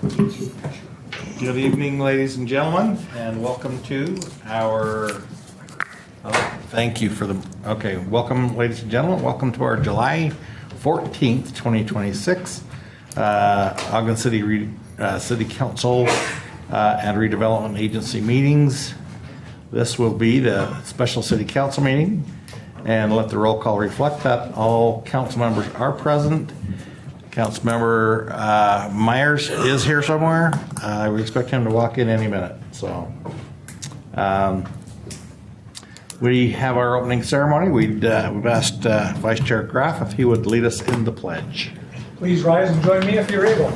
Good evening, ladies and gentlemen, and welcome to our, welcome, ladies and gentlemen, welcome to our July 14th, 2026, Ogden City City Council and Redevelopment Agency meetings. This will be the special City Council meeting, and let the roll call reflect that all council members are present. Councilmember Myers is here somewhere. We expect him to walk in any minute. So we have our opening ceremony. We've asked Vice Chair Graff if he would lead us in the pledge. Please rise and join me if you're able.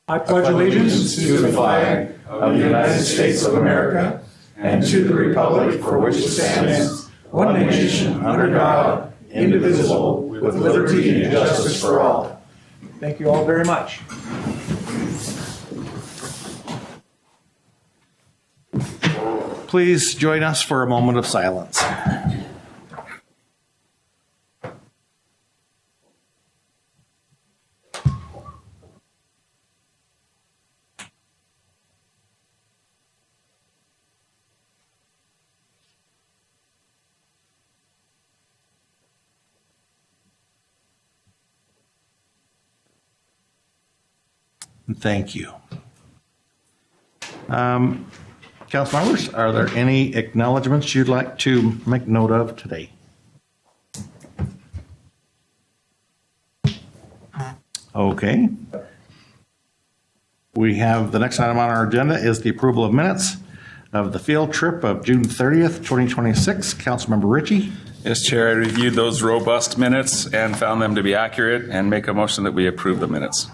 I pledge allegiance to the flag of the United States of America and to the republic for which it stands, one nation, under God, indivisible, with liberty and justice for all. Thank you all very much. Please join us for a moment of silence. Thank you. Council members, are there any acknowledgements you'd like to make note of today? Okay. We have the next item on our agenda is the approval of minutes of the field trip of June 30th, 2026. Councilmember Ritchie. Yes, Chair, I reviewed those robust minutes and found them to be accurate and make a motion that we approve the minutes.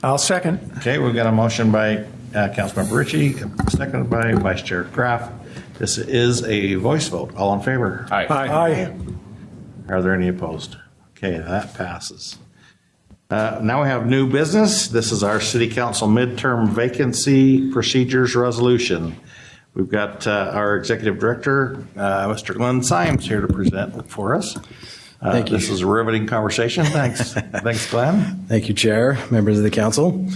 I'll second. Okay, we've got a motion by Councilmember Ritchie, seconded by Vice Chair Graff. This is a voice vote. All in favor? Aye. Aye. Are there any opposed? Okay, that passes. Now we have new business. This is our City Council midterm vacancy procedures resolution. We've got our Executive Director, Mr. Glenn Symes, here to present for us. Thank you. This is a riveting conversation. Thanks. Thanks, Glenn. Thank you, Chair, members of the council.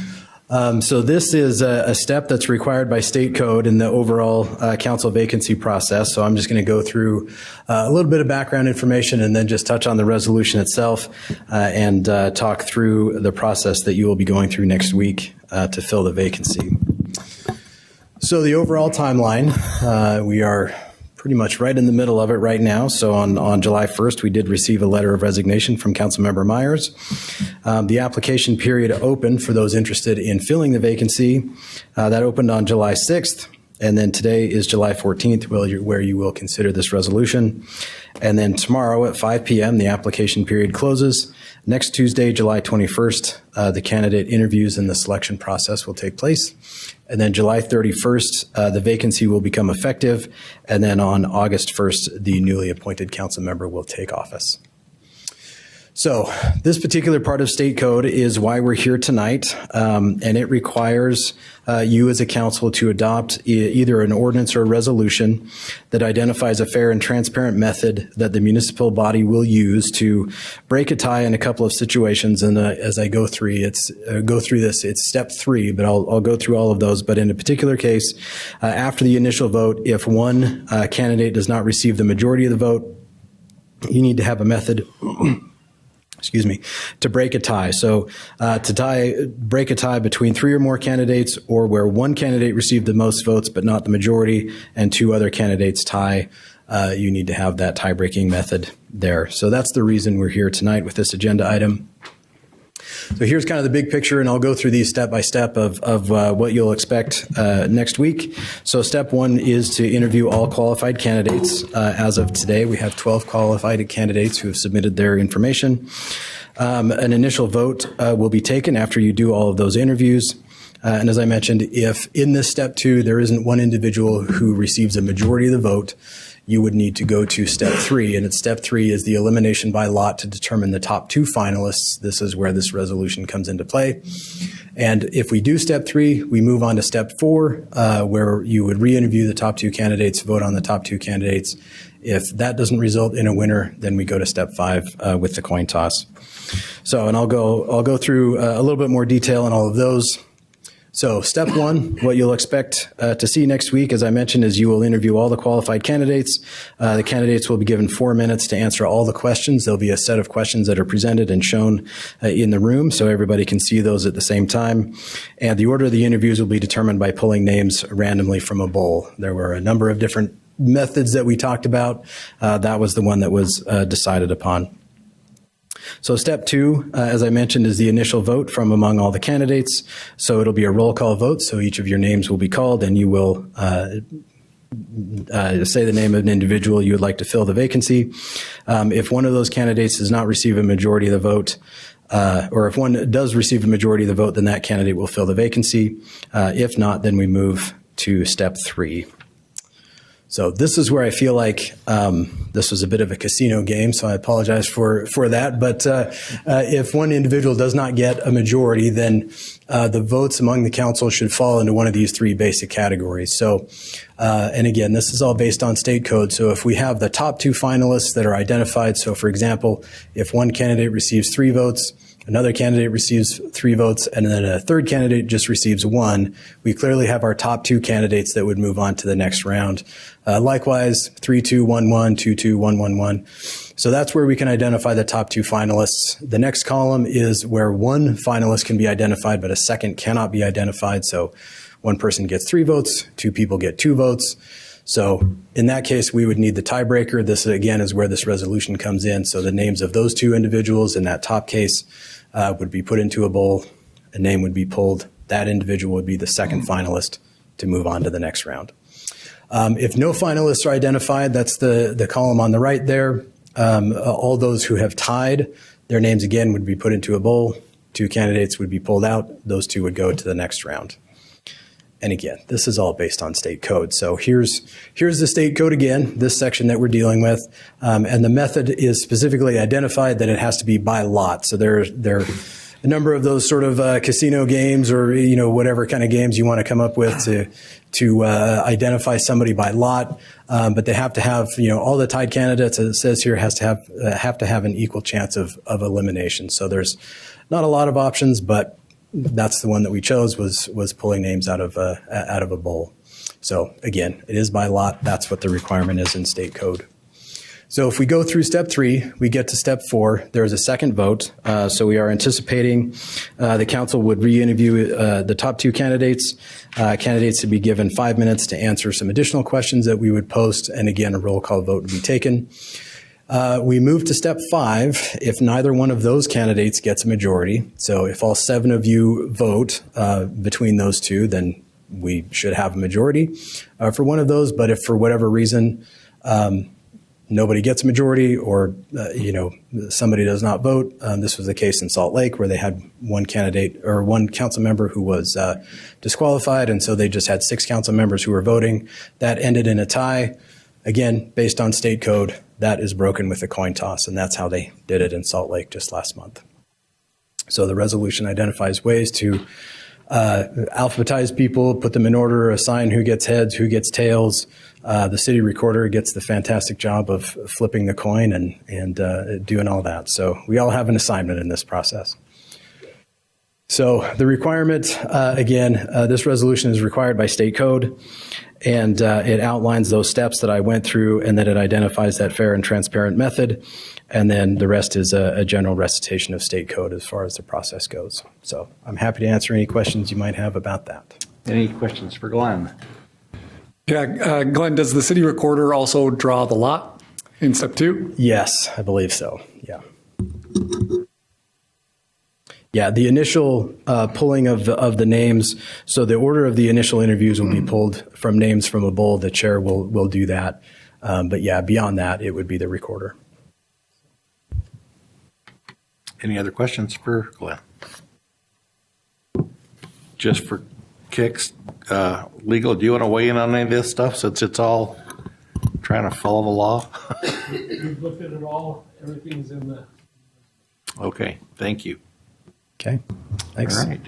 So this is a step that's required by state code in the overall council vacancy process. So I'm just going to go through a little bit of background information and then just touch on the resolution itself and talk through the process that you will be going through next week to fill the vacancy. So the overall timeline, we are pretty much right in the middle of it right now. So on July 1st, we did receive a letter of resignation from Councilmember Myers. The application period opened for those interested in filling the vacancy. That opened on July 6th. And then today is July 14th, where you will consider this resolution. And then tomorrow at 5 p.m., the application period closes. Next Tuesday, July 21st, the candidate interviews and the selection process will take place. And then July 31st, the vacancy will become effective. And then on August 1st, the newly appointed council member will take office. So this particular part of state code is why we're here tonight, and it requires you as a council to adopt either an ordinance or a resolution that identifies a fair and transparent method that the municipal body will use to break a tie in a couple of situations. And as I go through this, it's step 3, but I'll go through all of those. But in a particular case, after the initial vote, if one candidate does not receive the majority of the vote, you need to have a method to break a tie. So break a tie between 3 or more candidates, or where one candidate received the most votes but not the majority and 2 other candidates tie, you need to have that tie-breaking method there. So that's the reason we're here tonight with this agenda item. So here's kind of the big picture, and I'll go through these step by step of what you'll expect next week. So step 1 is to interview all qualified candidates. As of today, we have 12 qualified candidates who have submitted their information. An initial vote will be taken after you do all of those interviews. And as I mentioned, if in this step 2, there isn't one individual who receives a majority of the vote, you would need to go to step 3. And at step 3 is the elimination by lot to determine the top 2 finalists. This is where this resolution comes into play. And if we do step 3, we move on to step 4, where you would re-interview the top 2 candidates, vote on the top 2 candidates. If that doesn't result in a winner, then we go to step 5 with the coin toss. So, and I'll go through a little bit more detail on all of those. So step 1, what you'll expect to see next week, as I mentioned, is you will interview all the qualified candidates. The candidates will be given 4 minutes to answer all the questions. There'll be a set of questions that are presented and shown in the room so everybody can see those at the same time. And the order of the interviews will be determined by pulling names randomly from a bowl. There were a number of different methods that we talked about. That was the one that was decided upon. So step 2, as I mentioned, is the initial vote from among all the candidates. So it'll be a roll call vote. So each of your names will be called and you will say the name of an individual you would like to fill the vacancy. If one of those candidates does not receive a majority of the vote, or if one does receive a majority of the vote, then that candidate will fill the vacancy. If not, then we move to step 3. So this is where I feel like this was a bit of a casino game, so I apologize for that. But if one individual does not get a majority, then the votes among the council should fall into one of these 3 basic categories. So, and again, this is all based on state code. So if we have the top 2 finalists that are identified, so for example, if one candidate receives 3 votes, another candidate receives 3 votes, and then a third candidate just receives 1, we clearly have our top 2 candidates that would move on to the next round. Likewise, 3-2, 1-1, 2-2, 1-1-1. So that's where we can identify the top 2 finalists. The next column is where one finalist can be identified, but a second cannot be identified. So one person gets 3 votes, 2 people get 2 votes. So in that case, we would need the tiebreaker. This, again, is where this resolution comes in. So the names of those 2 individuals in that top case would be put into a bowl. A name would be pulled. That individual would be the second finalist to move on to the next round. If no finalists are identified, that's the column on the right there. All those who have tied, their names again would be put into a bowl. 2 candidates would be pulled out. Those 2 would go to the next round. And again, this is all based on state code. So here's the state code again, this section that we're dealing with. And the method is specifically identified that it has to be by lot. So there are a number of those sort of casino games or, whatever kind of games you want to come up with to identify somebody by lot. But they have to have, all the tied candidates, as it says here, have to have an equal chance of elimination. So there's not a lot of options, but that's the one that we chose was pulling names out of a bowl. So again, it is by lot. That's what the requirement is in state code. So if we go through step 3, we get to step 4. There is a second vote. So we are anticipating the council would re-interview the top 2 candidates. Candidates would be given 5 minutes to answer some additional questions that we would post. And again, a roll call vote would be taken. We move to step 5 if neither one of those candidates gets a majority. So if all 7 of you vote between those 2, then we should have a majority for one of those. But if for whatever reason nobody gets a majority or, somebody does not vote, this was the case in Salt Lake where they had one candidate or one council member who was disqualified. And so they just had 6 council members who were voting. That ended in a tie. Again, based on state code, that is broken with a coin toss, and that's how they did it in Salt Lake just last month. So the resolution identifies ways to alphabetize people, put them in order, assign who gets heads, who gets tails. The city recorder gets the fantastic job of flipping the coin and doing all that. So we all have an assignment in this process. So the requirement, again, this resolution is required by state code, and it outlines those steps that I went through, and then it identifies that fair and transparent method, and then the rest is a general recitation of state code as far as the process goes. So I'm happy to answer any questions you might have about that. Any questions for Glenn? Yeah, Glenn, does the city recorder also draw the lot in step 2? Yes, I believe so. Yeah. Yeah, the initial pulling of the names. So the order of the initial interviews will be pulled from names from a bowl. The chair will do that. But yeah, beyond that, it would be the recorder. Any other questions for Glenn? Just for kicks, legal, do you want to weigh in on any of this stuff since it's all trying to follow the law? We've looked at it all. Everything's in the... Okay, thank you. Okay, thanks. All right.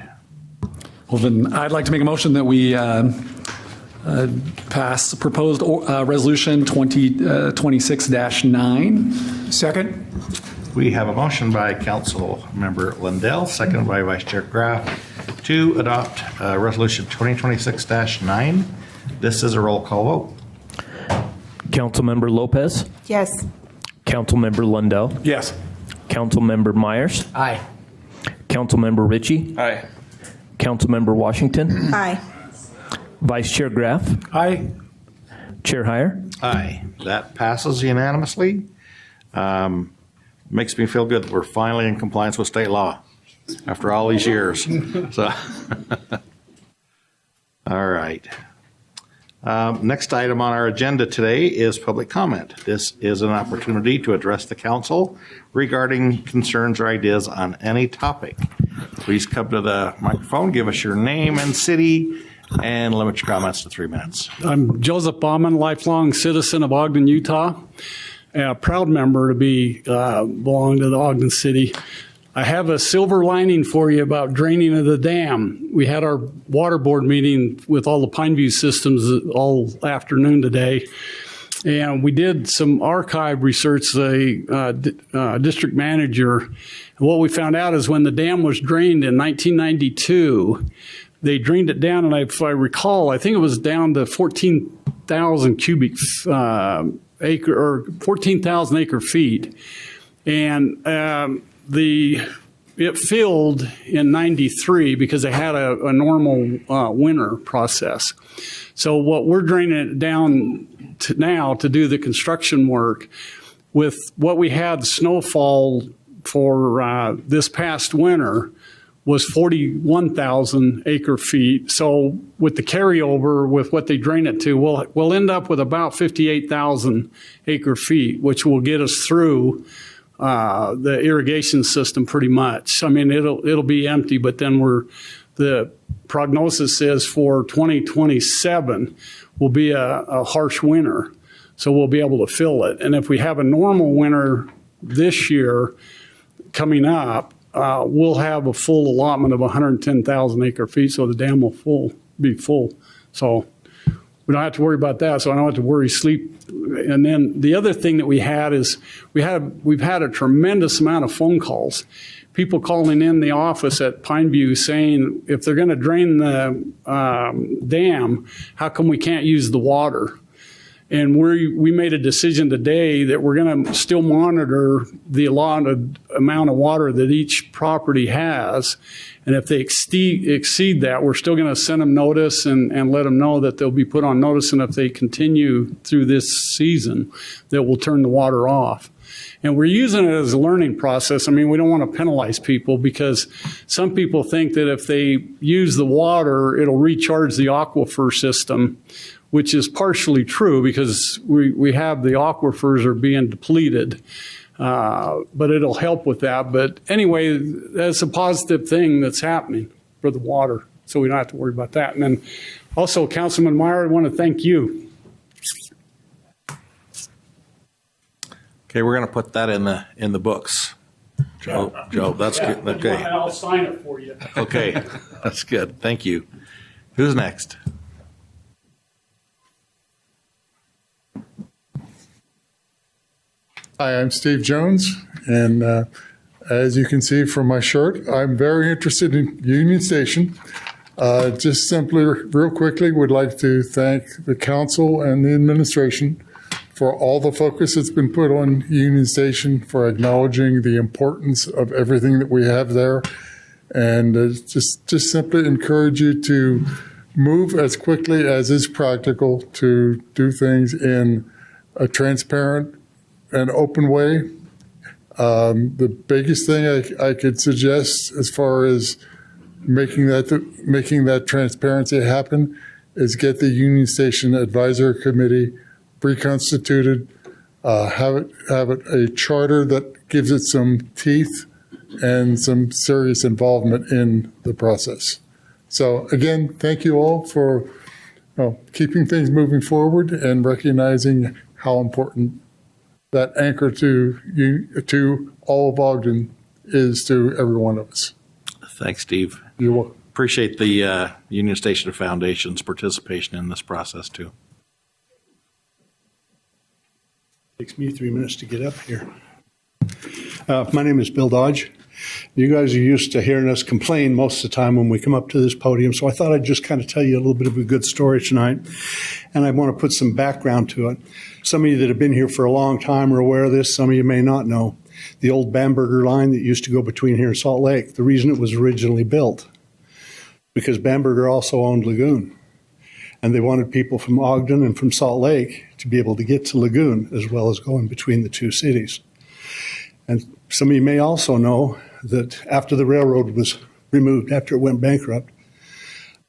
Well, then I'd like to make a motion that we Pass proposed resolution 2026-9. Second? We have a motion by Council Member Lindell, seconded by Vice Chair Graff, to adopt Resolution 2026-9. This is a roll call vote. Councilmember Lopez, Yes. Councilmember Lundell, Yes. Councilmember Myers, Aye. Councilmember Ritchie, Aye. Councilmember Washington, Aye. Vice Chair Graff, Aye. Chair Heyer. Aye. That passes unanimously. Makes me feel good that we're finally in compliance with state law after all these years. So, all right. Next item on our agenda today is public comment. This is an opportunity to address the council regarding concerns or ideas on any topic. Please come to the microphone, give us your name and city, and limit your comments to 3 minutes. I'm Joseph Bauman, lifelong citizen of Ogden, Utah, and a proud member to be belong to the Ogden City. I have a silver lining for you about draining of the dam. We had our water board meeting with all the Pineview systems all afternoon today, and we did some archive research, the district manager. And what we found out is when the dam was drained in 1992, they drained it down, and if I recall, I think it was down to 14,000 cubic acre or 14,000 acre feet, and it filled in 93 because they had a normal winter process. So what we're draining it down to now to do the construction work with what we had snowfall for this past winter was 41,000 acre feet. So with the carryover, with what they drain it to, we'll end up with about 58,000 acre feet, which will get us through the irrigation system pretty much. I mean, it'll be empty, but then the prognosis is for 2027 will be a harsh winter, so we'll be able to fill it. And if we have a normal winter this year coming up, we'll have a full allotment of 110,000 acre feet, so the dam will be full. So we don't have to worry about that, so I don't have to worry sleep. And then the other thing that we had is we've had a tremendous amount of phone calls. People calling in the office at Pineview saying, if they're going to drain the dam, how come we can't use the water? And we made a decision today that we're going to still monitor the allotted amount of water that each property has. And if they exceed that, we're still going to send them notice and let them know that they'll be put on notice. And if they continue through this season, that we'll turn the water off. And we're using it as a learning process. I mean, we don't want to penalize people because some people think that if they use the water, it'll recharge the aquifer system, which is partially true because we have the aquifers are being depleted. But it'll help with that. But anyway, that's a positive thing that's happening for the water, so we don't have to worry about that. And then also, Councilman Meyer, I want to thank you. Okay, we're going to put that in the books. Joe, that's good. Okay. I'll sign it for you. Okay, that's good. Thank you. Who's next? Hi, I'm Steve Jones, and as you can see from my shirt, I'm very interested in Union Station. Just simply, real quickly, would like to thank the council and the administration for all the focus that's been put on Union Station, for acknowledging the importance of everything that we have there, and just simply encourage you to move as quickly as is practical to do things in a transparent and open way. The biggest thing I could suggest as far as making that transparency happen is get the Union Station Advisory Committee reconstituted, have it a charter that gives it some teeth and some serious involvement in the process. So again, thank you all for keeping things moving forward and recognizing how important that anchor to all of Ogden is to every one of us. Thanks, Steve. You're welcome. appreciate the Union Station Foundation's participation in this process too. Takes me 3 minutes to get up here. My name is Bill Dodge. You guys are used to hearing us complain most of the time when we come up to this podium, so I thought I'd just kind of tell you a little bit of a good story tonight, and I want to put some background to it. Some of you that have been here for a long time are aware of this. Some of you may not know. The old Bamberger line that used to go between here and Salt Lake, the reason it was originally built, because Bamberger also owned Lagoon. And they wanted people from Ogden and from Salt Lake to be able to get to Lagoon as well as going between the two cities. And some of you may also know that after the railroad was removed, after it went bankrupt,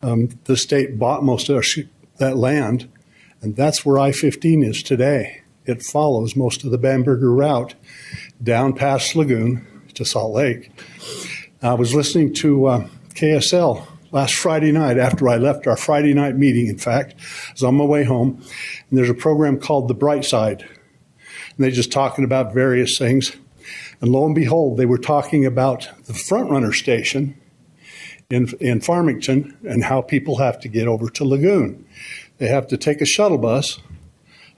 the state bought most of that land, and that's where I-15 is today. It follows most of the Bamberger route down past Lagoon to Salt Lake. I was listening to KSL last Friday night after I left our Friday night meeting, in fact. I was on my way home, and there's a program called The Bright Side. And they're just talking about various things. And lo and behold, they were talking about the Frontrunner station in Farmington and how people have to get over to Lagoon. They have to take a shuttle bus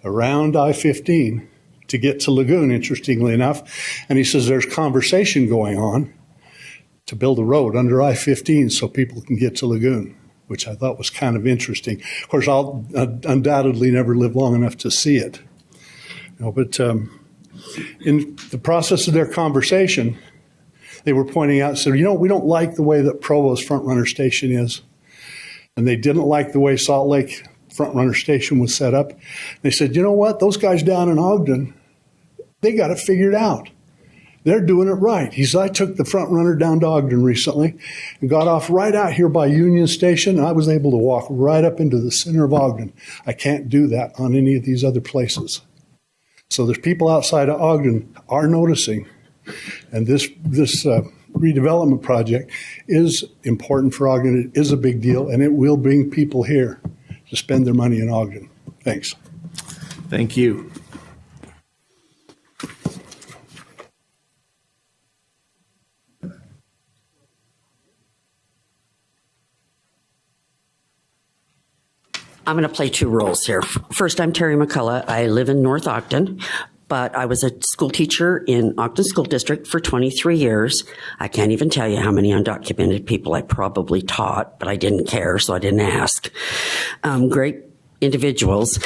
around I-15 to get to Lagoon, interestingly enough. And he says there's conversation going on to build a road under I-15 so people can get to Lagoon, which I thought was kind of interesting. Of course, I'll undoubtedly never live long enough to see it. But in the process of their conversation, they were pointing out, said, we don't like the way that Provo's Frontrunner Station is. And they didn't like the way Salt Lake Frontrunner Station was set up. They said, you know what? Those guys down in Ogden, they got it figured out. They're doing it right. He said, I took the Frontrunner down to Ogden recently and got off right out here by Union Station. And I was able to walk right up into the center of Ogden. I can't do that on any of these other places. So there's people outside of Ogden are noticing, and this redevelopment project is important for Ogden. It is a big deal, and it will bring people here to spend their money in Ogden. Thanks. Thank you. I'm going to play two roles here. First, I'm Terry McCullough. I live in North Ogden, but I was a school teacher in Ogden School District for 23 years. I can't even tell you how many undocumented people I probably taught, but I didn't care, so I didn't ask. Great individuals.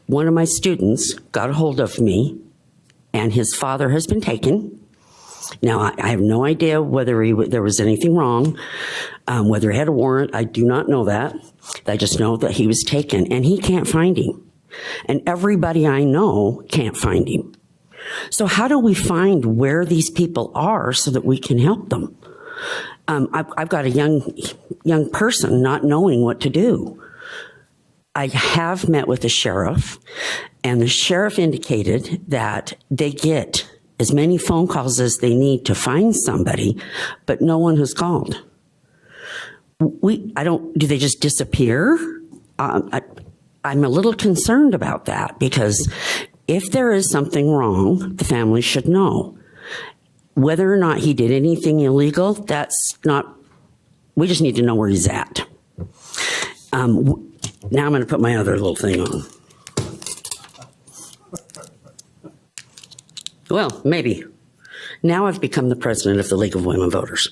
One of my students got a hold of me, and his father has been taken. Now, I have no idea whether there was anything wrong, whether he had a warrant. I do not know that. I just know that he was taken, and he can't find him. And everybody I know can't find him. So how do we find where these people are so that we can help them? I've got a young person not knowing what to do. I have met with the sheriff, and the sheriff indicated that they get as many phone calls as they need to find somebody, but no one has called. Do they just disappear? I'm a little concerned about that, because if there is something wrong, the family should know. Whether or not he did anything illegal, we just need to know where he's at. Now I'm going to put my other little thing on. Well, maybe. Now I've become the president of the League of Women Voters.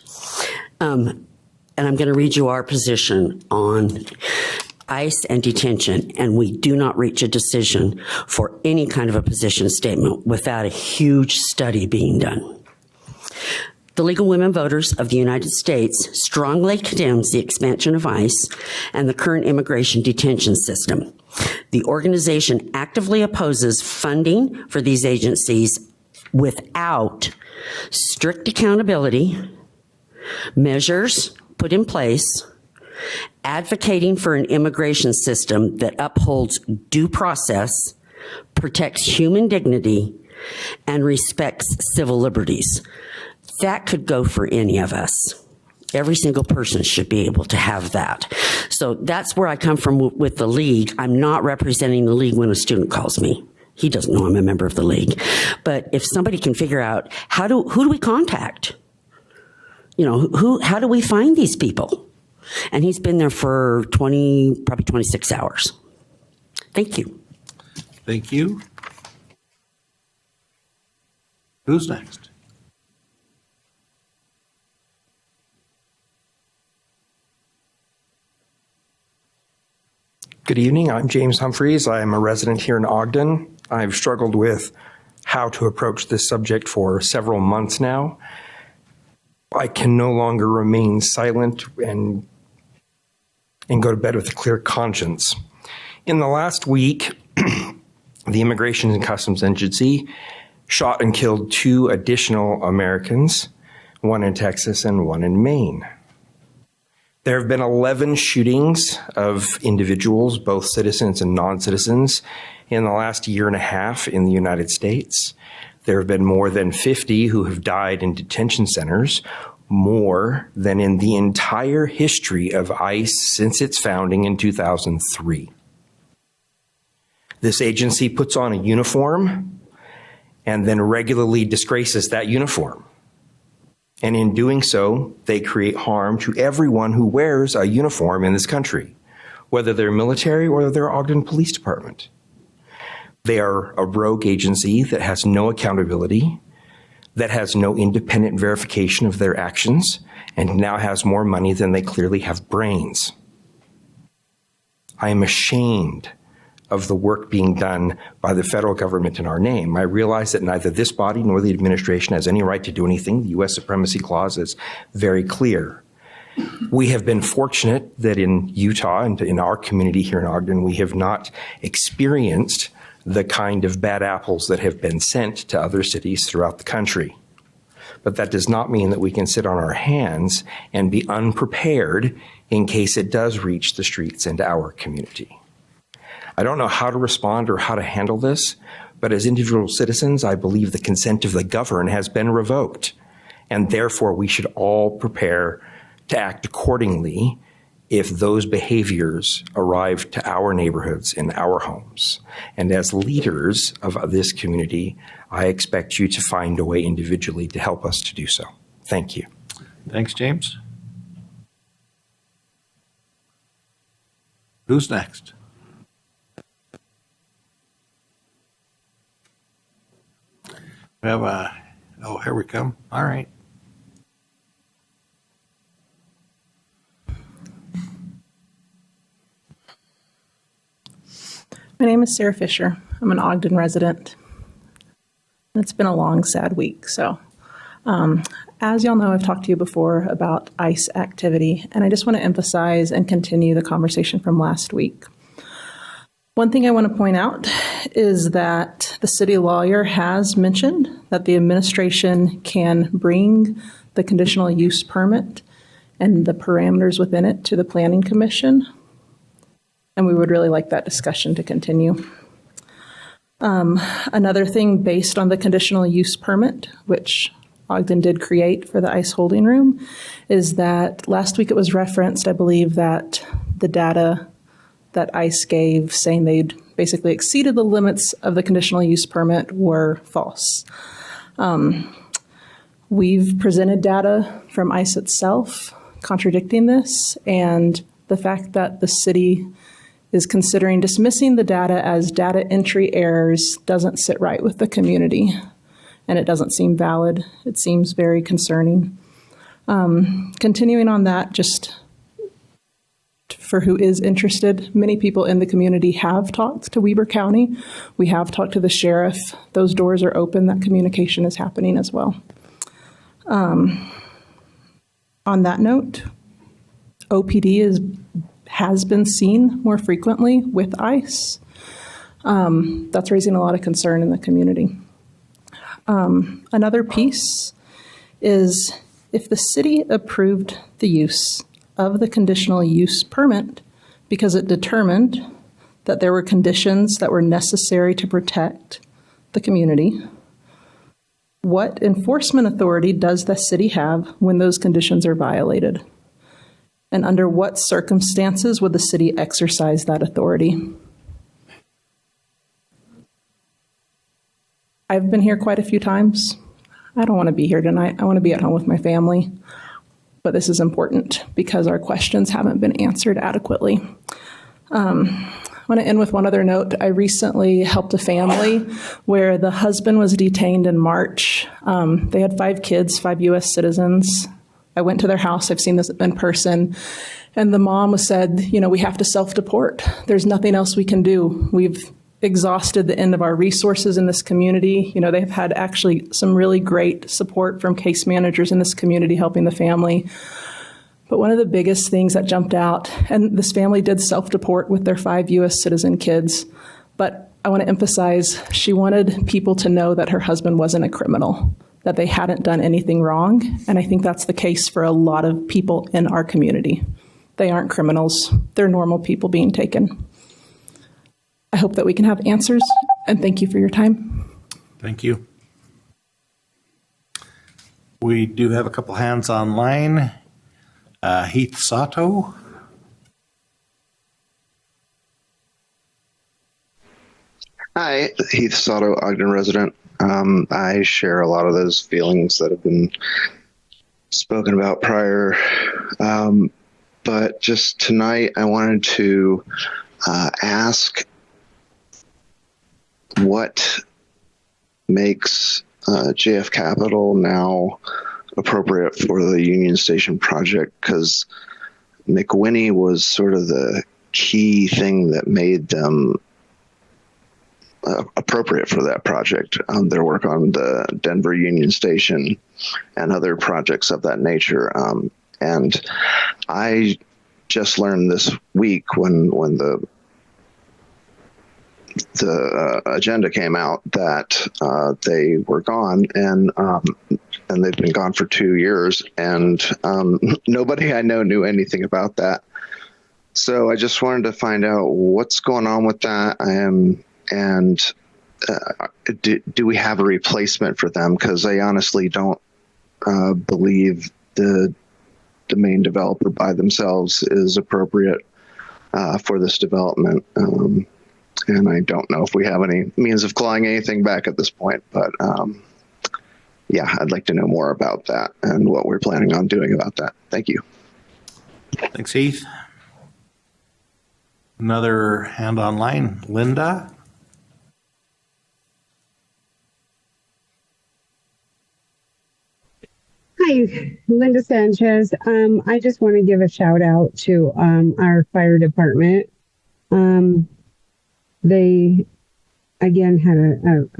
And I'm going to read you our position on ICE and detention, and we do not reach a decision for any kind of a position statement without a huge study being done. The League of Women Voters of the United States strongly condemns the expansion of ICE and the current immigration detention system. The organization actively opposes funding for these agencies without strict accountability, measures put in place, advocating for an immigration system that upholds due process, protects human dignity, and respects civil liberties. That could go for any of us. Every single person should be able to have that. So that's where I come from with the League. I'm not representing the League when a student calls me. He doesn't know I'm a member of the League. But if somebody can figure out who do we contact? How do we find these people? And he's been there for probably 26 hours. Thank you. Thank you. Who's next? Good evening. I'm James Humphreys. I am a resident here in Ogden. I've struggled with how to approach this subject for several months now. I can no longer remain silent and go to bed with a clear conscience. In the last week, the Immigration and Customs Agency shot and killed 2 additional Americans, one in Texas and one in Maine. There have been 11 shootings of individuals, both citizens and non-citizens, in the last year and a half in the United States. There have been more than 50 who have died in detention centers, more than in the entire history of ICE since its founding in 2003. This agency puts on a uniform and then regularly disgraces that uniform. And in doing so, they create harm to everyone who wears a uniform in this country, whether they're military or they're Ogden Police Department. They are a rogue agency that has no accountability, that has no independent verification of their actions, and now has more money than they clearly have brains. I am ashamed of the work being done by the federal government in our name. I realize that neither this body nor the administration has any right to do anything. The U.S. Supremacy Clause is very clear. We have been fortunate that in Utah and in our community here in Ogden, we have not experienced the kind of bad apples that have been sent to other cities throughout the country. But that does not mean that we can sit on our hands and be unprepared in case it does reach the streets and our community. I don't know how to respond or how to handle this, but as individual citizens, I believe the consent of the governed has been revoked, and therefore we should all prepare to act accordingly if those behaviors arrive to our neighborhoods and our homes. And as leaders of this community, I expect you to find a way individually to help us to do so. Thank you. Thanks, James. Who's next? We have oh, here we come. All right. My name is Sarah Fisher. I'm an Ogden resident. It's been a long, sad week. So, as y'all know, I've talked to you before about ICE activity, and I just want to emphasize and continue the conversation from last week. One thing I want to point out is that the city lawyer has mentioned that the administration can bring the conditional use permit and the parameters within it to the Planning Commission. And we would really like that discussion to continue. Another thing based on the conditional use permit, which Ogden did create for the ICE holding room, is that last week it was referenced, I believe, that the data that ICE gave saying they'd basically exceeded the limits of the conditional use permit were false. We've presented data from ICE itself contradicting this, and the fact that the city is considering dismissing the data as data entry errors doesn't sit right with the community, and it doesn't seem valid. It seems very concerning. Continuing on that, just for who is interested, many people in the community have talked to Weber County. We have talked to the sheriff. Those doors are open. That communication is happening as well. On that note, OPD has been seen more frequently with ICE. That's raising a lot of concern in the community. Another piece is if the city approved the use of the conditional use permit because it determined that there were conditions that were necessary to protect the community, what enforcement authority does the city have when those conditions are violated? And under what circumstances would the city exercise that authority? I've been here quite a few times. I don't want to be here tonight. I want to be at home with my family. but this is important because our questions haven't been answered adequately. I want to end with one other note. I recently helped a family where the husband was detained in March. They had 5 kids, 5 U.S. citizens. I went to their house. I've seen this in person. And the mom said, we have to self-deport. There's nothing else we can do. We've exhausted the end of our resources in this community. They've had actually some really great support from case managers in this community helping the family. But one of the biggest things that jumped out, and this family did self-deport with their 5 U.S. citizen kids, but I want to emphasize she wanted people to know that her husband wasn't a criminal, that they hadn't done anything wrong. And I think that's the case for a lot of people in our community. They aren't criminals. They're normal people being taken. I hope that we can have answers, and thank you for your time. Thank you. We do have a couple hands online. Heath Sato. Hi, Heath Sato, Ogden resident. I share a lot of those feelings that have been spoken about prior. But just tonight, I wanted to ask what makes JF Capital now appropriate for the Union Station project, because McWhinney was sort of the key thing that made them appropriate for that project. Their work on the Denver Union Station and other projects of that nature. And I just learned this week when the agenda came out that they were gone, and they've been gone for 2 years, and nobody I know knew anything about that. So I just wanted to find out what's going on with that, and do we have a replacement for them? Because I honestly don't believe the main developer by themselves is appropriate for this development. And I don't know if we have any means of clawing anything back at this point, but yeah, I'd like to know more about that and what we're planning on doing about that. Thank you. Thanks, Heath. Another hand online, Linda. Hi, Linda Sanchez. I just want to give a shout out to our fire department. They, again, had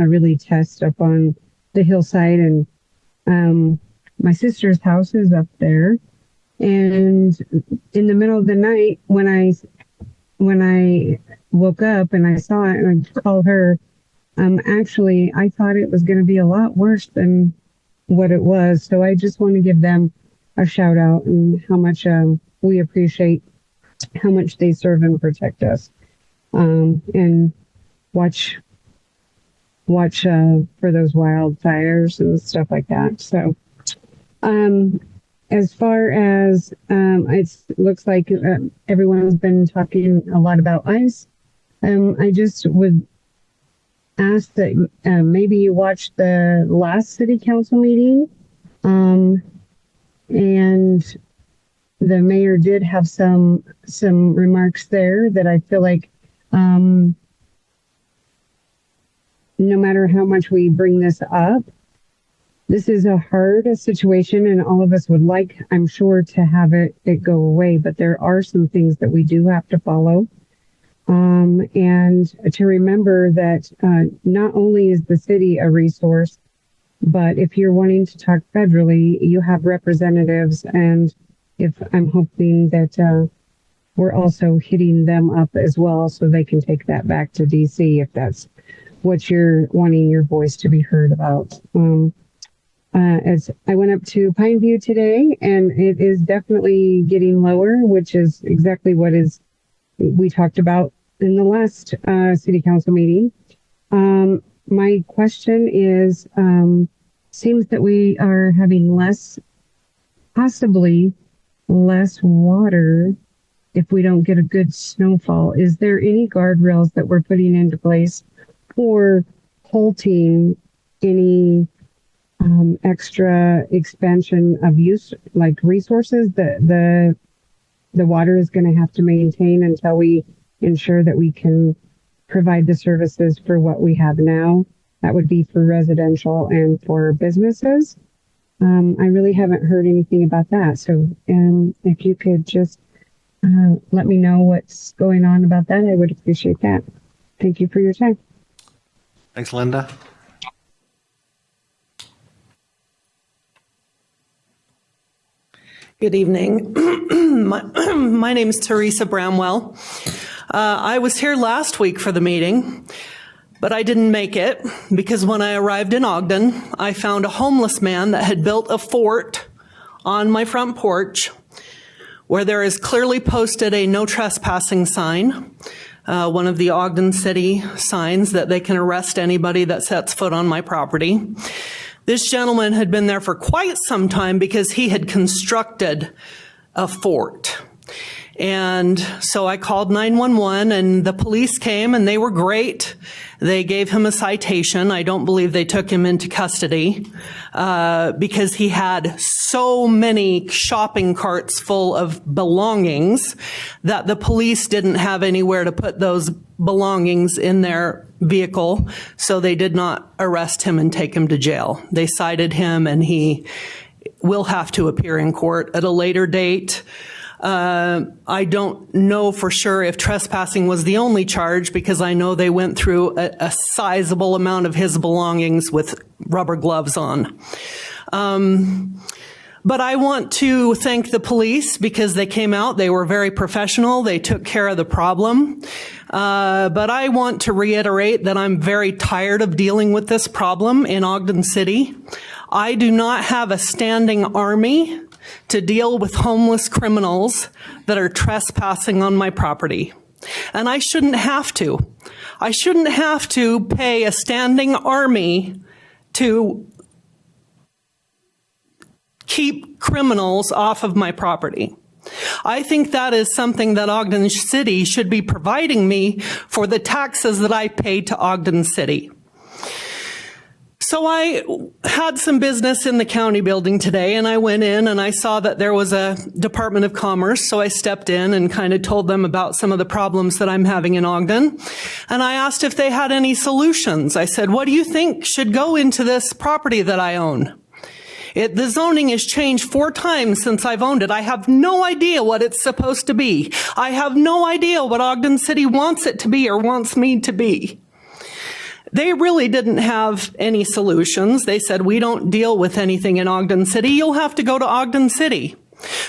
a really test up on the hillside, and my sister's house is up there. And in the middle of the night, when I woke up and I saw it and I called her, actually, I thought it was going to be a lot worse than what it was. So I just want to give them a shout out and how much we appreciate how much they serve and protect us. And watch for those wildfires and stuff like that. So, as far as it looks like everyone's been talking a lot about ICE. I just would ask that maybe you watched the last city council meeting, and the mayor did have some remarks there that I feel like no matter how much we bring this up, this is a hard situation, and all of us would like, I'm sure, to have it go away. But there are some things that we do have to follow. And to remember that not only is the city a resource, but if you're wanting to talk federally, you have representatives. And if I'm hoping that we're also hitting them up as well so they can take that back to DC if that's what you're wanting your voice to be heard about. As I went up to Pineview today, and it is definitely getting lower, which is exactly what we talked about in the last city council meeting. My question is, seems that we are having possibly less water if we don't get a good snowfall. Is there any guardrails that we're putting into place for halting any extra expansion of use, like resources that the water is going to have to maintain until we ensure that we can provide the services for what we have now. That would be for residential and for businesses. I really haven't heard anything about that. So if you could just let me know what's going on about that, I would appreciate that. Thank you for your time. Thanks, Linda. Good evening. My name is Teresa Bramwell. I was here last week for the meeting, but I didn't make it because when I arrived in Ogden, I found a homeless man that had built a fort on my front porch where there is clearly posted a no trespassing sign, one of the Ogden City signs that they can arrest anybody that sets foot on my property. This gentleman had been there for quite some time because he had constructed a fort. And so I called 911 and the police came and they were great. They gave him a citation. I don't believe they took him into custody because he had so many shopping carts full of belongings that the police didn't have anywhere to put those belongings in their vehicle. So they did not arrest him and take him to jail. They cited him and he will have to appear in court at a later date. I don't know for sure if trespassing was the only charge because I know they went through a sizable amount of his belongings with rubber gloves on. But I want to thank the police because they came out. They were very professional. They took care of the problem. But I want to reiterate that I'm very tired of dealing with this problem in Ogden City. I do not have a standing army to deal with homeless criminals that are trespassing on my property. And I shouldn't have to. I shouldn't have to pay a standing army to keep criminals off of my property. I think that is something that Ogden City should be providing me for the taxes that I pay to Ogden City. So I had some business in the county building today and I went in and I saw that there was a Department of Commerce. So I stepped in and kind of told them about some of the problems that I'm having in Ogden. And I asked if they had any solutions. I said, what do you think should go into this property that I own? The zoning has changed 4 times since I've owned it. I have no idea what it's supposed to be. I have no idea what Ogden City wants it to be or wants me to be. They really didn't have any solutions. They said, we don't deal with anything in Ogden City. You'll have to go to Ogden City.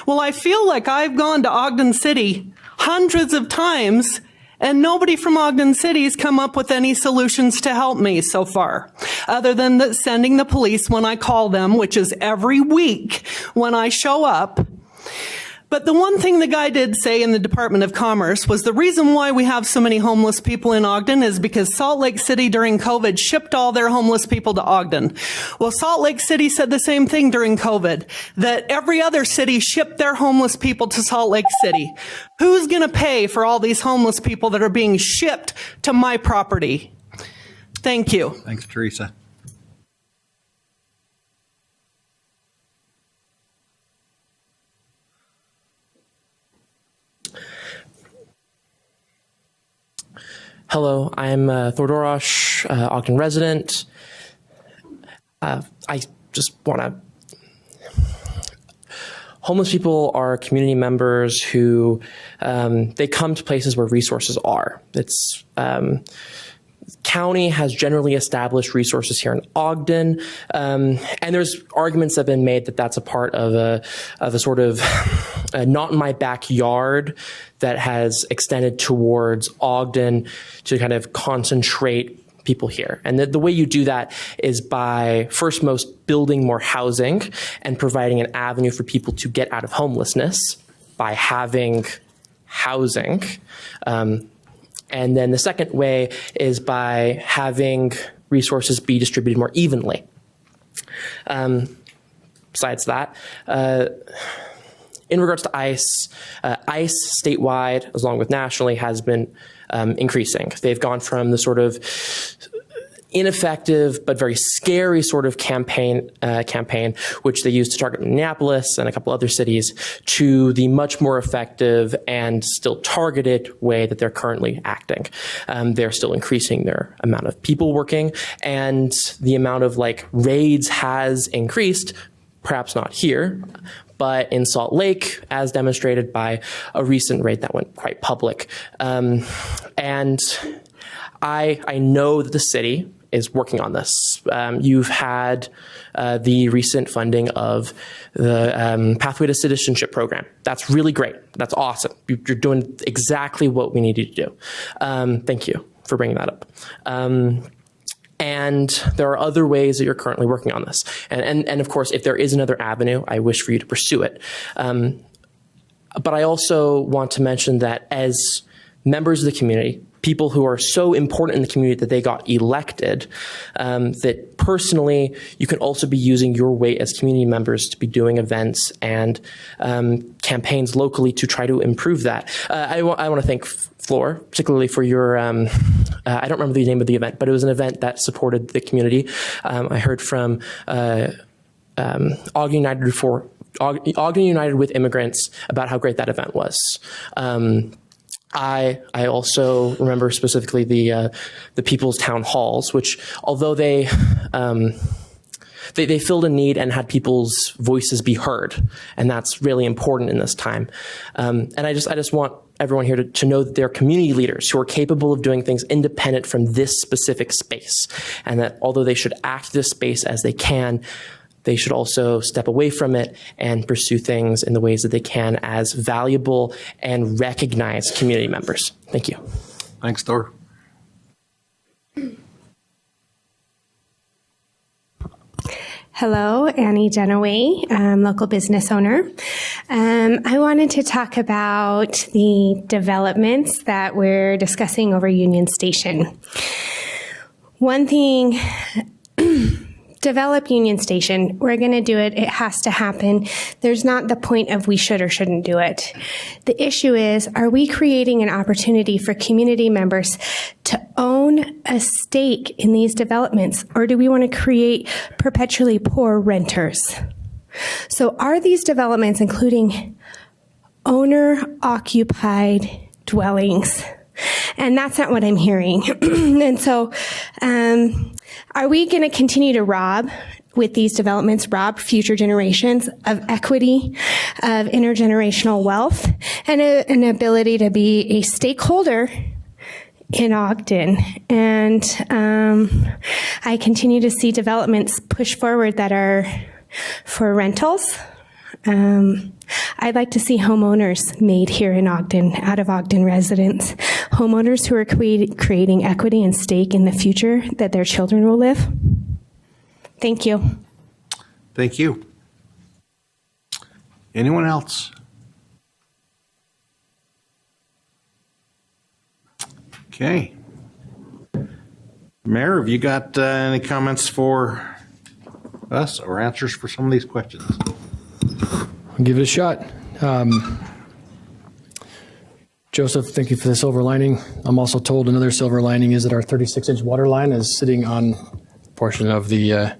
Well, I feel like I've gone to Ogden City hundreds of times and nobody from Ogden City has come up with any solutions to help me so far, other than sending the police when I call them, which is every week when I show up. But the one thing the guy did say in the Department of Commerce was the reason why we have so many homeless people in Ogden is because Salt Lake City during COVID shipped all their homeless people to Ogden. Well, Salt Lake City said the same thing during COVID, that every other city shipped their homeless people to Salt Lake City. Who's going to pay for all these homeless people that are being shipped to my property? Thank you. Thanks, Teresa. Hello, I'm Thordorosh, Ogden resident. I just want to... Homeless people are community members who, they come to places where resources are. It's... County has generally established resources here in Ogden, and there's arguments that have been made that that's a part of a sort of not in my backyard that has extended towards Ogden to kind of concentrate people here. And the way you do that is by first most building more housing and providing an avenue for people to get out of homelessness by having housing. And then the second way is by having resources be distributed more evenly. Besides that, in regards to ICE, ICE statewide, as long with nationally, has been increasing. They've gone from the sort of ineffective but very scary sort of campaign, which they used to target Minneapolis and a couple other cities, to the much more effective and still targeted way that they're currently acting. They're still increasing their amount of people working, and the amount of raids has increased, perhaps not here, but in Salt Lake, as demonstrated by a recent raid that went quite public. And I know that the city is working on this. You've had the recent funding of the Pathway to Citizenship program. That's really great. That's awesome. You're doing exactly what we need you to do. Thank you for bringing that up. And there are other ways that you're currently working on this. And of course, if there is another avenue, I wish for you to pursue it. But I also want to mention that as members of the community, people who are so important in the community that they got elected, that personally, you can also be using your weight as community members to be doing events and campaigns locally to try to improve that. I want to thank Floor, particularly for your, I don't remember the name of the event, but it was an event that supported the community. I heard from Ogden United with Immigrants about how great that event was. I also remember specifically the People's Town Halls, which although they filled a need and had people's voices be heard, and that's really important in this time. And I just want everyone here to know that they're community leaders who are capable of doing things independent from this specific space, and that although they should act this space as they can, they should also step away from it and pursue things in the ways that they can as valuable and recognized community members. Thank you. Thanks, Thor. Hello, Annie Genoway, local business owner. I wanted to talk about the developments that we're discussing over Union Station. One thing, develop Union Station. We're going to do it. It has to happen. There's not the point of we should or shouldn't do it. The issue is, are we creating an opportunity for community members to own a stake in these developments, or do we want to create perpetually poor renters? So are these developments including owner-occupied dwellings? And that's not what I'm hearing. And so are we going to continue to rob with these developments, rob future generations of equity, of intergenerational wealth, and an ability to be a stakeholder in Ogden? And I continue to see developments push forward that are for rentals. I'd like to see homeowners made here in Ogden, out of Ogden residents. Homeowners who are creating equity and stake in the future that their children will live. Thank you. Thank you. Anyone else? Okay. Mayor, have you got any comments for us or answers for some of these questions? I'll give it a shot. Joseph, thank you for the silver lining. I'm also told another silver lining is that our 36-inch water line is sitting on a portion of the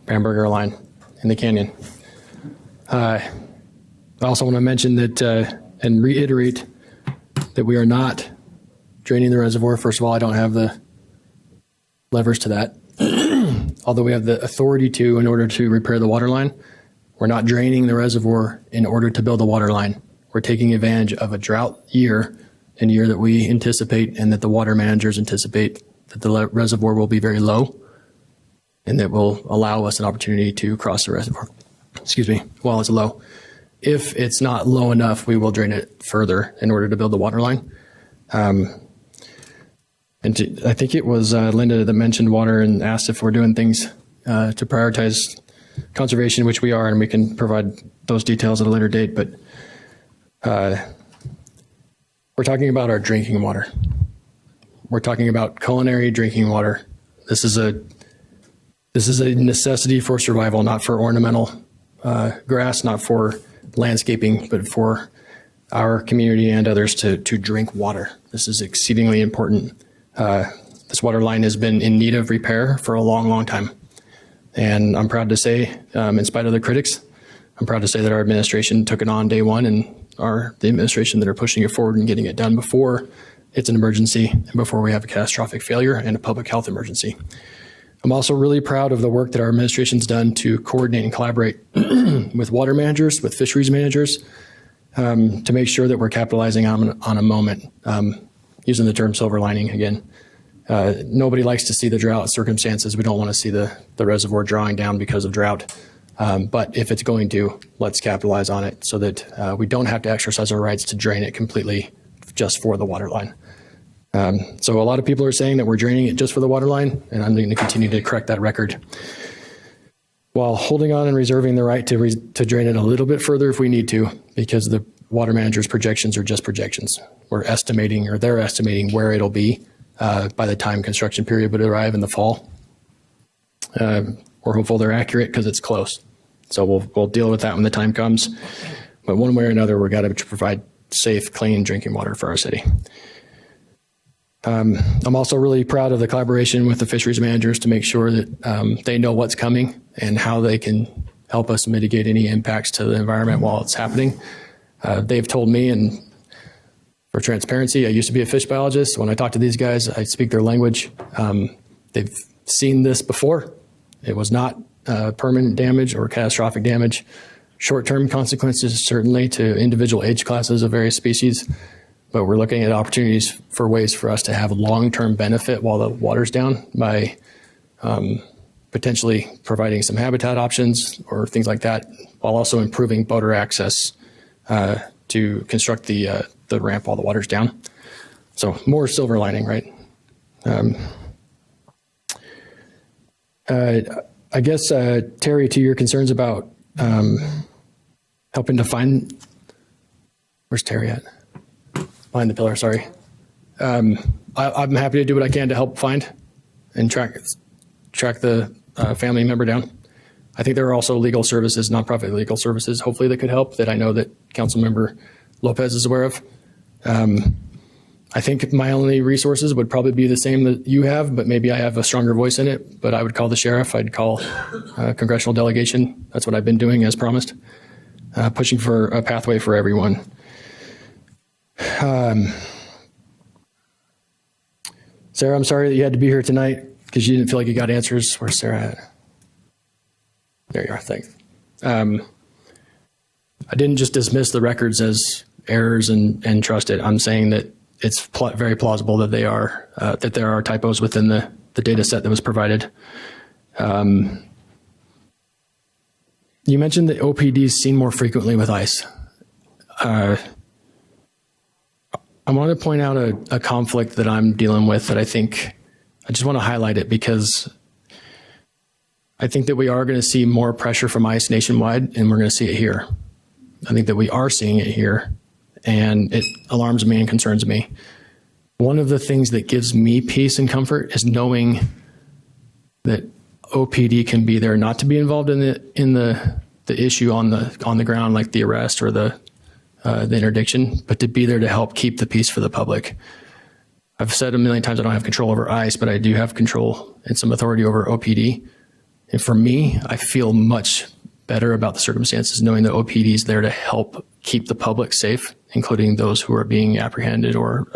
Bamberger line in the canyon. I also want to mention that and reiterate that we are not draining the reservoir. First of all, I don't have the levers to that, although we have the authority to in order to repair the water line. We're not draining the reservoir in order to build a water line. We're taking advantage of a drought year, and year that we anticipate and that the water managers anticipate that the reservoir will be very low, and that will allow us an opportunity to cross the reservoir, while it's low. If it's not low enough, we will drain it further in order to build the water line. I think it was Linda that mentioned water and asked if we're doing things to prioritize conservation, which we are, and we can provide those details at a later date. But we're talking about our drinking water. We're talking about culinary drinking water. This is a necessity for survival, not for ornamental grass, not for landscaping, but for our community and others to drink water. This is exceedingly important. This water line has been in need of repair for a long, long time. And I'm proud to say, in spite of the critics, I'm proud to say that our administration took it on day one and are the administration that are pushing it forward and getting it done before it's an emergency and before we have a catastrophic failure and a public health emergency. I'm also really proud of the work that our administration's done to coordinate and collaborate with water managers, with fisheries managers, to make sure that we're capitalizing on a moment, using the term silver lining again. Nobody likes to see the drought circumstances. We don't want to see the reservoir drawing down because of drought. But if it's going to, let's capitalize on it so that we don't have to exercise our rights to drain it completely just for the water line. So a lot of people are saying that we're draining it just for the water line, and I'm going to continue to correct that record, while holding on and reserving the right to drain it a little bit further if we need to, because the water manager's projections are just projections. We're estimating, or they're estimating, where it'll be by the time construction period would arrive in the fall. We're hopeful they're accurate because it's close. So we'll deal with that when the time comes. But one way or another, we've got to provide safe, clean drinking water for our city. I'm also really proud of the collaboration with the fisheries managers to make sure that they know what's coming and how they can help us mitigate any impacts to the environment while it's happening. They've told me, and for transparency, I used to be a fish biologist. When I talk to these guys, I speak their language. They've seen this before. It was not permanent damage or catastrophic damage. Short-term consequences, certainly, to individual age classes of various species. But we're looking at opportunities for ways for us to have long-term benefit while the water's down by potentially providing some habitat options or things like that, while also improving boater access to construct the ramp while the water's down. So more silver lining, right? I guess, Terry, to your concerns about helping to find, where's Terry at? Behind the pillar, sorry. I'm happy to do what I can to help find and track the family member down. I think there are also legal services, nonprofit legal services, hopefully that could help, that I know that Councilmember Lopez is aware of. I think my only resources would probably be the same that you have, but maybe I have a stronger voice in it. But I would call the sheriff, I'd call a congressional delegation. That's what I've been doing as promised, pushing for a pathway for everyone. Sarah, I'm sorry that you had to be here tonight because you didn't feel like you got answers. Where's Sarah at? There you are, thanks. I didn't just dismiss the records as errors and trust it. I'm saying that it's very plausible that they are that there are typos within the data set that was provided. You mentioned that OPD is seen more frequently with ICE. I want to point out a conflict that I'm dealing with that I think, I just want to highlight it because I think that we are going to see more pressure from ICE nationwide, and we're going to see it here. I think that we are seeing it here, and it alarms me and concerns me. One of the things that gives me peace and comfort is knowing that OPD can be there not to be involved in the issue on the ground, like the arrest or the interdiction, but to be there to help keep the peace for the public. I've said a million times I don't have control over ICE, but I do have control and some authority over OPD. And for me, I feel much better about the circumstances knowing that OPD is there to help keep the public safe, including those who are being apprehended or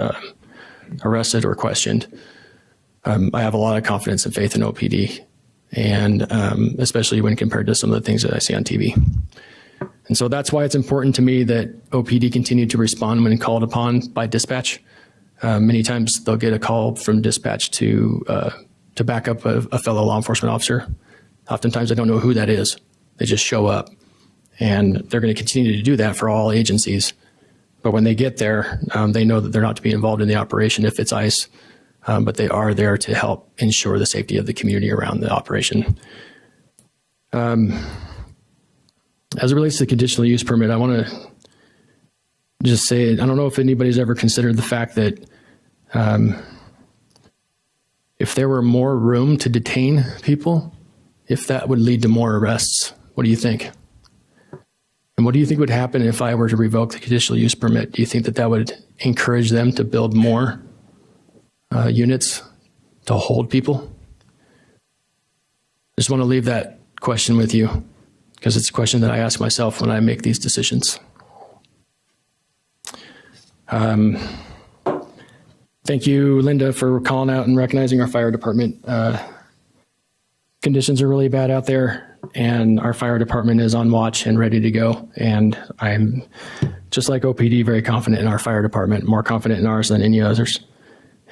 arrested or questioned. I have a lot of confidence and faith in OPD, and especially when compared to some of the things that I see on TV. And so that's why it's important to me that OPD continue to respond when called upon by dispatch. Many times they'll get a call from dispatch to back up a fellow law enforcement officer. Oftentimes I don't know who that is. They just show up, and they're going to continue to do that for all agencies. But when they get there, they know that they're not to be involved in the operation if it's ICE, but they are there to help ensure the safety of the community around the operation. As it relates to the conditional use permit, I want to just say, I don't know if anybody's ever considered the fact that if there were more room to detain people, if that would lead to more arrests. What do you think? And what do you think would happen if I were to revoke the conditional use permit? Do you think that that would encourage them to build more units to hold people? I just want to leave that question with you because it's a question that I ask myself when I make these decisions. Thank you, Linda, for calling out and recognizing our fire department. Conditions are really bad out there, and our fire department is on watch and ready to go. And I'm, just like OPD, very confident in our fire department, more confident in ours than any others,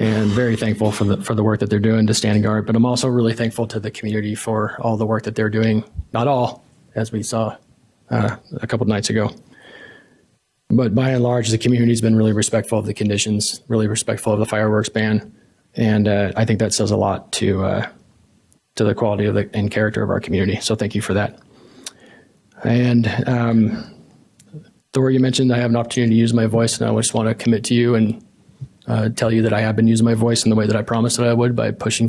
and very thankful for the work that they're doing to stand guard. But I'm also really thankful to the community for all the work that they're doing. Not all, as we saw a couple of nights ago. But by and large, the community's been really respectful of the conditions, really respectful of the fireworks ban. And I think that says a lot to the quality of and character of our community. So thank you for that. And Thor, you mentioned I have an opportunity to use my voice, and I just want to commit to you and tell you that I have been using my voice in the way that I promised that I would by pushing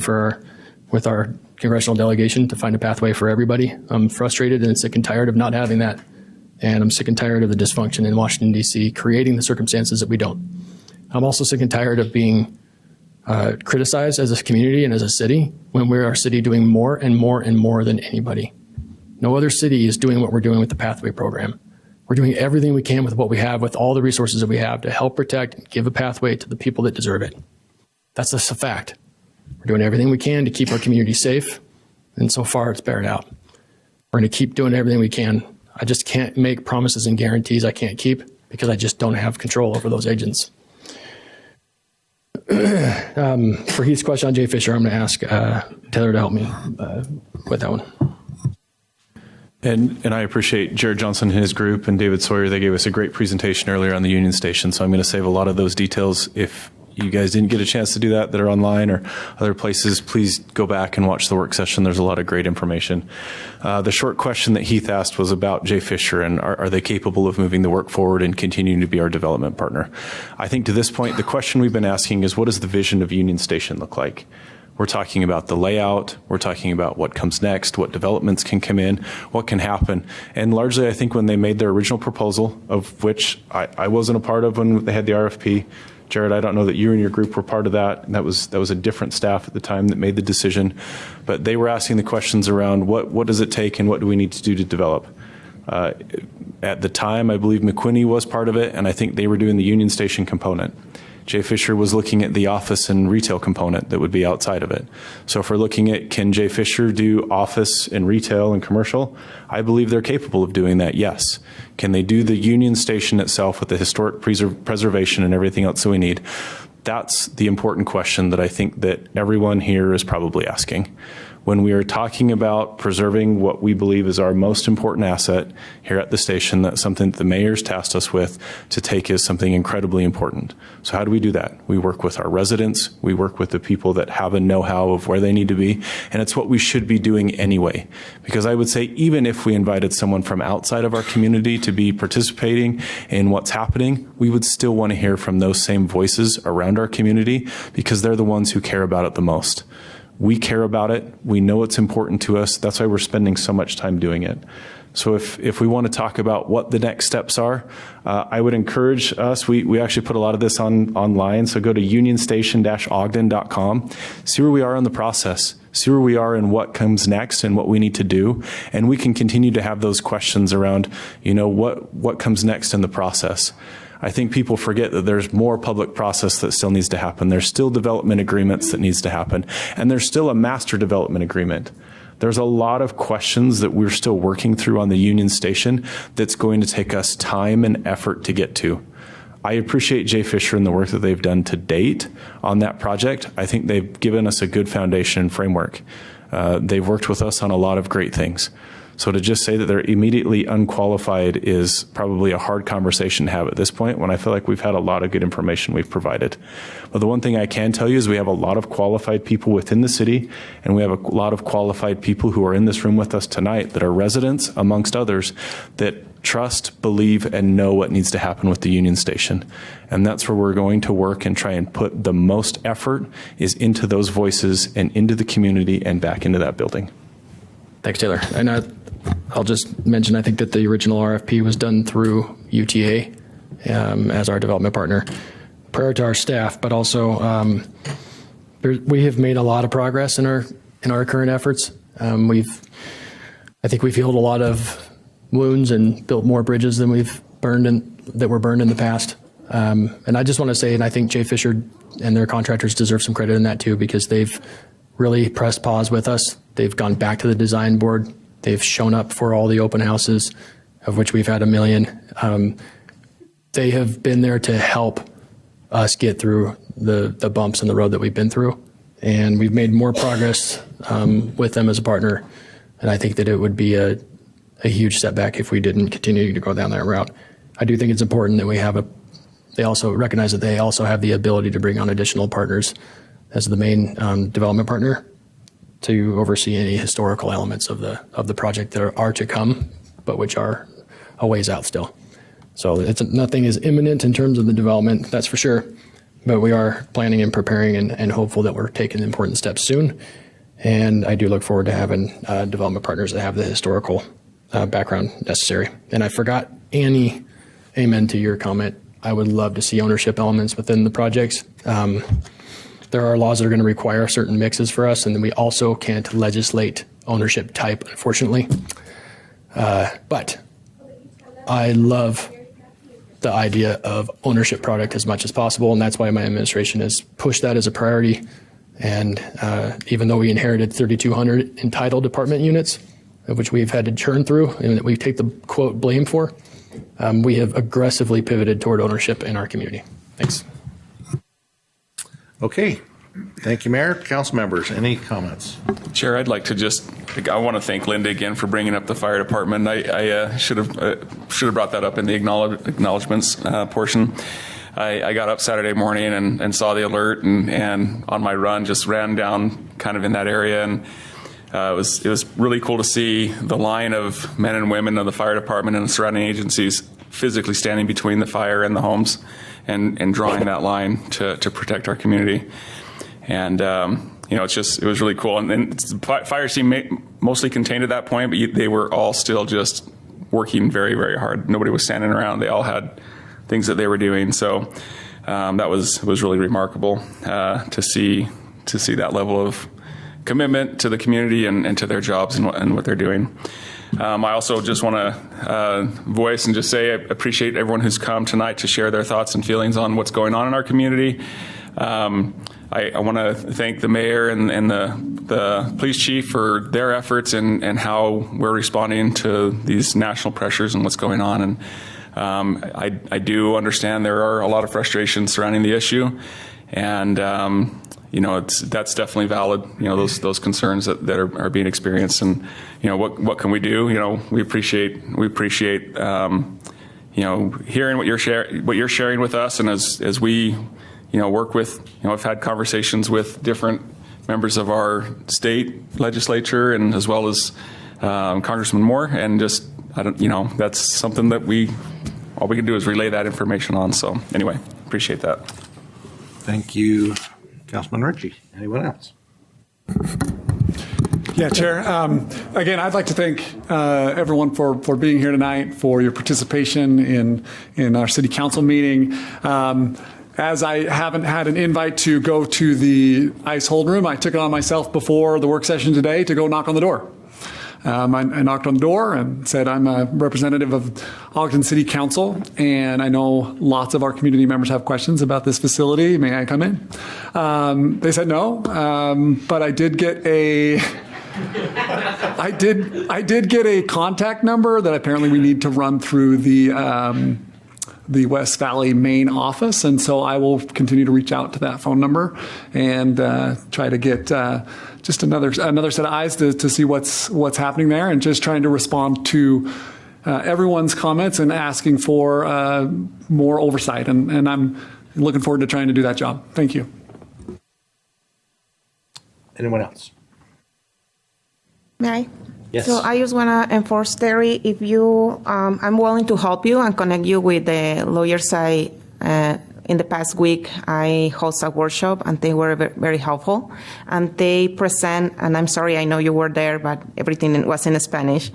with our congressional delegation to find a pathway for everybody. I'm frustrated and sick and tired of not having that. And I'm sick and tired of the dysfunction in Washington, D.C., creating the circumstances that we don't. I'm also sick and tired of being criticized as a community and as a city when we're our city doing more and more and more than anybody. No other city is doing what we're doing with the Pathway program. We're doing everything we can with what we have, with all the resources that we have to help protect and give a pathway to the people that deserve it. That's just a fact. We're doing everything we can to keep our community safe, and so far it's bared out. We're going to keep doing everything we can. I just can't make promises and guarantees I can't keep because I just don't have control over those agents. For Heath's question on Jay Fisher, I'm going to ask Taylor to help me with that one. And I appreciate Jared Johnson and his group and David Sawyer. They gave us a great presentation earlier on the Union Station, so I'm going to save a lot of those details. If you guys didn't get a chance to do that are online or other places, please go back and watch the work session. There's a lot of great information. The short question that Heath asked was about Jay Fisher and are they capable of moving the work forward and continuing to be our development partner? I think to this point, the question we've been asking is what does the vision of Union Station look like? We're talking about the layout. We're talking about what comes next, what developments can come in, what can happen. And largely, I think when they made their original proposal, of which I wasn't a part of when they had the RFP, Jared, I don't know that you and your group were part of that. And that was a different staff at the time that made the decision. But they were asking the questions around what does it take and what do we need to do to develop? At the time, I believe McQuinney was part of it, and I think they were doing the Union Station component. Jay Fisher was looking at the office and retail component that would be outside of it. So if we're looking at can Jay Fisher do office and retail and commercial, I believe they're capable of doing that, yes. Can they do the Union Station itself with the historic preservation and everything else that we need? That's the important question that I think that everyone here is probably asking. When we are talking about preserving what we believe is our most important asset here at the station, that's something that the mayor's tasked us with to take as something incredibly important. So how do we do that? We work with our residents. We work with the people that have a know-how of where they need to be. And it's what we should be doing anyway. Because I would say even if we invited someone from outside of our community to be participating in what's happening, we would still want to hear from those same voices around our community because they're the ones who care about it the most. We care about it. We know it's important to us. That's why we're spending so much time doing it. So if we want to talk about what the next steps are, I would encourage us. We actually put a lot of this online. So go to unionstation-ogden.com. See where we are in the process. See where we are and what comes next and what we need to do. And we can continue to have those questions around, what comes next in the process. I think people forget that there's more public process that still needs to happen. There's still development agreements that needs to happen. And there's still a master development agreement. There's a lot of questions that we're still working through on the Union Station that's going to take us time and effort to get to. I appreciate Jay Fisher and the work that they've done to date on that project. I think they've given us a good foundation and framework. They've worked with us on a lot of great things. So to just say that they're immediately unqualified is probably a hard conversation to have at this point when I feel like we've had a lot of good information we've provided. But the one thing I can tell you is we have a lot of qualified people within the city, and we have a lot of qualified people who are in this room with us tonight that are residents, amongst others, that trust, believe, and know what needs to happen with the Union Station. And that's where we're going to work and try and put the most effort is into those voices and into the community and back into that building. Thanks, Taylor. And I'll just mention, I think that the original RFP was done through UTA as our development partner prior to our staff, but also we have made a lot of progress in our current efforts. I think we've healed a lot of wounds and built more bridges than that were burned in the past. And I just want to say, and I think Jay Fisher and their contractors deserve some credit in that too, because they've really pressed pause with us. They've gone back to the design board. They've shown up for all the open houses, of which we've had 1 million. They have been there to help us get through the bumps in the road that we've been through. And we've made more progress with them as a partner. And I think that it would be a huge setback if we didn't continue to go down that route. I do think it's important that they also recognize that they also have the ability to bring on additional partners as the main development partner to oversee any historical elements of the project that are to come, but which are a ways out still. So nothing is imminent in terms of the development, that's for sure. But we are planning and preparing and hopeful that we're taking important steps soon. And I do look forward to having development partners that have the historical background necessary. And I forgot, Annie, amen to your comment. I would love to see ownership elements within the projects. There are laws that are going to require certain mixes for us, and then we also can't legislate ownership type, unfortunately. But I love the idea of ownership product as much as possible, and that's why my administration has pushed that as a priority. And even though we inherited 3,200 entitled apartment units, of which we've had to churn through and that we take the quote blame for, we have aggressively pivoted toward ownership in our community. Thanks. Okay. Thank you, Mayor. Council members, any comments? Chair, I'd like to I want to thank Linda again for bringing up the fire department. I should have brought that up in the acknowledgements portion. I got up Saturday morning and saw the alert and on my run just ran down kind of in that area, and it was really cool to see the line of men and women of the fire department and the surrounding agencies physically standing between the fire and the homes and drawing that line to protect our community. And it was really cool. And the fire team mostly contained at that point, but they were all still just working very, very hard. Nobody was standing around. They all had things that they were doing. So that was really remarkable to see that level of commitment to the community and to their jobs and what they're doing. I also just want to voice and just say I appreciate everyone who's come tonight to share their thoughts and feelings on what's going on in our community. I want to thank the mayor and the police chief for their efforts and how we're responding to these national pressures and what's going on. And I do understand there are a lot of frustrations surrounding the issue, and that's definitely valid. Those concerns that are being experienced, and what can we do? We appreciate hearing what you're sharing with us, and as we work with, I've had conversations with different members of our state legislature and as well as Congressman Moore, and just that's something that all we can do is relay that information on. So anyway, appreciate that. Thank you, Councilman Ritchie. Anyone else? Yeah, Chair. Again, I'd like to thank everyone for being here tonight, for your participation in our city council meeting. As I haven't had an invite to go to the ICE hold room, I took it on myself before the work session today to go knock on the door. I knocked on the door and said, I'm a representative of Ogden City Council, and I know lots of our community members have questions about this facility. May I come in? They said no, but I did get I did get a contact number that apparently we need to run through the West Valley main office, and so I will continue to reach out to that phone number and try to get just another set of eyes to see what's happening there, and just trying to respond to everyone's comments and asking for more oversight, and I'm looking forward to trying to do that job. Thank you. Anyone else? May I? Yes. So I just want to enforce, Terry, if you, I'm willing to help you and connect you with the lawyers I in the past week, I host a workshop, and they were very helpful. And they present, and I'm sorry, I know you were there, but everything was in Spanish.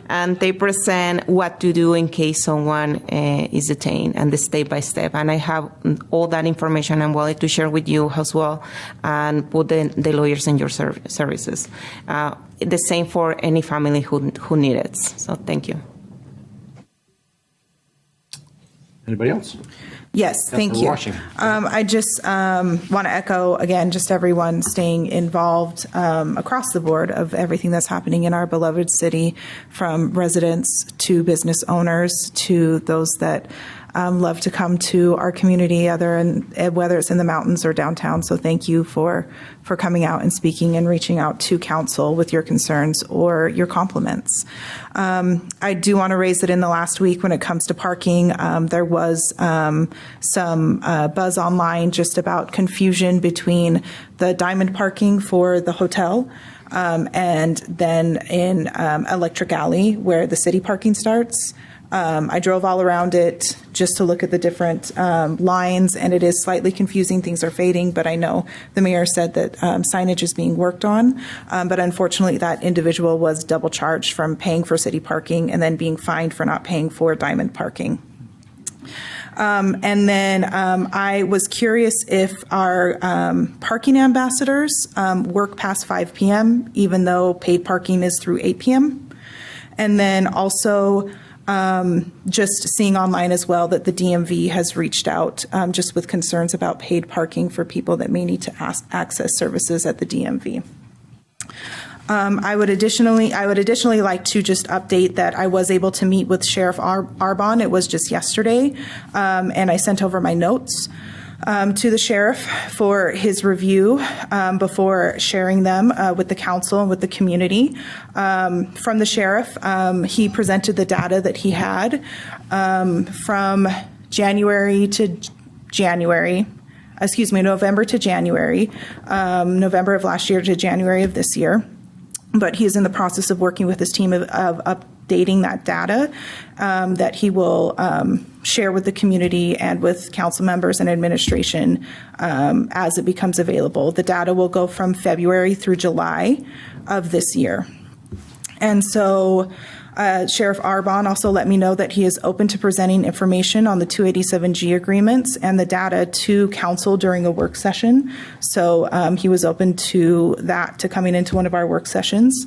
And they present what to do in case someone is detained, and the step by step. And I have all that information I'm willing to share with you as well, and put the lawyers in your services. The same for any family who need it. So thank you. Anybody else? Yes, thank you. I just want to echo again, just everyone staying involved across the board of everything that's happening in our beloved city, from residents to business owners to those that love to come to our community, whether it's in the mountains or downtown. So thank you for coming out and speaking and reaching out to council with your concerns or your compliments. I do want to raise that in the last week when it comes to parking, there was some buzz online just about confusion between the diamond parking for the hotel and then in Electric Alley where the city parking starts. I drove all around it just to look at the different lines, and it is slightly confusing. Things are fading, but I know the mayor said that signage is being worked on. But unfortunately, that individual was double charged from paying for city parking and then being fined for not paying for diamond parking. And then I was curious if our parking ambassadors work past 5 p.m., even though paid parking is through 8 p.m. And then also just seeing online as well that the DMV has reached out just with concerns about paid parking for people that may need to access services at the DMV. I would additionally like to just update that I was able to meet with Sheriff Arbon. It was just yesterday, and I sent over my notes to the sheriff for his review before sharing them with the council and with the community. From the sheriff, he presented the data that he had from November to January, November of last year to January of this year. But he is in the process of working with his team of updating that data that he will share with the community and with council members and administration as it becomes available. The data will go from February through July of this year. And so Sheriff Arbon also let me know that he is open to presenting information on the 287G agreements and the data to council during a work session. So he was open to that, to coming into one of our work sessions.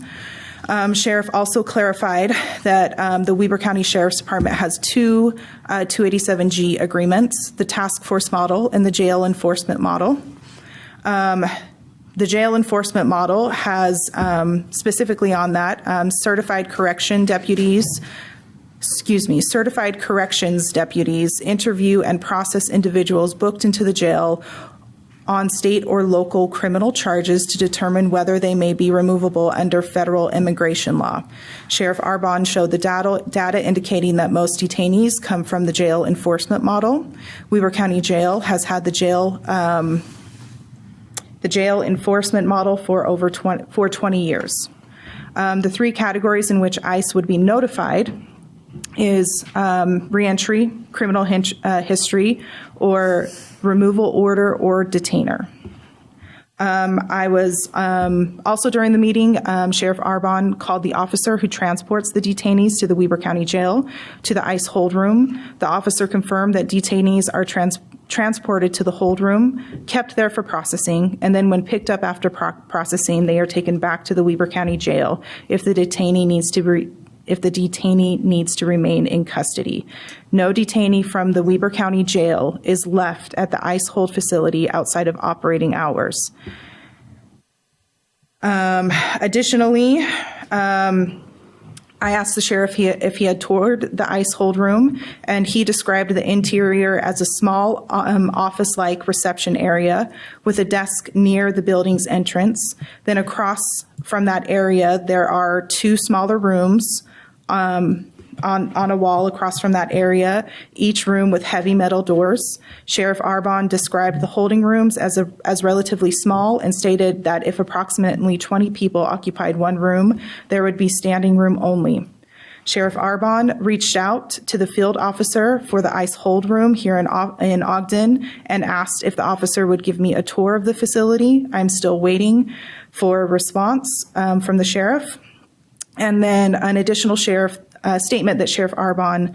Sheriff also clarified that the Weber County Sheriff's Department has two 287G agreements, the task force model and the jail enforcement model. The jail enforcement model has specifically on that certified corrections deputies interview and process individuals booked into the jail on state or local criminal charges to determine whether they may be removable under federal immigration law. Sheriff Arbon showed the data indicating that most detainees come from the jail enforcement model. Weber County Jail has had the jail enforcement model for 20 years. The three categories in which ICE would be notified is reentry, criminal history, or removal order or detainer. I was also during the meeting, Sheriff Arbon called the officer who transports the detainees to the Weber County Jail to the ICE hold room. The officer confirmed that detainees are transported to the hold room, kept there for processing, and then when picked up after processing, they are taken back to the Weber County Jail if the detainee needs to remain in custody. No detainee from the Weber County Jail is left at the ICE hold facility outside of operating hours. Additionally, I asked the sheriff if he had toured the ICE hold room, and he described the interior as a small office-like reception area with a desk near the building's entrance. Then across from that area, there are two smaller rooms on a wall across from that area, each room with heavy metal doors. Sheriff Arbon described the holding rooms as relatively small and stated that if approximately 20 people occupied one room, there would be standing room only. Sheriff Arbon reached out to the field officer for the ICE hold room here in Ogden and asked if the officer would give me a tour of the facility. I'm still waiting for a response from the sheriff. And then an additional statement that Sheriff Arbon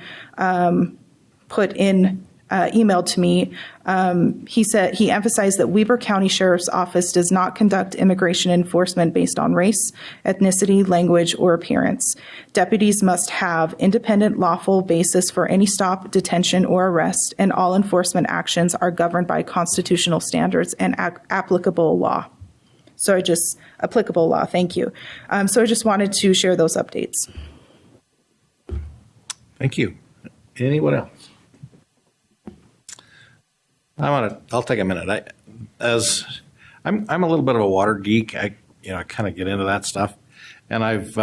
put in emailed to me. He emphasized that Weber County Sheriff's Office does not conduct immigration enforcement based on race, ethnicity, language, or appearance. Deputies must have independent lawful basis for any stop, detention, or arrest, and all enforcement actions are governed by constitutional standards and applicable law. Applicable law, thank you. So I just wanted to share those updates. Thank you. Anyone else? I'll take a minute. I'm a little bit of a water geek. I kind of get into that stuff, and I've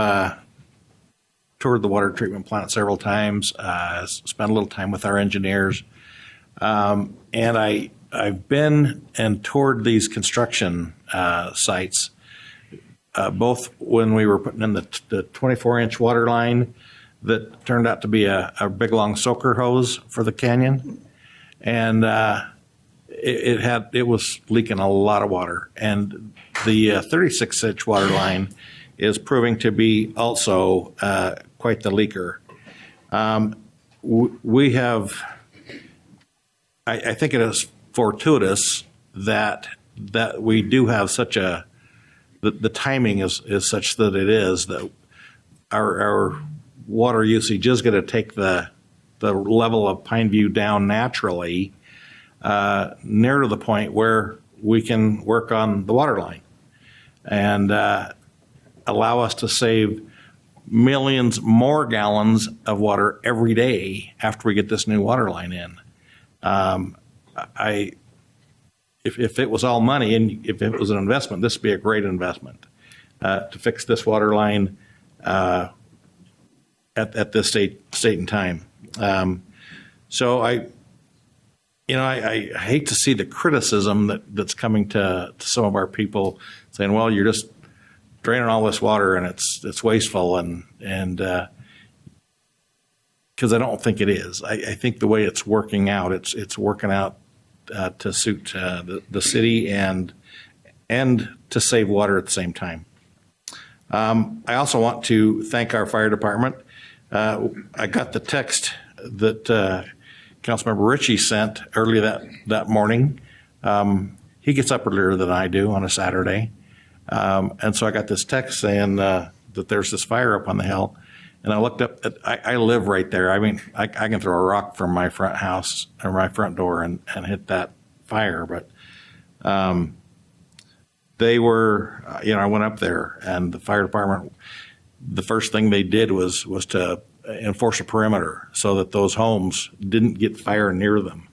toured the water treatment plant several times. Spent a little time with our engineers, and I've been and toured these construction sites, both when we were putting in the 24-inch water line that turned out to be a big long soaker hose for the canyon, and it was leaking a lot of water, and the 36-inch water line is proving to be also quite the leaker. We have, I think it is fortuitous that we do have such the timing is such that it is that our water usage is going to take the level of Pineview down naturally, near to the point where we can work on the water line and allow us to save millions more gallons of water every day after we get this new water line in. If it was all money and if it was an investment, this would be a great investment to fix this water line at this state and time. So I hate to see the criticism that's coming to some of our people saying, well, you're just draining all this water and it's wasteful, and because I don't think it is. I think the way it's working out, it's working out to suit the city and to save water at the same time. I also want to thank our fire department. I got the text that Councilmember Ritchie sent early that morning. He gets up earlier than I do on a Saturday. And so I got this text saying that there's this fire up on the hill. And I looked up, I live right there. I mean, I can throw a rock from my front house or my front door and hit that fire. But they were, I went up there, and the fire department, the first thing they did was to enforce a perimeter so that those homes didn't get fire near them.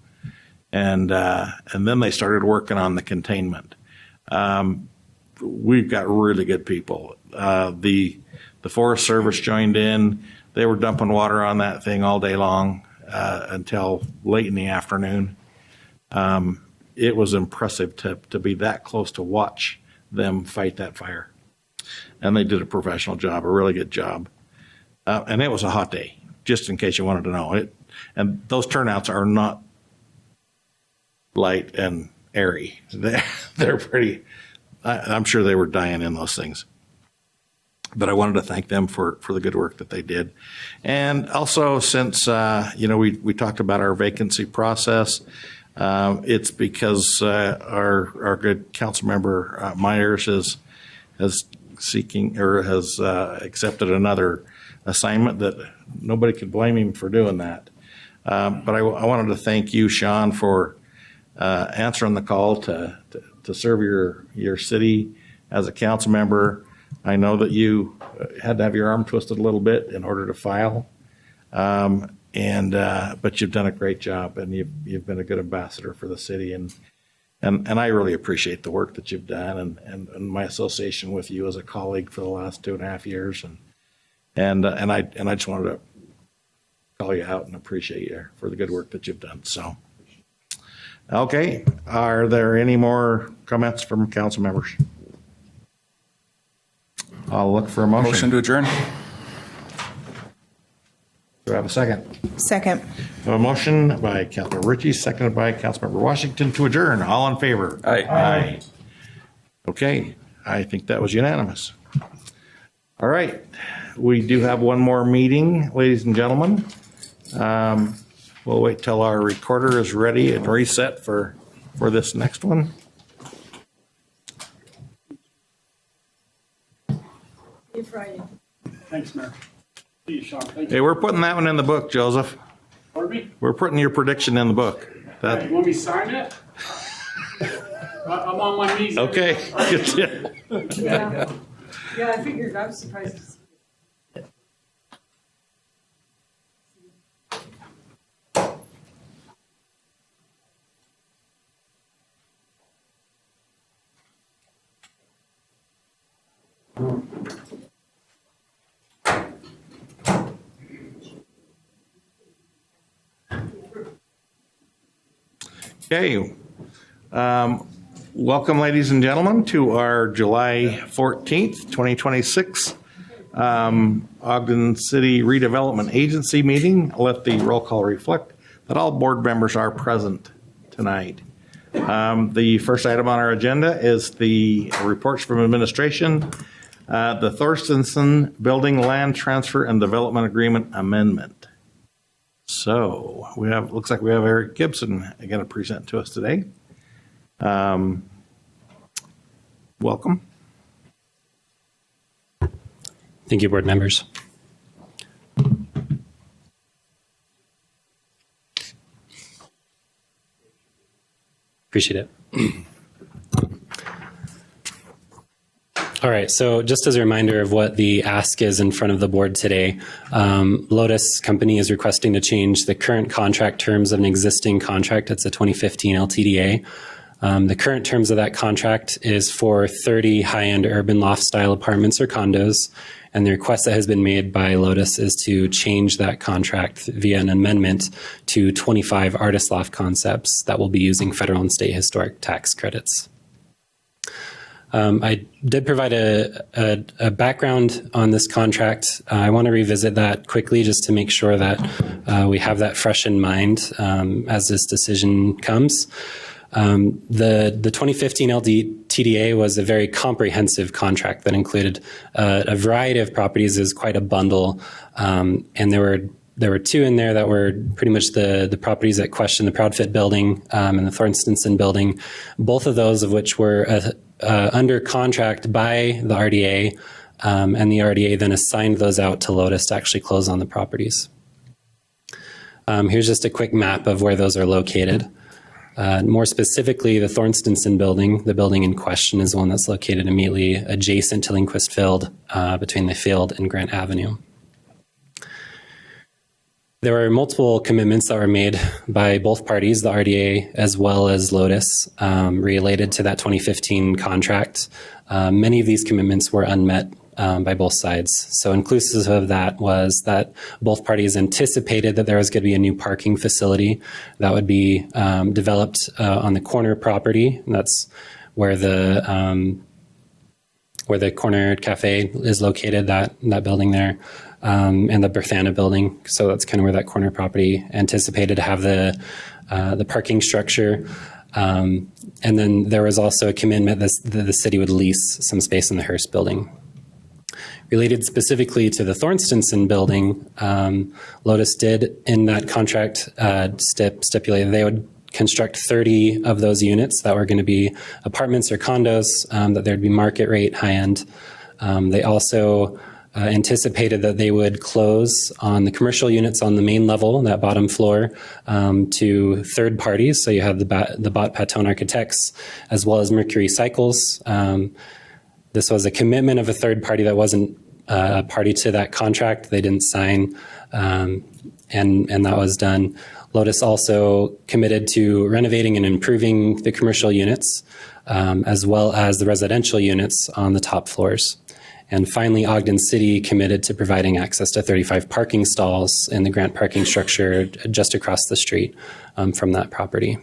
And then they started working on the containment. We've got really good people. The Forest Service joined in. They were dumping water on that thing all day long until late in the afternoon. It was impressive to be that close to watch them fight that fire. And they did a professional job, a really good job. And it was a hot day, just in case you wanted to know it. And those turnouts are not light and airy. They're pretty, I'm sure they were dying in those things. But I wanted to thank them for the good work that they did. And also, since, we talked about our vacancy process, it's because our good council member Myers has accepted another assignment that nobody could blame him for doing that. But I wanted to thank you, Sean, for answering the call to serve your city as a council member. I know that you had to have your arm twisted a little bit in order to file, but you've done a great job, and you've been a good ambassador for the city, and I really appreciate the work that you've done and my association with you as a colleague for the last 2.5 years, and I just wanted to call you out and appreciate you for the good work that you've done. So, okay, are there any more comments from council members? I'll look for a motion. Motion to adjourn. Do I have a second? Second. A motion by Councilmember Ritchie, seconded by Councilmember Washington to adjourn. All in favor? Aye. Okay, I think that was unanimous. All right, we do have one more meeting, ladies and gentlemen. We'll wait till our recorder is ready and reset for this next one. Friday. Thanks, Mayor. See you, Sean. Thank Hey, we're putting that one in the book, Joseph. Pardon me? We're putting your prediction in the book. Hey, you want me to sign it? I'm on my knees. Okay. Yeah. Yeah, I figured. I was surprised. Okay. Welcome, ladies and gentlemen, to our July 14th, 2026 Ogden City Redevelopment Agency meeting. I'll let the roll call reflect that all board members are present tonight. The first item on our agenda is the reports from administration, the Thorstensen Building Land Transfer and Development Agreement Amendment. So looks like we have Eric Gibson going to present to us today. Welcome. Thank you, board members. Appreciate it. All right, so just as a reminder of what the ask is in front of the board today, Lotus Company is requesting to change the current contract terms of an existing contract. It's a 2015 LTDA. The current terms of that contract is for 30 high-end urban loft-style apartments or condos, and the request that has been made by Lotus is to change that contract via an amendment to 25 artist loft concepts that will be using federal and state historic tax credits. I did provide a background on this contract. I want to revisit that quickly just to make sure that we have that fresh in mind as this decision comes. The 2015 LTDA was a very comprehensive contract that included a variety of properties. It was quite a bundle, and there were two in there that were pretty much the properties that questioned, the Proudfit building and the Thorstensen building, both of those of which were under contract by the RDA, and the RDA then assigned those out to Lotus to actually close on the properties. Here's just a quick map of where those are located. More specifically, the Thorstensen building, the building in question, is the one that's located immediately adjacent to Lindquist Field, between the field and Grant Avenue. There were multiple commitments that were made by both parties, the RDA as well as Lotus, related to that 2015 contract. Many of these commitments were unmet by both sides. So inclusive of that was that both parties anticipated that there was going to be a new parking facility that would be developed on the corner property. And that's where the corner cafe is located, that building there, and the Berthana building. So that's kind of where that corner property anticipated to have the parking structure. And then there was also a commitment that the city would lease some space in the Hearst building. Related specifically to the Thorstensen building, Lotus did in that contract stipulate that they would construct 30 of those units that were going to be apartments or condos, that there'd be market rate, high end. They also anticipated that they would close on the commercial units on the main level, that bottom floor, to third parties. So you have the Bott Patone Architects as well as Mercury Cycles. This was a commitment of a third party that wasn't a party to that contract. They didn't sign, and that was done. Lotus also committed to renovating and improving the commercial units, as well as the residential units on the top floors. And finally, Ogden City committed to providing access to 35 parking stalls in the Grant parking structure just across the street from that property.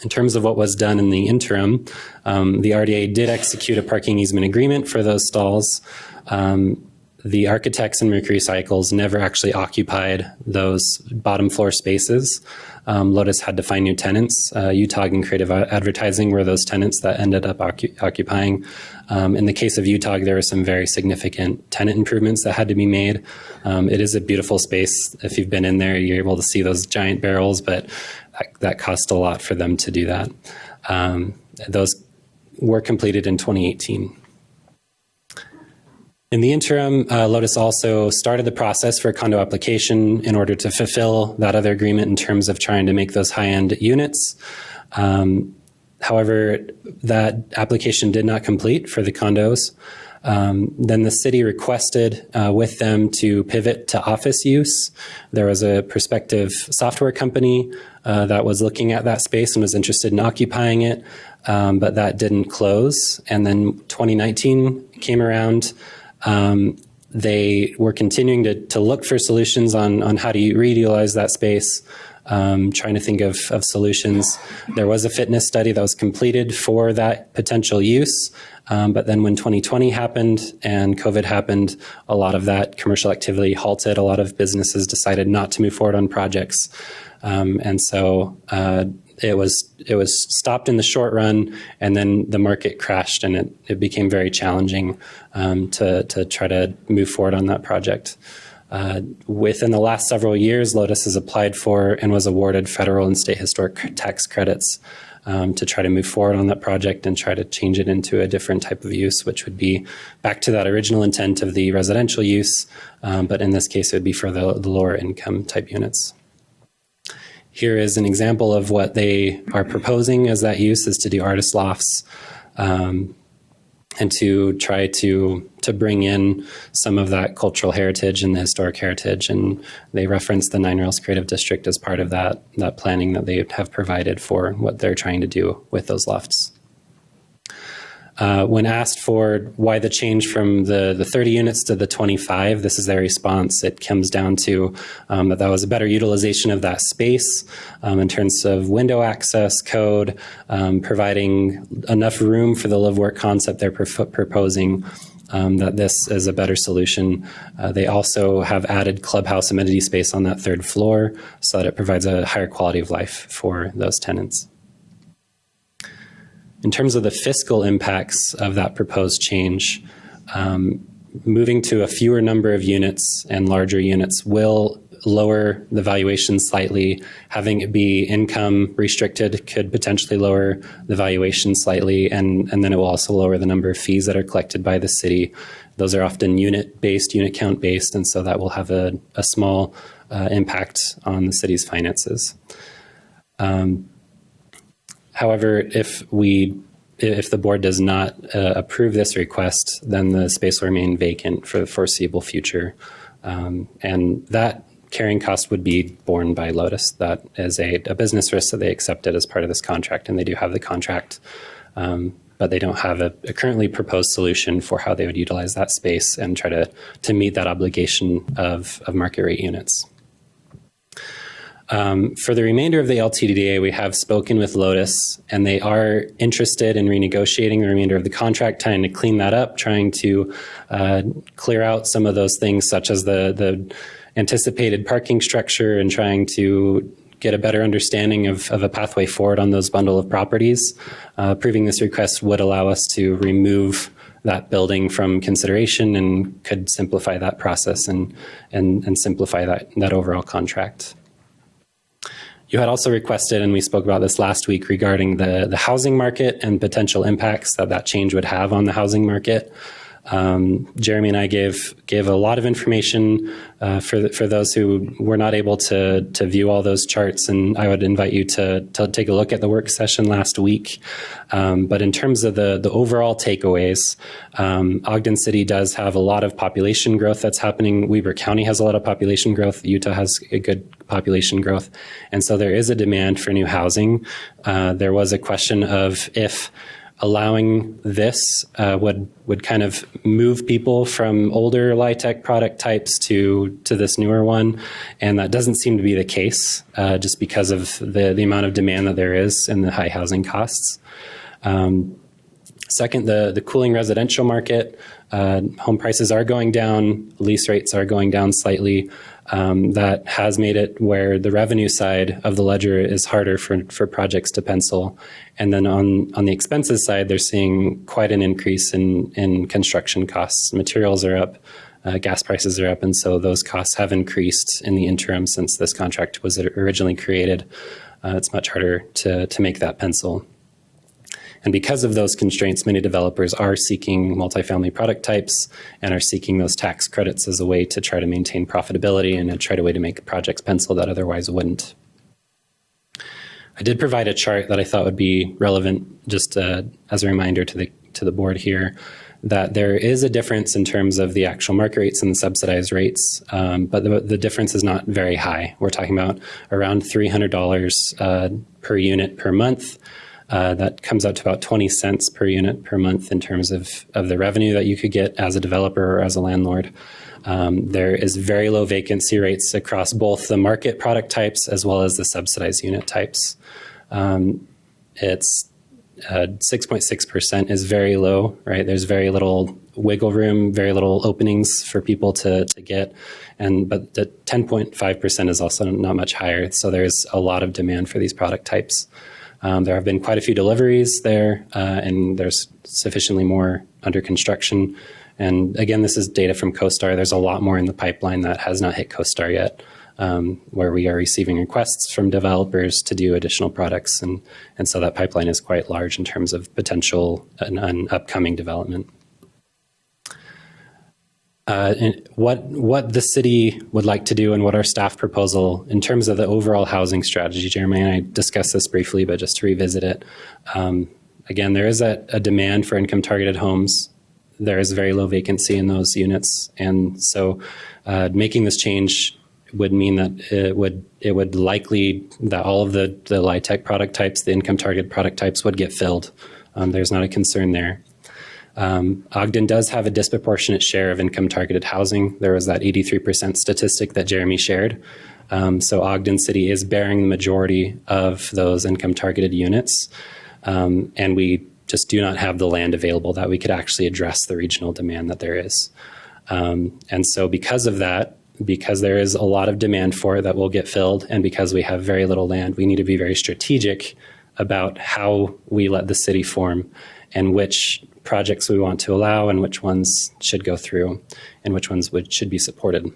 In terms of what was done in the interim, the RDA did execute a parking easement agreement for those stalls. the architects in Mercury Cycles never actually occupied those bottom floor spaces. Lotus had to find new tenants. Utah and Creative Advertising were those tenants that ended up occupying. In the case of Utah, there were some very significant tenant improvements that had to be made. It is a beautiful space. If you've been in there, you're able to see those giant barrels, but that cost a lot for them to do that. Those were completed in 2018. In the interim, Lotus also started the process for a condo application in order to fulfill that other agreement in terms of trying to make those high-end units. However, that application did not complete for the condos. Then the city requested with them to pivot to office use. There was a prospective software company that was looking at that space and was interested in occupying it, but that didn't close. And then 2019 came around. They were continuing to look for solutions on how to reutilize that space, trying to think of solutions. There was a fitness study that was completed for that potential use, but then when 2020 happened and COVID happened, a lot of that commercial activity halted. A lot of businesses decided not to move forward on projects. And so it was stopped in the short run, and then the market crashed, and it became very challenging to try to move forward on that project. Within the last several years, Lotus has applied for and was awarded federal and state historic tax credits to try to move forward on that project and try to change it into a different type of use, which would be back to that original intent of the residential use, but in this case, it would be for the lower income type units. Here is an example of what they are proposing as that use, is to do artist lofts and to try to bring in some of that cultural heritage and the historic heritage. And they reference the Nine Rails Creative District as part of that planning that they have provided for what they're trying to do with those lofts. When asked for why the change from the 30 units to the 25, this is their response. It comes down to that was a better utilization of that space in terms of window access, code, providing enough room for the live-work concept they're proposing, that this is a better solution. They also have added clubhouse amenity space on that third floor so that it provides a higher quality of life for those tenants. In terms of the fiscal impacts of that proposed change, moving to a fewer number of units and larger units will lower the valuation slightly. Having it be income restricted could potentially lower the valuation slightly, and then it will also lower the number of fees that are collected by the city. Those are often unit-based, unit count-based, and so that will have a small impact on the city's finances. However, if the board does not approve this request, then the space will remain vacant for the foreseeable future. And that carrying cost would be borne by Lotus. That is a business risk that they accepted as part of this contract, and they do have the contract, but they don't have a currently proposed solution for how they would utilize that space and try to meet that obligation of market rate units. For the remainder of the LTDA, we have spoken with Lotus, and they are interested in renegotiating the remainder of the contract, trying to clean that up, trying to clear out some of those things, such as the anticipated parking structure, and trying to get a better understanding of a pathway forward on those bundle of properties. Approving this request would allow us to remove that building from consideration and could simplify that process and simplify that overall contract. You had also requested, and we spoke about this last week, regarding the housing market and potential impacts that change would have on the housing market. Jeremy and I gave a lot of information for those who were not able to view all those charts, and I would invite you to take a look at the work session last week. But in terms of the overall takeaways, Ogden City does have a lot of population growth that's happening. Weber County has a lot of population growth. Utah has a good population growth, and so there is a demand for new housing. There was a question of if allowing this would kind of move people from older LIHTC product types to this newer one, and that doesn't seem to be the case just because of the amount of demand that there is and the high housing costs. Second, the cooling residential market. Home prices are going down, lease rates are going down slightly. That has made it where the revenue side of the ledger is harder for projects to pencil. And then on the expenses side, they're seeing quite an increase in construction costs. Materials are up, gas prices are up, and so those costs have increased in the interim since this contract was originally created. It's much harder to make that pencil. And because of those constraints, many developers are seeking multifamily product types and are seeking those tax credits as a way to try to maintain profitability and try to way to make projects pencil that otherwise wouldn't. I did provide a chart that I thought would be relevant, just as a reminder to the board here, that there is a difference in terms of the actual market rates and the subsidized rates, but the difference is not very high. We're talking about around $300 per unit per month. That comes out to about 20 cents per unit per month in terms of the revenue that you could get as a developer or as a landlord. There is very low vacancy rates across both the market product types as well as the subsidized unit types. It's 6.6% is very low, right? There's very little wiggle room, very little openings for people to get. But the 10.5% is also not much higher. So there's a lot of demand for these product types. There have been quite a few deliveries there, and there's sufficiently more under construction. And again, this is data from CoStar. There's a lot more in the pipeline that has not hit CoStar yet, where we are receiving requests from developers to do additional products. And so that pipeline is quite large in terms of potential and upcoming development. And what the city would like to do and what our staff proposal in terms of the overall housing strategy, Jeremy and I discussed this briefly, but just to revisit it, again, there is a demand for income targeted homes. There is very low vacancy in those units. And so making this change would mean that it would likely that all of the LIHTC product types, the income targeted product types would get filled. There's not a concern there. Ogden does have a disproportionate share of income-targeted housing. There was that 83% statistic that Jeremy shared. So Ogden City is bearing the majority of those income-targeted units. And we just do not have the land available that we could actually address the regional demand that there is. And so because of that, because there is a lot of demand for it that will get filled, and because we have very little land, we need to be very strategic about how we let the city form and which projects we want to allow and which ones should go through and which ones should be supported.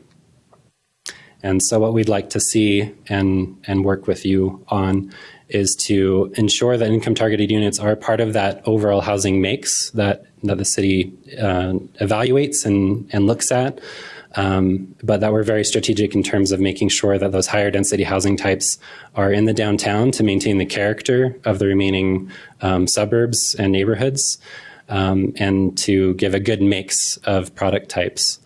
And so what we'd like to see and work with you on is to ensure that income targeted units are part of that overall housing mix that the city evaluates and looks at, but that we're very strategic in terms of making sure that those higher density housing types are in the downtown to maintain the character of the remaining suburbs and neighborhoods, and to give a good mix of product types,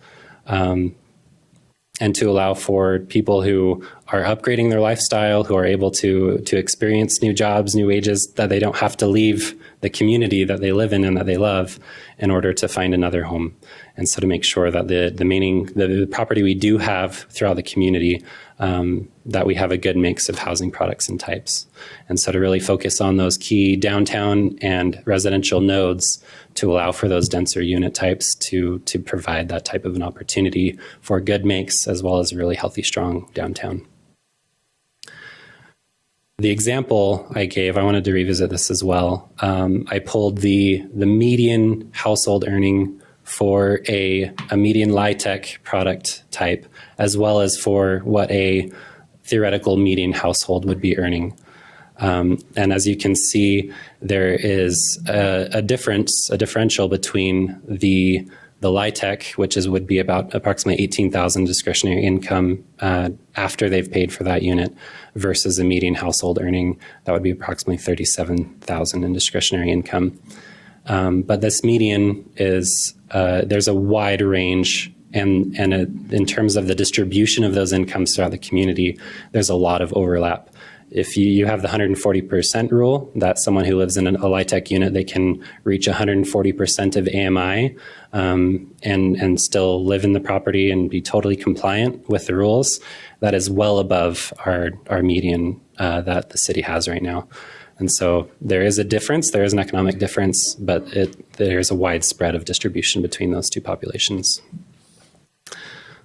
and to allow for people who are upgrading their lifestyle, who are able to experience new jobs, new wages, that they don't have to leave the community that they live in and that they love in order to find another home. And so to make sure that the property we do have throughout the community, that we have a good mix of housing products and types. And so to really focus on those key downtown and residential nodes to allow for those denser unit types to provide that type of an opportunity for a good mix as well as a really healthy, strong downtown. The example I gave, I wanted to revisit this as well. I pulled the median household earning for a median LIHTC product type, as well as for what a theoretical median household would be earning. And as you can see, there is a differential between the LIHTC, which would be about approximately $18,000 discretionary income after they've paid for that unit, versus a median household earning that would be approximately $37,000 in discretionary income. But this median is there's a wide range, and in terms of the distribution of those incomes throughout the community, there's a lot of overlap. If you have the 140% rule, that someone who lives in a LIHTC unit, they can reach 140% of AMI and still live in the property and be totally compliant with the rules. That is well above our median that the city has right now. And so there is a difference, there is an economic difference, but there's a wide spread of distribution between those two populations.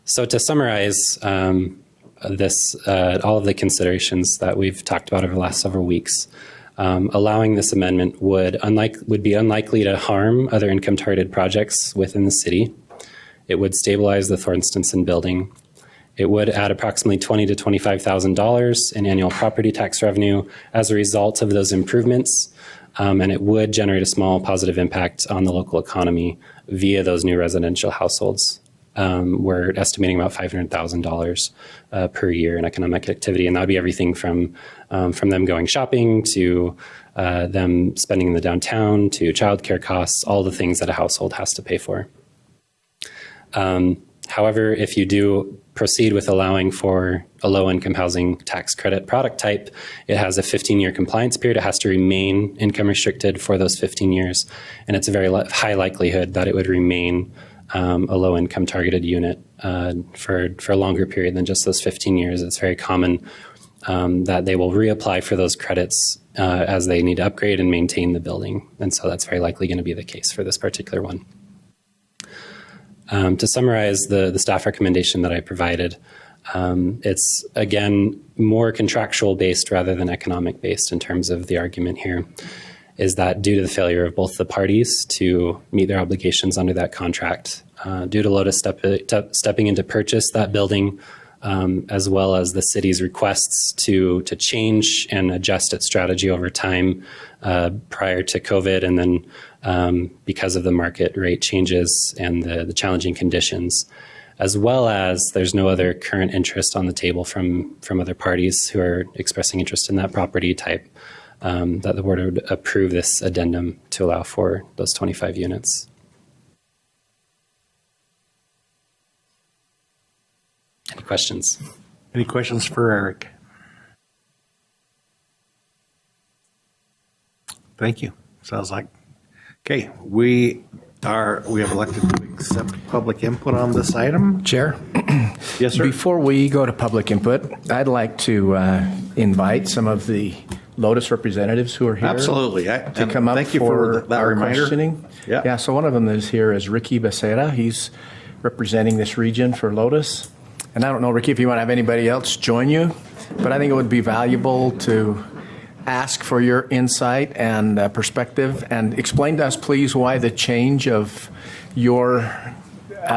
So to summarize all of the considerations that we've talked about over the last several weeks, allowing this amendment would be unlikely to harm other income targeted projects within the city. It would stabilize the Thornstenson building. It would add approximately $20,000 to $25,000 in annual property tax revenue as a result of those improvements, and it would generate a small positive impact on the local economy via those new residential households. We're estimating about $500,000 per year in economic activity, and that would be everything from them going shopping to them spending in the downtown to childcare costs, all the things that a household has to pay for. However, if you do proceed with allowing for a low-income housing tax credit product type, it has a 15-year compliance period. It has to remain income restricted for those 15 years, and it's a very high likelihood that it would remain a low-income targeted unit for a longer period than just those 15 years. It's very common that they will reapply for those credits as they need to upgrade and maintain the building, and so that's very likely going to be the case for this particular one. To summarize the staff recommendation that I provided, it's, again, more contractual based rather than economic based in terms of the argument here, is that due to the failure of both the parties to meet their obligations under that contract, due to Lotus stepping in to purchase that building, as well as the city's requests to change and adjust its strategy over time prior to COVID, and then because of the market rate changes and the challenging conditions, as well as there's no other current interest on the table from other parties who are expressing interest in that property type, that the board would approve this addendum to allow for those 25 units. Any questions? Any questions for Eric? Thank you. Sounds like, okay, we have elected to accept public input on this item. Chair? Yes, sir. Before we go to public input, I'd like to invite some of the Lotus representatives who are here. Absolutely. To come up thank you for that our reminder. questioning. Yeah. So one of them is here is Ricky Becerra. He's representing this region for Lotus. And I don't know, Ricky, if you want to have anybody else join you, but I think it would be valuable to ask for your insight and perspective, and explain to us, please, why the change of your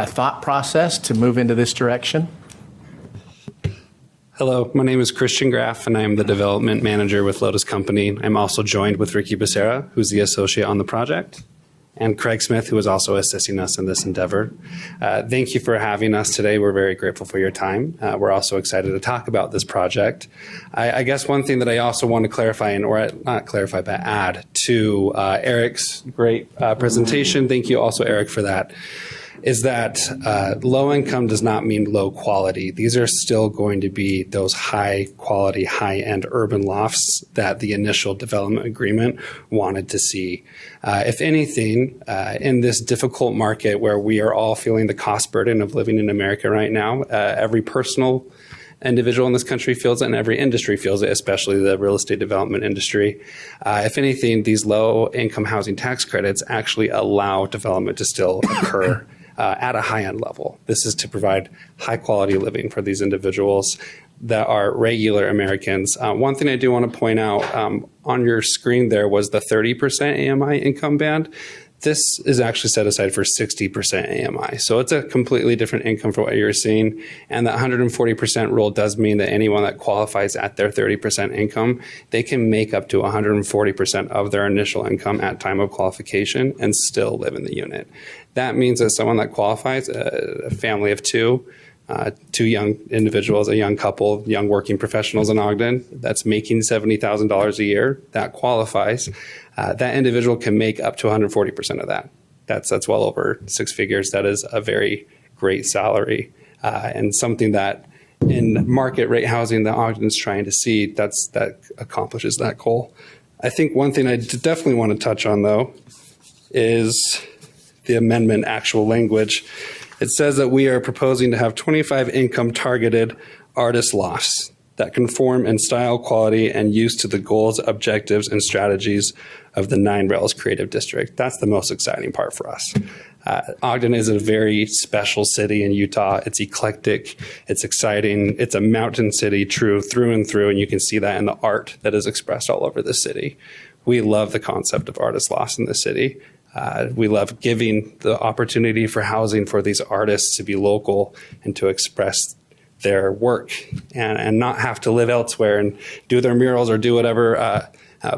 thought process to move into this direction. Hello, my name is Christian Graff, and I am the development manager with Lotus Company. I'm also joined with Ricky Becerra, who's the associate on the project, and Craig Smith, who is also assisting us in this endeavor. Thank you for having us today. We're very grateful for your time. We're also excited to talk about this project. I guess one thing that I also want to clarify, not clarify, but add to Eric's great presentation, thank you also, Eric, for that, is that low income does not mean low quality. These are still going to be those high quality, high end urban lofts that the initial development agreement wanted to see. If anything, in this difficult market where we are all feeling the cost burden of living in America right now, every personal individual in this country feels it, and every industry feels it, especially the real estate development industry. If anything, these low income housing tax credits actually allow development to still occur at a high-end level. This is to provide high-quality living for these individuals that are regular Americans. One thing I do want to point out, on your screen there was the 30% AMI income band. This is actually set aside for 60% AMI. So it's a completely different income for what you're seeing. And that 140% rule does mean that anyone that qualifies at their 30% income, they can make up to 140% of their initial income at time of qualification and still live in the unit. That means that someone that qualifies, a family of two young individuals, a young couple, young working professionals in Ogden, that's making $70,000 a year, that qualifies. That individual can make up to 140% of that. That's well over six figures. That is a very great salary, and something that in market rate housing that Ogden's trying to see, that accomplishes that goal. I think one thing I definitely want to touch on, though, is the amendment actual language. It says that we are proposing to have 25 income targeted artist lofts. that conform in style, quality, and use to the goals, objectives, and strategies of the 9 Rails Creative District. That's the most exciting part for us. Ogden is a very special city in Utah. It's eclectic, it's exciting, it's a mountain city through and through, and you can see that in the art that is expressed all over the city. We love the concept of artist loss in the city. We love giving the opportunity for housing for these artists to be local and to express their work and not have to live elsewhere and do their murals or do whatever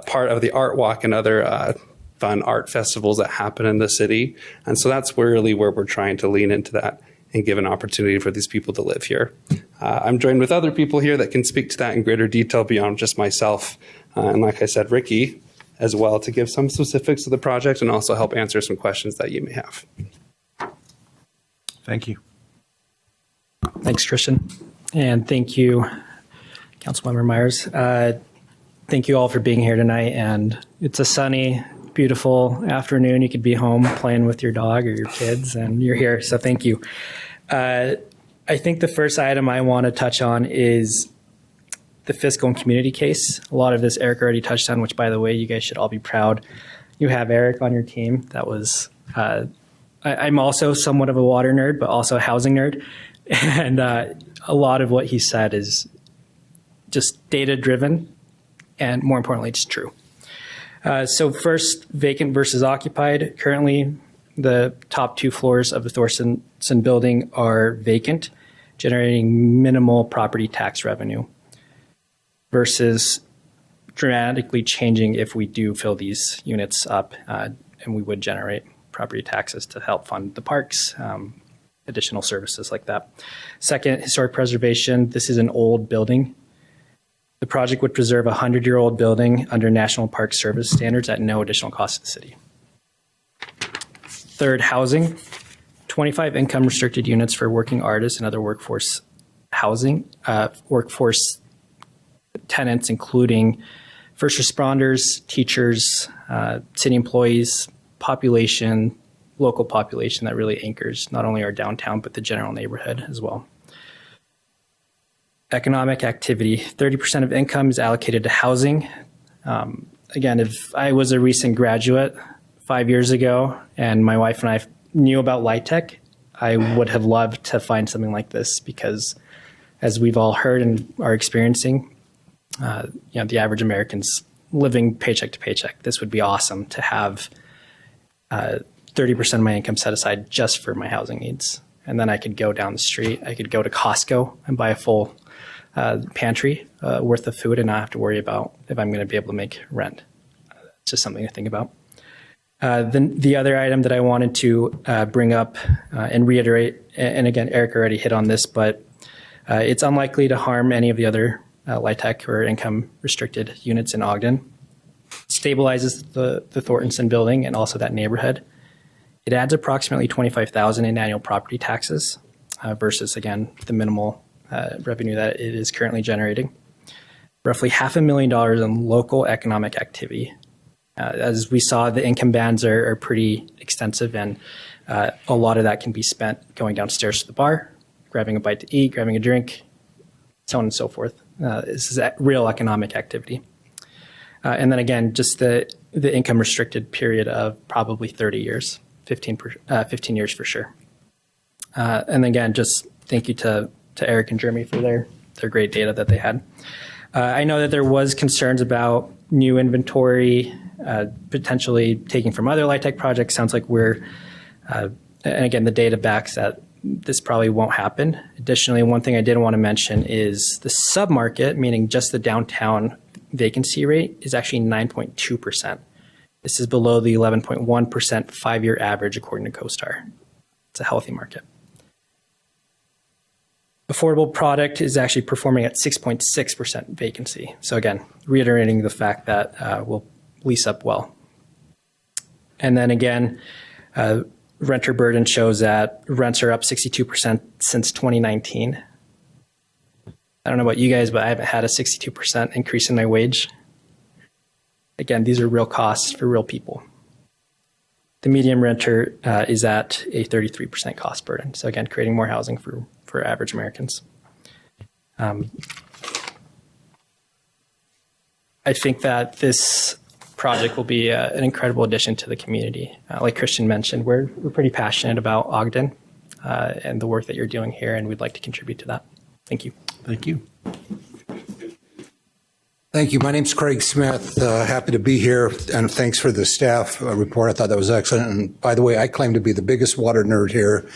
part of the art walk and other fun art festivals that happen in the city. And so that's really where we're trying to lean into that and give an opportunity for these people to live here. I'm joined with other people here that can speak to that in greater detail beyond just myself. And like I said, Ricky as well, to give some specifics of the project and also help answer some questions that you may have. Thank you. Thanks, Christian. And thank you, Councilmember Myers. Thank you all for being here tonight. And it's a sunny, beautiful afternoon. You could be home playing with your dog or your kids, and you're here. So thank you. I think the first item I want to touch on is the fiscal and community case. A lot of this Eric already touched on, which, by the way, you guys should all be proud. You have Eric on your team. That was, I'm also somewhat of a water nerd, but also a housing nerd. And a lot of what he said is just data driven and, more importantly, just true. So first, vacant versus occupied. Currently, the top 2 floors of the Thorstenson building are vacant, generating minimal property tax revenue, versus dramatically changing if we do fill these units up, and we would generate property taxes to help fund the parks, additional services like that. Second, historic preservation. This is an old building. The project would preserve a 100-year-old building under National Park Service standards at no additional cost to the city. Third, housing. 25 income restricted units for working artists and other workforce housing, workforce tenants, including first responders, teachers, city employees, population, local population that really anchors not only our downtown, but the general neighborhood as well. Economic activity, 30% of income is allocated to housing. Again, if I was a recent graduate 5 years ago and my wife and I knew about LIHTC, I would have loved to find something like this because, as we've all heard and are experiencing, the average American's living paycheck to paycheck. This would be awesome to have 30% of my income set aside just for my housing needs. And then I could go down the street. I could go to Costco and buy a full pantry worth of food and not have to worry about if I'm going to be able to make rent. It's just something to think about. Then the other item that I wanted to bring up and reiterate, and again, Eric already hit on this, but it's unlikely to harm any of the other LIHTC or income restricted units in Ogden. Stabilizes the Thorntonson building and also that neighborhood. It adds approximately $25,000 in annual property taxes versus, again, the minimal revenue that it is currently generating. Roughly $500,000 in local economic activity. As we saw, the income bands are pretty extensive, and a lot of that can be spent going downstairs to the bar, grabbing a bite to eat, grabbing a drink, so on and so forth. This is real economic activity. And then again, just the income restricted period of probably 30 years, 15 years for sure. And again, just thank you to Eric and Jeremy for their great data that they had. I know that there was concerns about new inventory, potentially taking from other LIHTC projects. Sounds like we're, and again, the data backs that this probably won't happen. Additionally, one thing I did want to mention is the submarket, meaning just the downtown vacancy rate, is actually 9.2%. This is below the 11.1% 5-year average according to CoStar. It's a healthy market. Affordable product is actually performing at 6.6% vacancy. So again, reiterating the fact that we'll lease up well. And then again, renter burden shows that rents are up 62% since 2019. I don't know about you guys, but I haven't had a 62% increase in my wage. Again, these are real costs for real people. The median renter is at a 33% cost burden. So again, creating more housing for average Americans. I think that this project will be an incredible addition to the community. Like Christian mentioned, we're pretty passionate about Ogden and the work that you're doing here, and we'd like to contribute to that. Thank you. Thank you. Thank you. My name's Craig Smith. Happy to be here, and thanks for the staff report. I thought that was excellent. And by the way, I claim to be the biggest water nerd here.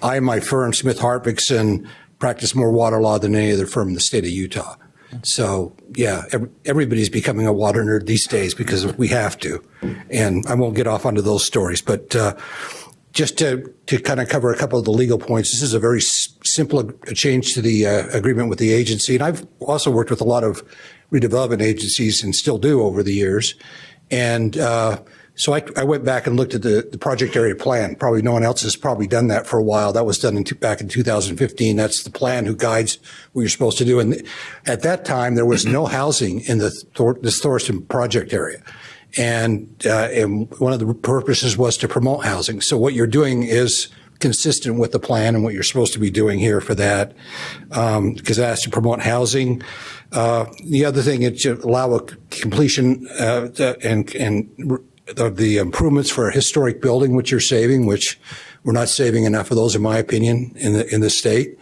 I and my firm, Smith Hartvickson, practice more water law than any other firm in the state of Utah. So, yeah, everybody's becoming a water nerd these days because we have to. And I won't get off onto those stories, but just to kind of cover a couple of the legal points, this is a very simple change to the agreement with the agency. And I've also worked with a lot of redevelopment agencies and still do over the years. And so I went back and looked at the project area plan. Probably no one else has probably done that for a while. That was done back in 2015. That's the plan who guides what you're supposed to do. And at that time, there was no housing in this Thorson project area. And one of the purposes was to promote housing. So what you're doing is consistent with the plan and what you're supposed to be doing here for that, because it has to promote housing. The other thing is to allow a completion of the improvements for a historic building, which you're saving, which we're not saving enough of those, in my opinion, in the state.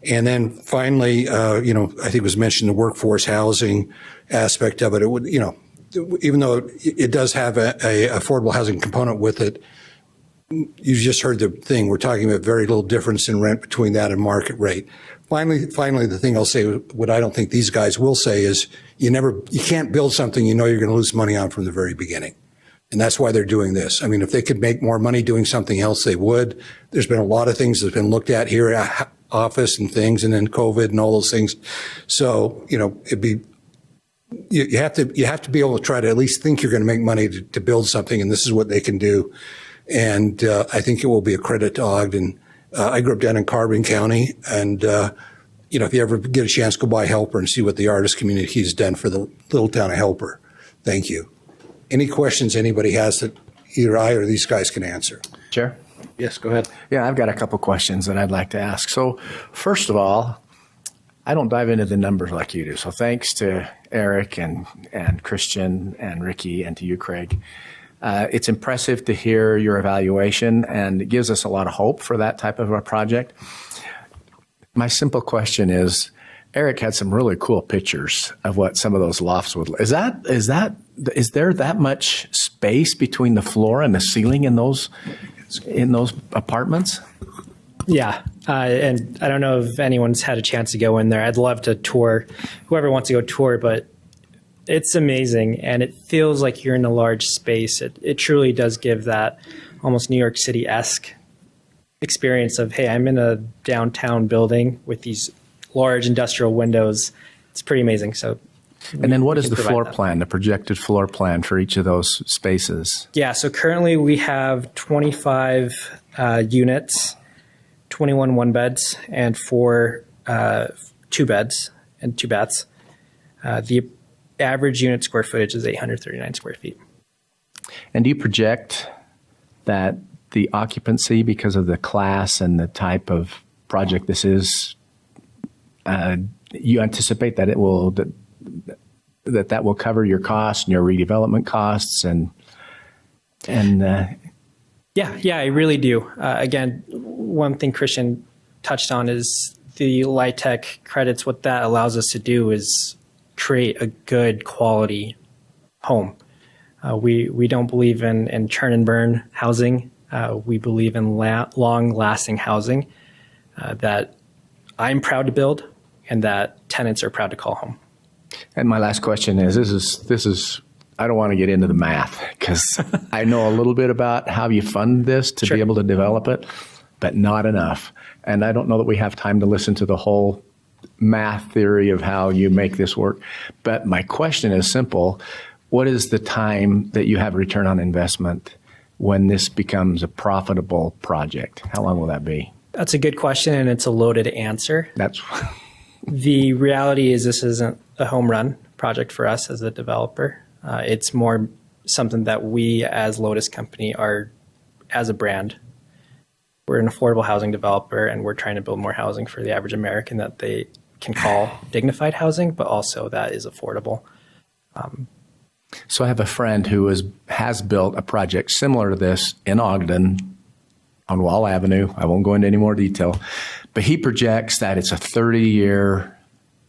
And then finally, I think it was mentioned the workforce housing aspect of it. It would, even though it does have a affordable housing component with it, you just heard the thing. We're talking about very little difference in rent between that and market rate. Finally, the thing I'll say, what I don't think these guys will say is you can't build something you know you're going to lose money on from the very beginning. And that's why they're doing this. I mean, if they could make more money doing something else, they would. There's been a lot of things that have been looked at here, office and things, and then COVID and all those things. So, it'd be, you have to be able to try to at least think you're going to make money to build something, and this is what they can do. And I think it will be a credit to Ogden. I grew up down in Carbon County, and if you ever get a chance, go by Helper and see what the artist community has done for the little town of Helper. Thank you. Any questions anybody has that either I or these guys can answer? Chair? Yes, go ahead. Yeah, I've got a couple questions that I'd like to ask. So first of all, I don't dive into the numbers like you do. So thanks to Eric and Christian and Ricky and to you, Craig. It's impressive to hear your evaluation, and it gives us a lot of hope for that type of a project. My simple question is, Eric had some really cool pictures of what some of those lofts would. Is there that much space between the floor and the ceiling in those apartments? Yeah, and I don't know if anyone's had a chance to go in there. I'd love to tour, whoever wants to go tour, but it's amazing, and it feels like you're in a large space. It truly does give that almost New York City-esque experience of, hey, I'm in a downtown building with these large industrial windows. It's pretty amazing. So, and then what is the floor plan, the projected floor plan for each of those spaces? Yeah, so currently we have 25 units, 21 one beds, and 4 two beds and 2 baths. The average unit square footage is 839 square feet. And do you project that the occupancy, because of the class and the type of project this is, you anticipate that it will that will cover your costs and your redevelopment costs and Yeah, I really do. Again, one thing Christian touched on is the LIHTC credits. What that allows us to do is create a good quality home. We don't believe in churn and burn housing. We believe in long-lasting housing that I'm proud to build and that tenants are proud to call home. And my last question is, this is I don't want to get into the math because I know a little bit about how you fund this to be able to develop it, but not enough. And I don't know that we have time to listen to the whole math theory of how you make this work. But my question is simple. What is the time that you have return on investment when this becomes a profitable project? How long will that be? That's a good question, and it's a loaded answer. The reality is this isn't a home run project for us as a developer. It's more something that we as Lotus Company are, as a brand, we're an affordable housing developer, and we're trying to build more housing for the average American that they can call dignified housing, but also that is affordable. So I have a friend who has built a project similar to this in Ogden on Wall Avenue. I won't go into any more detail, but he projects that it's a 30-year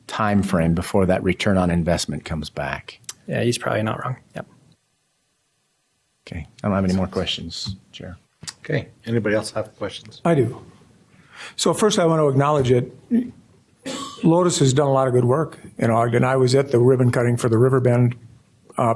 time frame before that return on investment comes back. Yeah, he's probably not wrong. Yep. Okay. I don't have any more questions, Chair. Okay. Anybody else have questions? I do. So first I want to acknowledge it. Lotus has done a lot of good work in Ogden. I was at the ribbon cutting for the Riverbend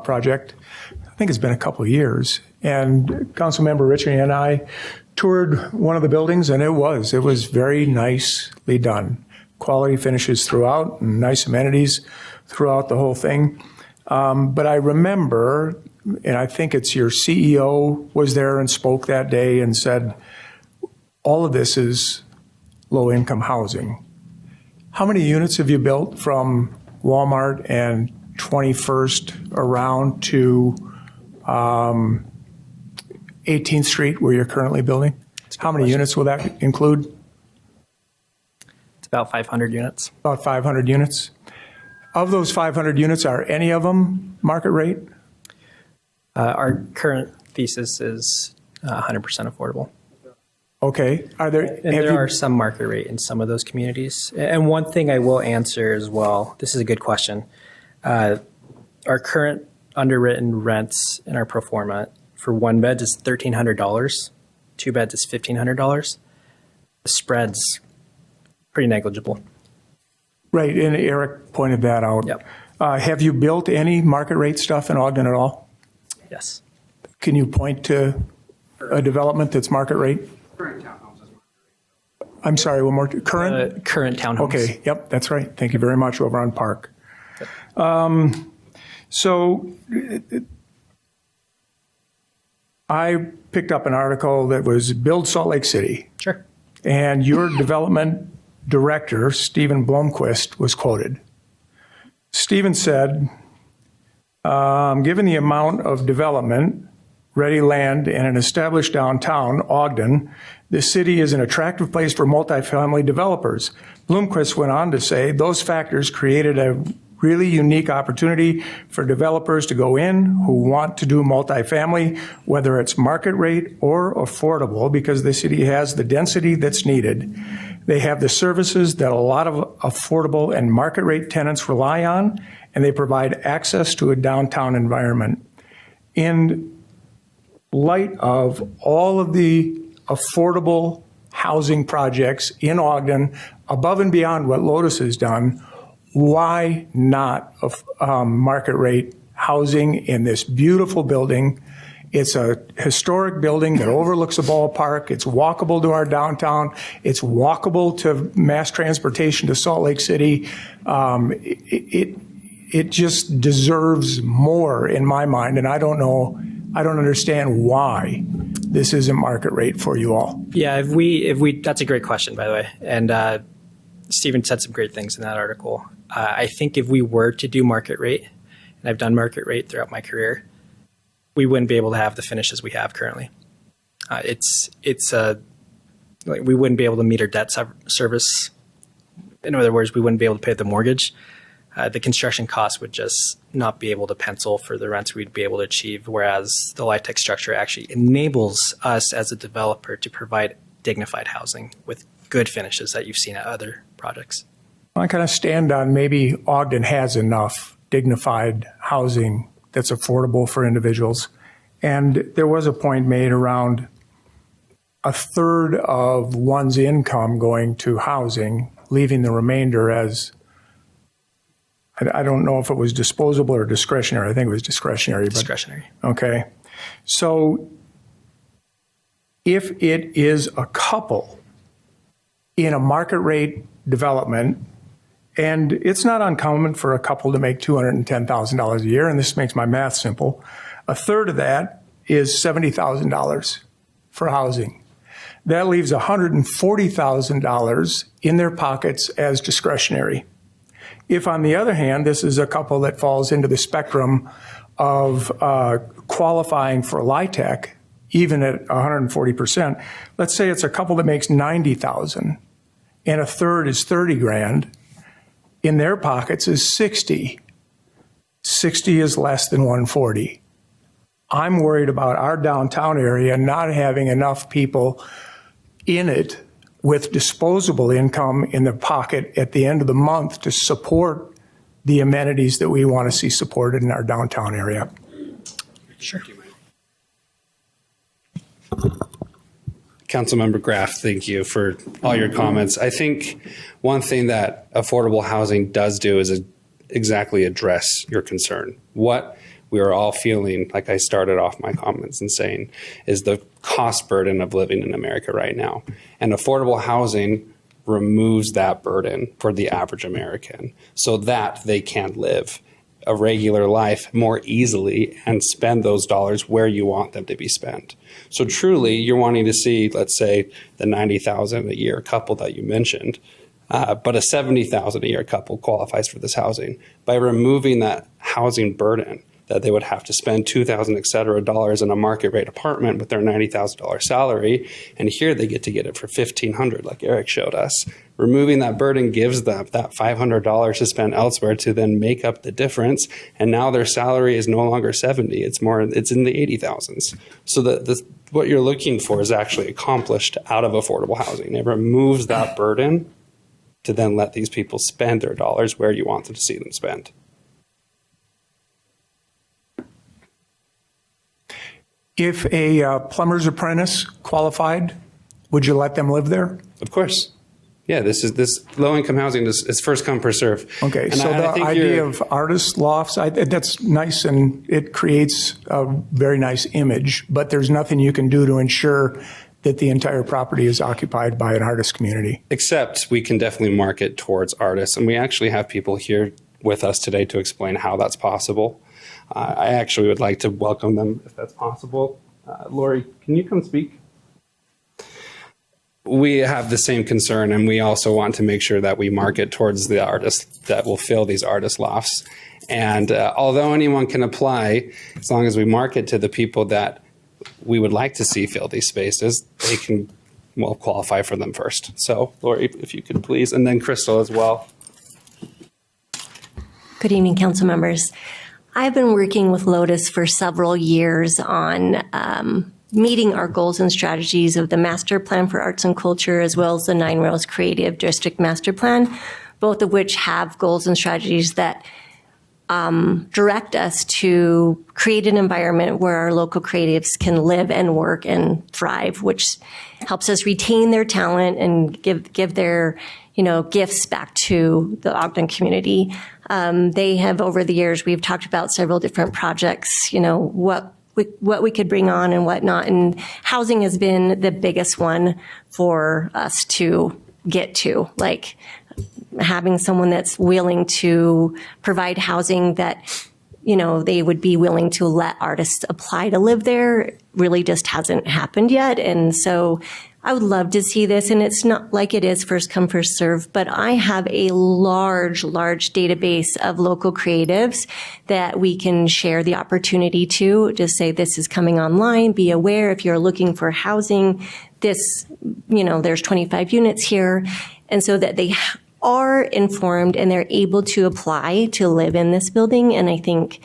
project. I think it's been a couple of years. And Councilmember Richie and I toured one of the buildings, and it was very nicely done. Quality finishes throughout and nice amenities throughout the whole thing. But I remember, and I think it's your CEO was there and spoke that day and said, all of this is low-income housing. How many units have you built from Walmart and 21st around to 18th Street where you're currently building? How many units will that include? It's about 500 units. About 500 units. Of those 500 units, are any of them market rate? Our current thesis is 100% affordable. Okay. There are some market rate in some of those communities. And one thing I will answer as well, this is a good question. Our current underwritten rents in our pro forma for one bed is $1,300. 2 beds is $1,500. The spread's pretty negligible. Right, and Eric pointed that out. Yep. Have you built any market rate stuff in Ogden at all? Yes. Can you point to a development that's market rate? Current townhomes. I'm sorry, one more. Current? Current townhomes. Okay, yep, that's right. Thank you very much, over on Park. So I picked up an article that was Build Salt Lake City. Sure. And your development director, Stephen Blomquist, was quoted. Stephen said, given the amount of development, ready land, and an established downtown, Ogden, the city is an attractive place for multifamily developers. Blomquist went on to say those factors created a really unique opportunity for developers to go in who want to do multifamily, whether it's market rate or affordable, because the city has the density that's needed. They have the services that a lot of affordable and market rate tenants rely on, and they provide access to a downtown environment. In light of all of the affordable housing projects in Ogden, above and beyond what Lotus has done, why not market rate housing in this beautiful building? It's a historic building that overlooks a ballpark. It's walkable to our downtown. It's walkable to mass transportation to Salt Lake City. It just deserves more in my mind, and I don't understand why this isn't market rate for you all. Yeah, if we that's a great question, by the way. And Stephen said some great things in that article. I think if we were to do market rate, and I've done market rate throughout my career, we wouldn't be able to have the finishes we have currently. We wouldn't be able to meet our debt service. In other words, we wouldn't be able to pay the mortgage. The construction costs would just not be able to pencil for the rents we'd be able to achieve, whereas the LifeTech structure actually enables us as a developer to provide dignified housing with good finishes that you've seen at other projects. I kind of stand on maybe Ogden has enough dignified housing that's affordable for individuals. And there was a point made around a third of one's income going to housing, leaving the remainder as, I don't know if it was disposable or discretionary. I think it was discretionary. Discretionary. Okay. So if it is a couple in a market rate development, and it's not uncommon for a couple to make $210,000 a year, and this makes my math simple. A third of that is $70,000 for housing. That leaves $140,000 in their pockets as discretionary. If, on the other hand, this is a couple that falls into the spectrum of qualifying for LIHTC, even at 140%, let's say it's a couple that makes $90,000 and a third is $30,000, in their pockets is $60,000. 60 is less than 140. I'm worried about our downtown area not having enough people in it with disposable income in their pocket at the end of the month to support the amenities that we want to see supported in our downtown area. Sure. Councilmember Graff, thank you for all your comments. I think one thing that affordable housing does do is exactly address your concern. What we are all feeling, like I started off my comments and saying, is the cost burden of living in America right now. And affordable housing removes that burden for the average American so that they can live a regular life more easily and spend those dollars where you want them to be spent. So truly, you're wanting to see, let's say, the $90,000 a year couple that you mentioned, but a $70,000 a year couple qualifies for this housing. By removing that housing burden that they would have to spend $2,000, et cetera, dollars in a market rate apartment with their $90,000 salary, and here they get to get it for $1,500, like Eric showed us. Removing that burden gives them that $500 to spend elsewhere to then make up the difference, and now their salary is no longer 70; it's in the 80,000s. So what you're looking for is actually accomplished out of affordable housing. It removes that burden to then let these people spend their dollars where you want them to see them spend. If a plumber's apprentice qualified, would you let them live there? Of course. Yeah, this low-income housing is first come, first serve. Okay, and so the idea of artist lofts, that's nice, and it creates a very nice image, but there's nothing you can do to ensure that the entire property is occupied by an artist community. Except we can definitely market towards artists, and we actually have people here with us today to explain how that's possible. I actually would like to welcome them if that's possible. Lori, can you come speak? We have the same concern, and we also want to make sure that we market towards the artists that will fill these artist lofts. And although anyone can apply, as long as we market to the people that we would like to see fill these spaces, they can qualify for them first. So, Lori, if you could please, and then Crystal as well. Good evening, council members. I've been working with Lotus for several years on meeting our goals and strategies of the Master Plan for Arts and Culture, as well as the Nine Rails Creative District Master Plan, both of which have goals and strategies that direct us to create an environment where our local creatives can live and work and thrive, which helps us retain their talent and give their gifts back to the Ogden community. They have, over the years, we've talked about several different projects, what we could bring on and whatnot. And housing has been the biggest one for us to get to, like having someone that's willing to provide housing that, they would be willing to let artists apply to live there really just hasn't happened yet. And so I would love to see this, and it's not like it is first come, first serve, but I have a large database of local creatives that we can share the opportunity to just say this is coming online. Be aware if you're looking for housing, there's 25 units here. And so that they are informed and they're able to apply to live in this building. And I think,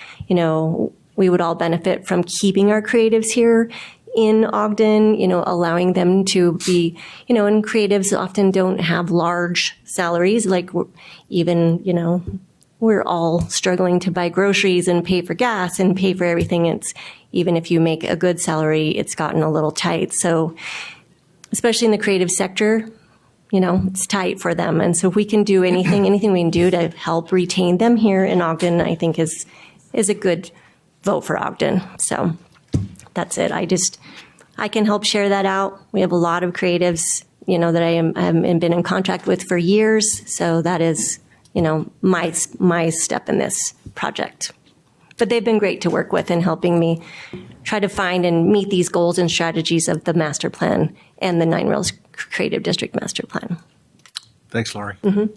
we would all benefit from keeping our creatives here in Ogden, allowing them to be, and creatives often don't have large salaries, like we're all struggling to buy groceries and pay for gas and pay for everything. Even if you make a good salary, it's gotten a little tight. So especially in the creative sector, it's tight for them. And so if we can do anything we can do to help retain them here in Ogden, I think is a good vote for Ogden. So that's it. I can help share that out. We have a lot of creatives, that I have been in contact with for years. So that is, my step in this project. But they've been great to work with in helping me try to find and meet these goals and strategies of the master plan and the Nine Rails Creative District Master Plan. Thanks, Lori. Mm-hmm.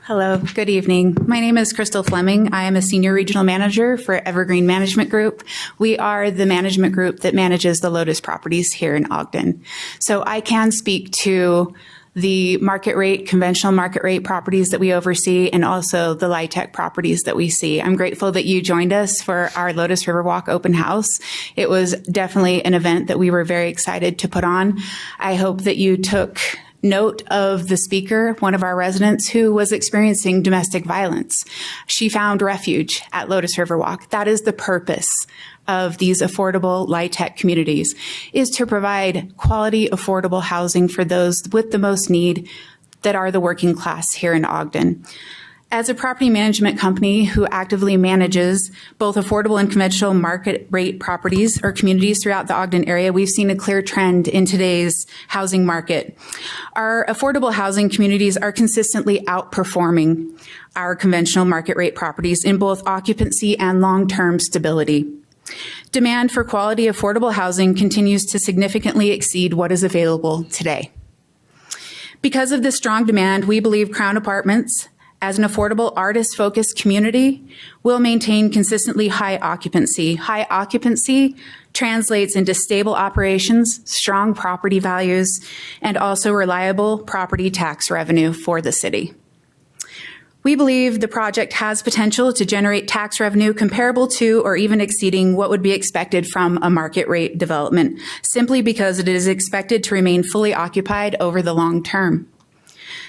Hello, good evening. My name is Crystal Fleming. I am a Senior Regional Manager for Evergreen Management Group. We are the management group that manages the Lotus properties here in Ogden. So I can speak to the market rate, conventional market rate properties that we oversee, and also the LIHTC properties that we see. I'm grateful that you joined us for our Lotus Riverwalk open house. It was definitely an event that we were very excited to put on. I hope that you took note of the speaker, one of our residents who was experiencing domestic violence. She found refuge at Lotus Riverwalk. That is the purpose of these affordable LIHTC communities, is to provide quality, affordable housing for those with the most need that are the working class here in Ogden. As a property management company who actively manages both affordable and conventional market rate properties or communities throughout the Ogden area, we've seen a clear trend in today's housing market. Our affordable housing communities are consistently outperforming our conventional market rate properties in both occupancy and long-term stability. Demand for quality, affordable housing continues to significantly exceed what is available today. Because of this strong demand, we believe Crown Apartments, as an affordable artist-focused community, will maintain consistently high occupancy. High occupancy translates into stable operations, strong property values, and also reliable property tax revenue for the city. We believe the project has potential to generate tax revenue comparable to or even exceeding what would be expected from a market rate development, simply because it is expected to remain fully occupied over the long term.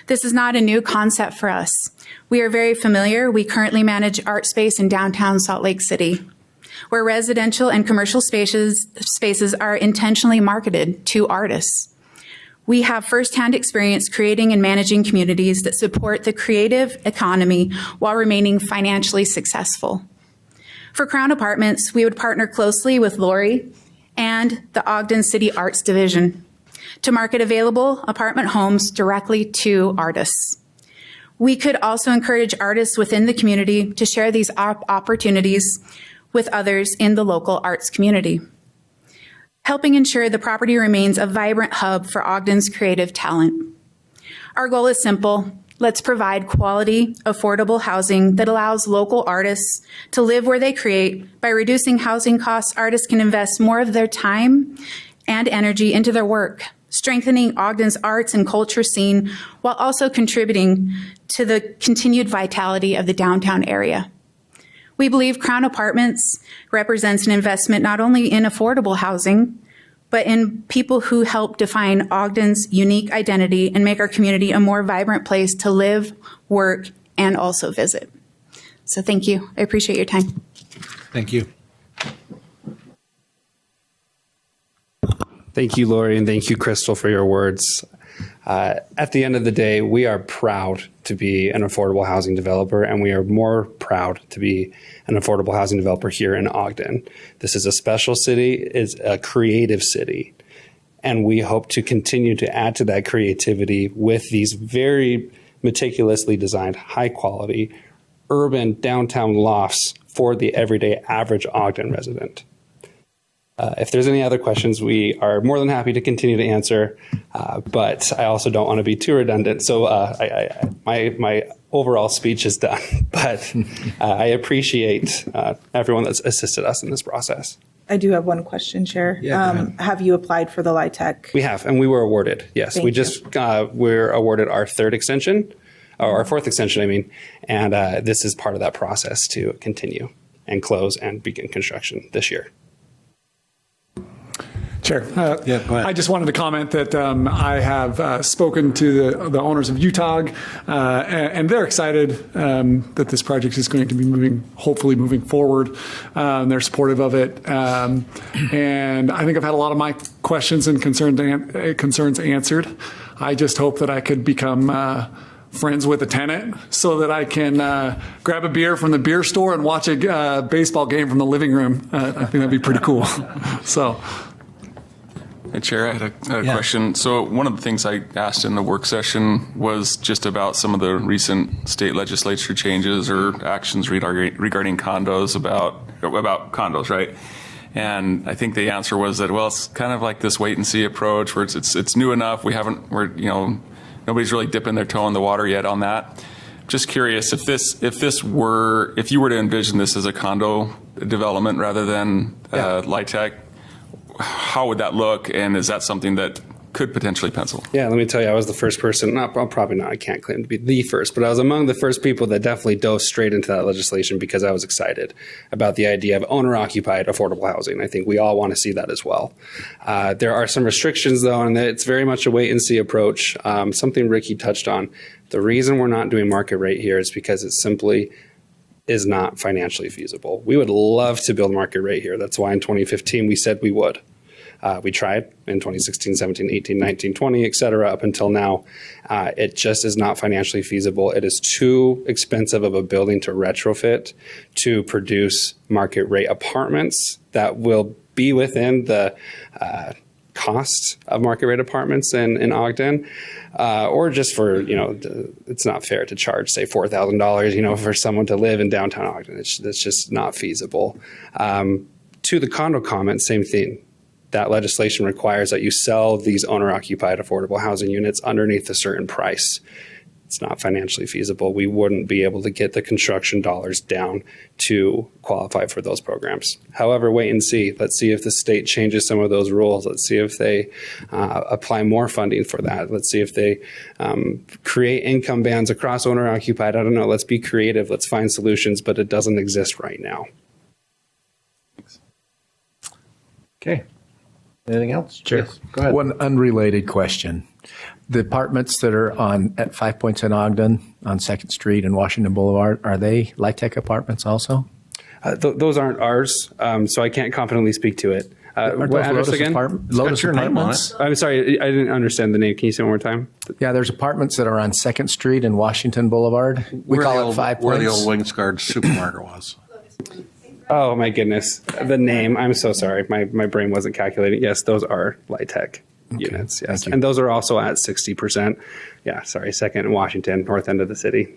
This is not a new concept for us. We are very familiar. We currently manage art space in downtown Salt Lake City, where residential and commercial spaces are intentionally marketed to artists. We have firsthand experience creating and managing communities that support the creative economy while remaining financially successful. For Crown Apartments, we would partner closely with Lori and the Ogden City Arts Division to market available apartment homes directly to artists. We could also encourage artists within the community to share these opportunities with others in the local arts community, helping ensure the property remains a vibrant hub for Ogden's creative talent. Our goal is simple. Let's provide quality, affordable housing that allows local artists to live where they create. By reducing housing costs, artists can invest more of their time and energy into their work, strengthening Ogden's arts and culture scene while also contributing to the continued vitality of the downtown area. We believe Crown Apartments represents an investment not only in affordable housing, but in people who help define Ogden's unique identity and make our community a more vibrant place to live, work, and also visit. So thank you. I appreciate your time. Thank you. Thank you, Lori, and thank you, Crystal, for your words. At the end of the day, we are proud to be an affordable housing developer, and we are more proud to be an affordable housing developer here in Ogden. This is a special city, it's a creative city, and we hope to continue to add to that creativity with these very meticulously designed, high-quality, urban downtown lofts for the everyday average Ogden resident. If there's any other questions, we are more than happy to continue to answer, but I also don't want to be too redundant. So my overall speech is done, but I appreciate everyone that's assisted us in this process. I do have one question, Chair. Yeah, have you applied for the LIHTC? We have, and we were awarded. Yes, Thank we you. just we're awarded our third extension, or our fourth extension, I mean, and this is part of that process to continue and close and begin construction this year. Chair, I just wanted to comment that I have spoken to the owners of UTOG, and they're excited that this project is going to be hopefully moving forward. They're supportive of it, and I think I've had a lot of my questions and concerns answered. I just hope that I could become friends with a tenant so that I can grab a beer from the beer store and watch a baseball game from the living room. I think that'd be pretty cool. So. Hey, Chair, I had a question. So one of the things I asked in the work session was just about some of the recent state legislature changes or actions regarding condos, about condos, right? And I think the answer was that, well, it's kind of like this wait and see approach where it's new enough. Nobody's really dipping their toe in the water yet on that. Just curious if you were to envision this as a condo development rather than LIHTC, how would that look? And is that something that could potentially pencil. Yeah, let me tell you, I was the first person, probably not, I can't claim to be the first, but I was among the first people that definitely dove straight into that legislation because I was excited about the idea of owner-occupied affordable housing. I think we all want to see that as well. There are some restrictions, though, and it's very much a wait-and-see approach. Something Ricky touched on. The reason we're not doing market rate here is because it simply is not financially feasible. We would love to build market rate here. That's why in 2015 we said we would. We tried in 2016, 17, 18, 19, 20, et cetera, up until now. It just is not financially feasible. It is too expensive of a building to retrofit to produce market rate apartments that will be within the cost of market rate apartments in Ogden, or just for, it's not fair to charge, say, $4,000, for someone to live in downtown Ogden. That's just not feasible. To the condo comment, same thing. That legislation requires that you sell these owner-occupied affordable housing units underneath a certain price. It's not financially feasible. We wouldn't be able to get the construction dollars down to qualify for those programs. However, wait and see. Let's see if the state changes some of those rules. Let's see if they apply more funding for that. Let's see if they create income bands across owner-occupied. I don't know. Let's be creative. Let's find solutions, but it doesn't exist right now. Okay. Anything else? Sure. Yes, go ahead. One unrelated question. The apartments that are at 5 Points in Ogden on 2nd Street and Washington Boulevard, are they LIHTC apartments also? Those aren't ours, so I can't confidently speak to it. What address again? Lotus Apartments. I'm sorry, I didn't understand the name. Can you say it one more time? Yeah, there's apartments that are on 2nd Street and Washington Boulevard. We call it 5 Points. Where the old Wingsguard supermarket was. Oh, my goodness. The name. I'm so sorry. My brain wasn't calculating. Yes, those are LIHTC units. Yes. And those are also at 60%. Yeah, sorry. 2nd and Washington, north end of the city.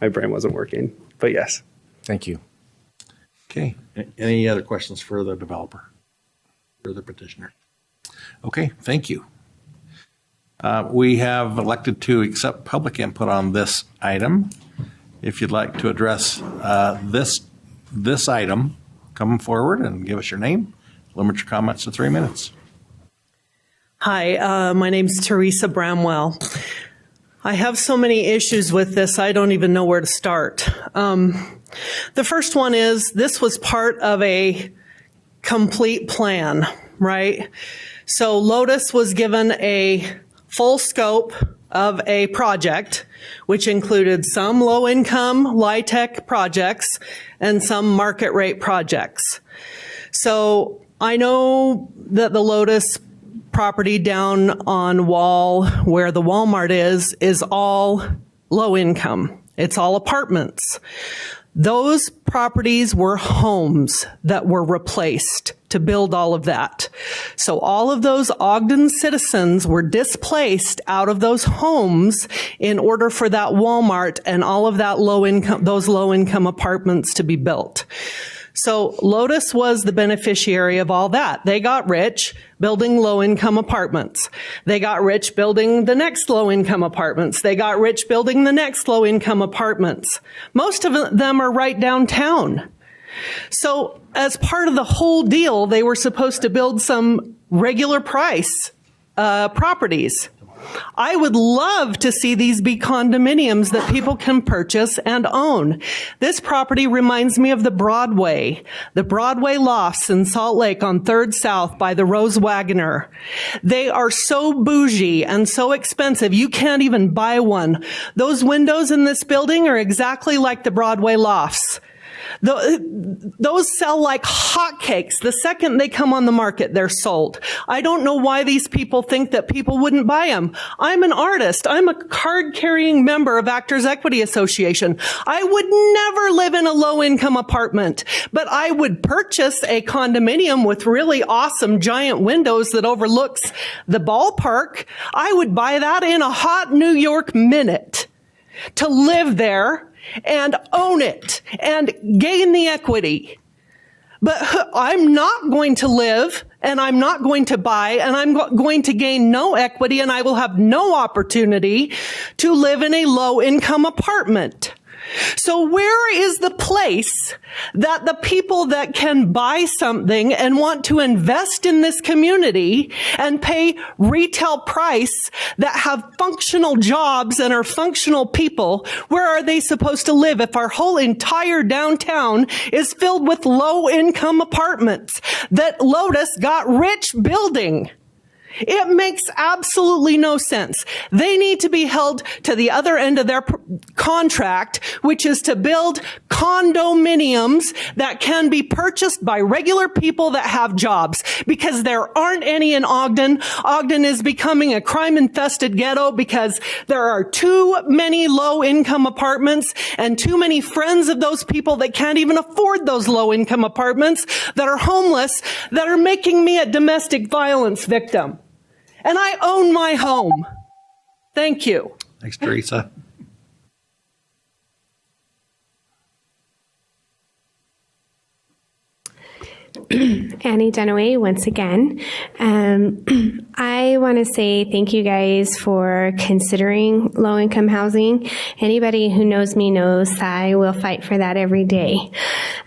My brain wasn't working. But yes. Thank you. Okay. Any other questions for the developer or the petitioner? Okay. Thank you. We have elected to accept public input on this item. If you'd like to address this item, come forward and give us your name. Limit your comments to 3 minutes. Hi, my name's Teresa Bramwell. I have so many issues with this, I don't even know where to start. The first one is this was part of a complete plan, right? So Lotus was given a full scope of a project, which included some low-income LIHTC projects and some market rate projects. So I know that the Lotus property down on Wall, where the Walmart is all low income. It's all apartments. Those properties were homes that were replaced to build all of that. So all of those Ogden citizens were displaced out of those homes in order for that Walmart and all of that those low income apartments to be built. So Lotus was the beneficiary of all that. They got rich building low-income apartments. They got rich building the next low-income apartments. They got rich building the next low-income apartments. Most of them are right downtown. So as part of the whole deal, they were supposed to build some regular price properties. I would love to see these be condominiums that people can purchase and own. This property reminds me of the Broadway lofts in Salt Lake on 3rd South by the Rose Wagoner. They are so bougie and so expensive, you can't even buy one. Those windows in this building are exactly like the Broadway lofts. Those sell like hotcakes. The second they come on the market, they're sold. I don't know why these people think that people wouldn't buy them. I'm an artist. I'm a card-carrying member of Actors Equity Association. I would never live in a low-income apartment, but I would purchase a condominium with really awesome giant windows that overlooks the ballpark. I would buy that in a hot New York minute to live there and own it and gain the equity. But I'm not going to live and I'm not going to buy and I'm going to gain no equity and I will have no opportunity to live in a low income apartment. So where is the place that the people that can buy something and want to invest in this community and pay retail price that have functional jobs and are functional people, where are they supposed to live if our whole entire downtown is filled with low-income apartments that Lotus got rich building? It makes absolutely no sense. They need to be held to the other end of their contract, which is to build condominiums that can be purchased by regular people that have jobs, because there aren't any in Ogden. Ogden is becoming a crime-infested ghetto because there are too many low-income apartments and too many friends of those people that can't even afford those low-income apartments, that are homeless, that are making me a domestic violence victim. And I own my home. Thank you. Thanks, Teresa. Annie Dunaway once again. I want to say thank you guys for considering low-income housing. Anybody who knows me knows I will fight for that every day.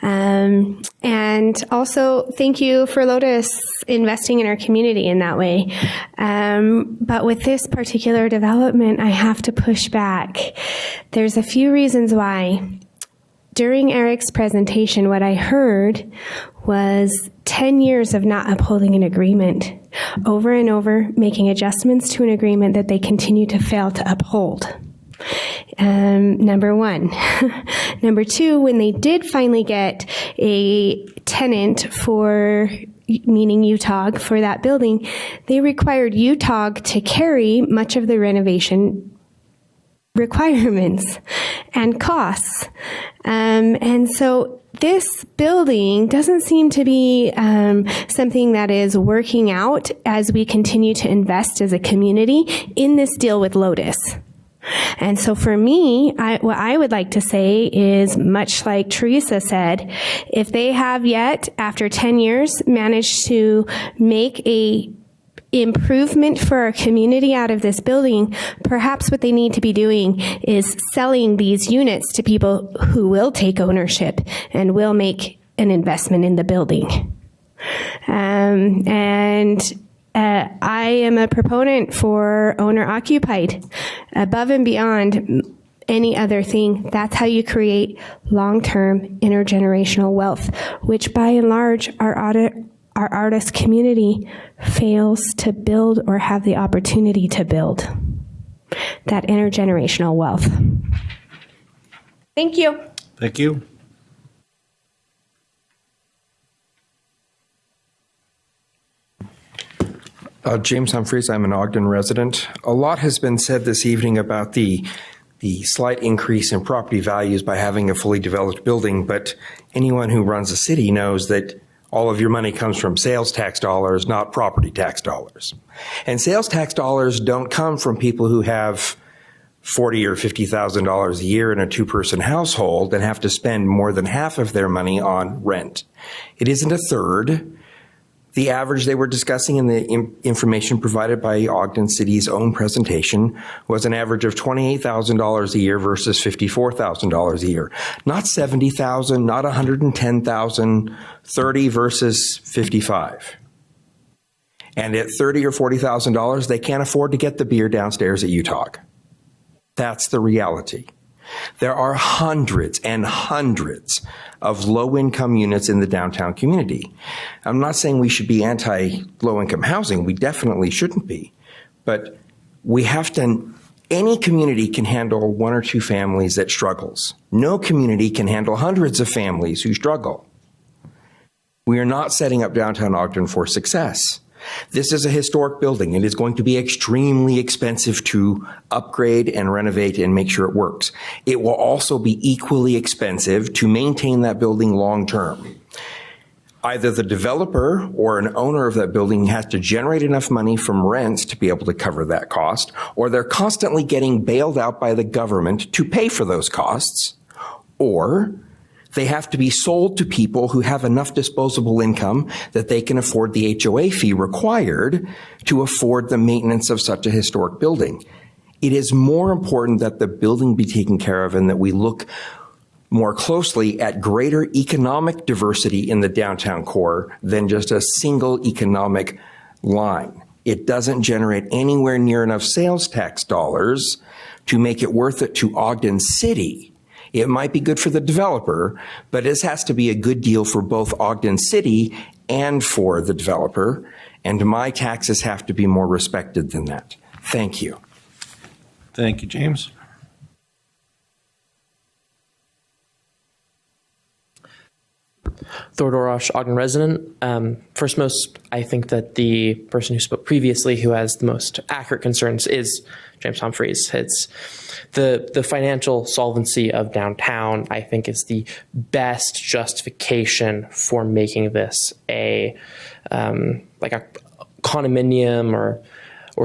And also thank you for Lotus investing in our community in that way. But with this particular development, I have to push back. There's a few reasons why. During Eric's presentation, what I heard was 10 years of not upholding an agreement, over and over making adjustments to an agreement that they continue to fail to uphold. Number one. Number two, when they did finally get a tenant for, meaning UTOG, for that building, they required UTOG to carry much of the renovation requirements and costs. And so this building doesn't seem to be something that is working out as we continue to invest as a community in this deal with Lotus. And so for me, what I would like to say is, much like Teresa said, if they have yet, after 10 years, managed to make a improvement for our community out of this building, perhaps what they need to be doing is selling these units to people who will take ownership and will make an investment in the building. I am a proponent for owner-occupied, above and beyond any other thing. That's how you create long-term intergenerational wealth, which by and large our artist community fails to build or have the opportunity to build. That intergenerational wealth. Thank you. Thank you. James Humphreys, I'm an Ogden resident. A lot has been said this evening about the slight increase in property values by having a fully developed building, but anyone who runs a city knows that all of your money comes from sales tax dollars, not property tax dollars. And sales tax dollars don't come from people who have $40,000 or $50,000 a year in a two-person household and have to spend more than half of their money on rent. It isn't a third. The average they were discussing in the information provided by Ogden City's own presentation was an average of $28,000 a year versus $54,000 a year. Not $70,000, not $110,000, 30 versus 55. And at $30,000 or $40,000, they can't afford to get the beer downstairs at UTOG. That's the reality. There are hundreds and hundreds of low-income units in the downtown community. I'm not saying we should be anti-low-income housing. We definitely shouldn't be. But we have to, any community can handle one or two families that struggles. No community can handle hundreds of families who struggle. We are not setting up downtown Ogden for success. This is a historic building. It is going to be extremely expensive to upgrade and renovate and make sure it works. It will also be equally expensive to maintain that building long term. Either the developer or an owner of that building has to generate enough money from rents to be able to cover that cost, or they're constantly getting bailed out by the government to pay for those costs, or they have to be sold to people who have enough disposable income that they can afford the HOA fee required to afford the maintenance of such a historic building. It is more important that the building be taken care of and that we look more closely at greater economic diversity in the downtown core than just a single economic line. It doesn't generate anywhere near enough sales tax dollars to make it worth it to Ogden City. It might be good for the developer, but this has to be a good deal for both Ogden City and for the developer, and my taxes have to be more respected than that. Thank you. Thank you, James. Thor Dorosh, Ogden resident. First most, I think that the person who spoke previously who has the most accurate concerns is James Humphreys. It's the financial solvency of downtown, I think, is the best justification for making this a like a condominium or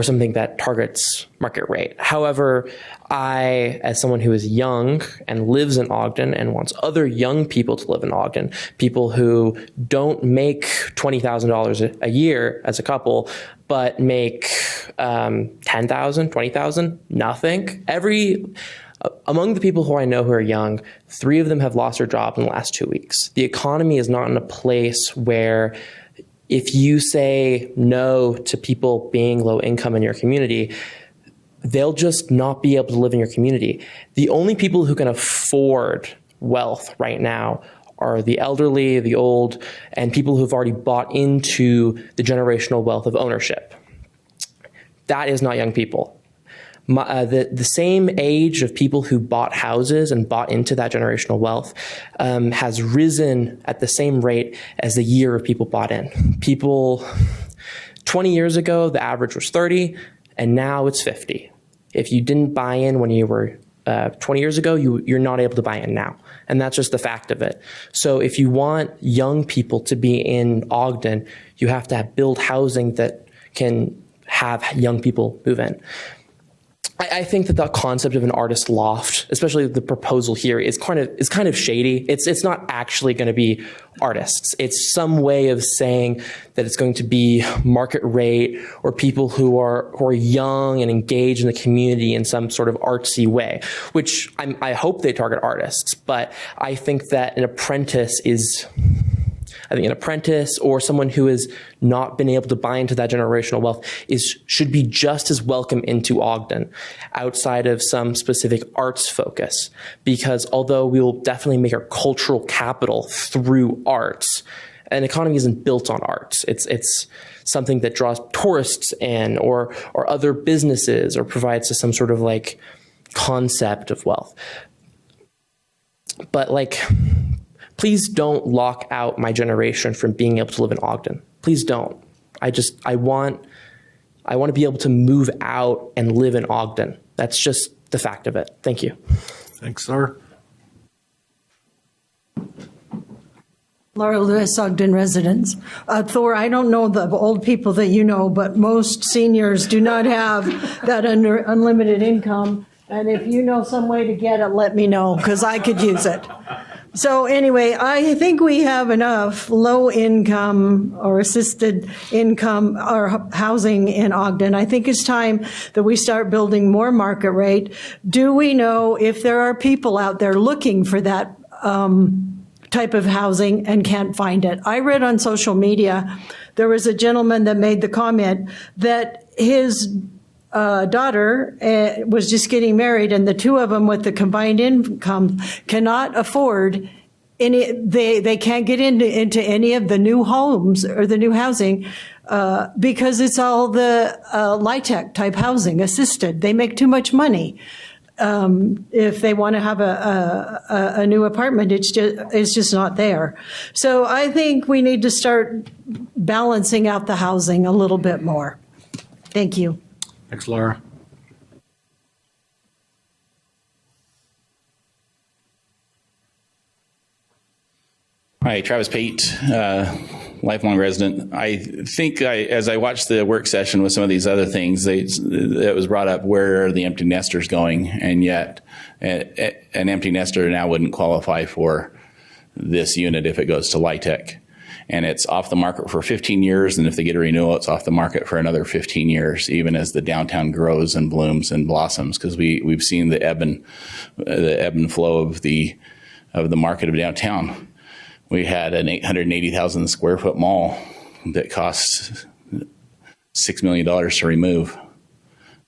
something that targets market rate. However, I, as someone who is young and lives in Ogden and wants other young people to live in Ogden, people who don't make $20,000 a year as a couple, but make $10,000, $20,000, nothing. Among the people who I know who are young, 3 of them have lost their jobs in the last 2 weeks. The economy is not in a place where if you say no to people being low income in your community, they'll just not be able to live in your community. The only people who can afford wealth right now are the elderly, the old, and people who've already bought into the generational wealth of ownership. That is not young people. The same age of people who bought houses and bought into that generational wealth has risen at the same rate as the year of people bought in. 20 years ago, the average was 30, and now it's 50. If you didn't buy in when you were 20 years ago, you're not able to buy in now. And that's just the fact of it. So if you want young people to be in Ogden, you have to build housing that can have young people move in. I think that the concept of an artist loft, especially the proposal here, is kind of shady. It's not actually going to be artists. It's some way of saying that it's going to be market rate or people who are young and engaged in the community in some sort of artsy way, which I hope they target artists. But I think that an apprentice or someone who has not been able to buy into that generational wealth should be just as welcome into Ogden outside of some specific arts focus. Because although we will definitely make our cultural capital through arts, an economy isn't built on arts. It's something that draws tourists in or other businesses or provides us some sort of like concept of wealth. But please don't lock out my generation from being able to live in Ogden. Please don't. I want to be able to move out and live in Ogden. That's just the fact of it. Thank you. Thanks, sir. Laura Lewis, Ogden residents. Thor, I don't know the old people that you know, but most seniors do not have that unlimited income. And if you know some way to get it, let me know, because I could use it. So anyway, I think we have enough low income or assisted income or housing in Ogden. I think it's time that we start building more market rate. Do we know if there are people out there looking for that type of housing and can't find it? I read on social media, there was a gentleman that made the comment that his daughter was just getting married, and the two of them with the combined income cannot afford any. They can't get into any of the new homes or the new housing because it's all the LIHTC type housing, assisted. They make too much money. If they want to have a new apartment, it's just not there. So I think we need to start balancing out the housing a little bit more. Thank you. Thanks, Laura. Hi, Travis Pate, lifelong resident. I think as I watched the work session with some of these other things, it was brought up, where are the empty nesters going? And yet an empty nester now wouldn't qualify for this unit if it goes to LIHTC. and it's off the market for 15 years. And if they get a renewal, it's off the market for another 15 years, even as the downtown grows and blooms and blossoms. Because we've seen the ebb and flow of the market of downtown. We had an 880,000 square foot mall that cost $6 million to remove.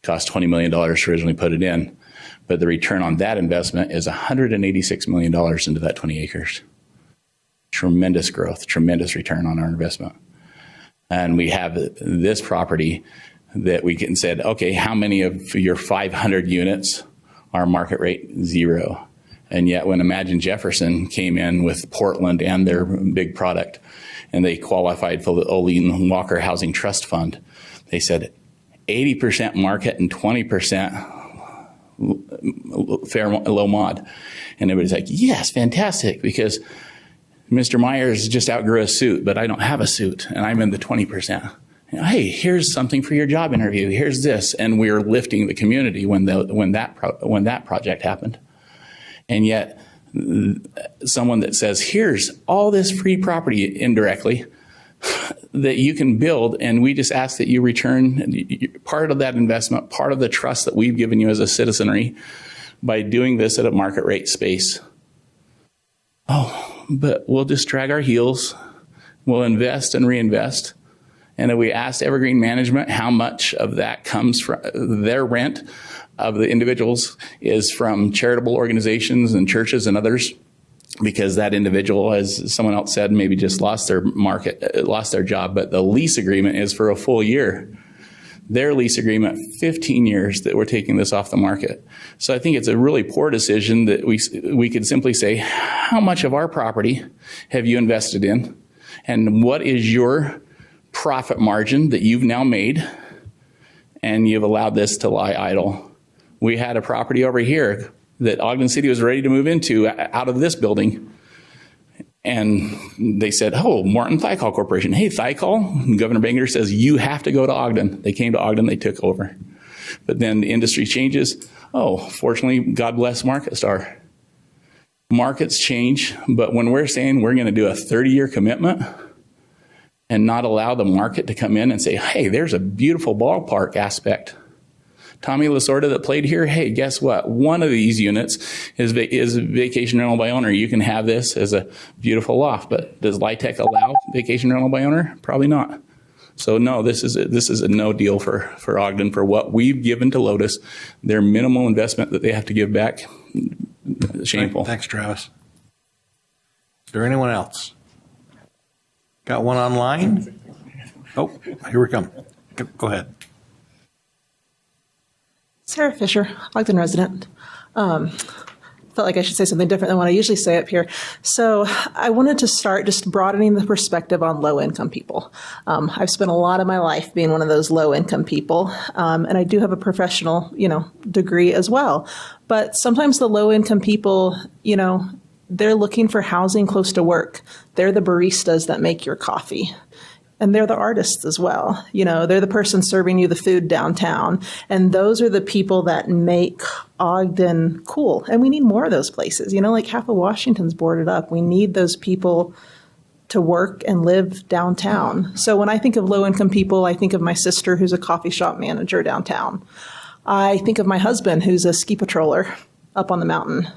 Cost $20 million to originally put it in. But the return on that investment is $186 million into that 20 acres. Tremendous growth, tremendous return on our investment. And we have this property that we can said, okay, how many of your 500 units are market rate? 0. And yet when Imagine Jefferson came in with Portland and their big product, and they qualified for the Olin Walker Housing Trust Fund, they said 80% market and 20% fair low mod. And everybody's like, yes, fantastic, because Mr. Myers just outgrew a suit, but I don't have a suit, and I'm in the 20%. Hey, here's something for your job interview. Here's this, and we're lifting the community when that project happened. And yet, someone that says, here's all this free property indirectly that you can build, and we just ask that you return part of that investment, part of the trust that we've given you as a citizenry by doing this at a market rate space. Oh, but we'll just drag our heels. We'll invest and reinvest. And if we asked Evergreen Management how much of that comes from their rent of the individuals is from charitable organizations and churches and others, because that individual, as someone else said, maybe just lost their job, but the lease agreement is for a full year. Their lease agreement, 15 years that we're taking this off the market. So I think it's a really poor decision that we could simply say, how much of our property have you invested in? And what is your profit margin that you've now made? And you've allowed this to lie idle. We had a property over here that Ogden City was ready to move into out of this building. And they said, oh, Martin Thiokol Corporation. Hey, Thiokol, Governor Banger says, you have to go to Ogden. They came to Ogden, they took over. But then the industry changes. Oh, fortunately, God bless MarketStar. Markets change, but when we're saying we're going to do a 30-year commitment and not allow the market to come in and say, hey, there's a beautiful ballpark aspect. Tommy Lasorda that played here, hey, guess what? One of these units is vacation rental by owner. You can have this as a beautiful loft, but does LIHTC allow vacation rental by owner? Probably not. So no, this is a no deal for Ogden for what we've given to Lotus. Their minimal investment that they have to give back, shameful. Thanks, Travis. Is there anyone else? Got one online? Oh, here we come. Go ahead. Sarah Fisher, Ogden resident. Felt like I should say something different than what I usually say up here. So I wanted to start just broadening the perspective on low-income people. I've spent a lot of my life being one of those low-income people, and I do have a professional, degree as well. But sometimes the low-income people, they're looking for housing close to work. They're the baristas that make your coffee. And they're the artists as well. They're the person serving you the food downtown. And those are the people that make Ogden cool. And we need more of those places. Like half of Washington's boarded up. We need those people to work and live downtown. So when I think of low-income people, I think of my sister who's a coffee shop manager downtown. I think of my husband who's a ski patroller up on the mountain.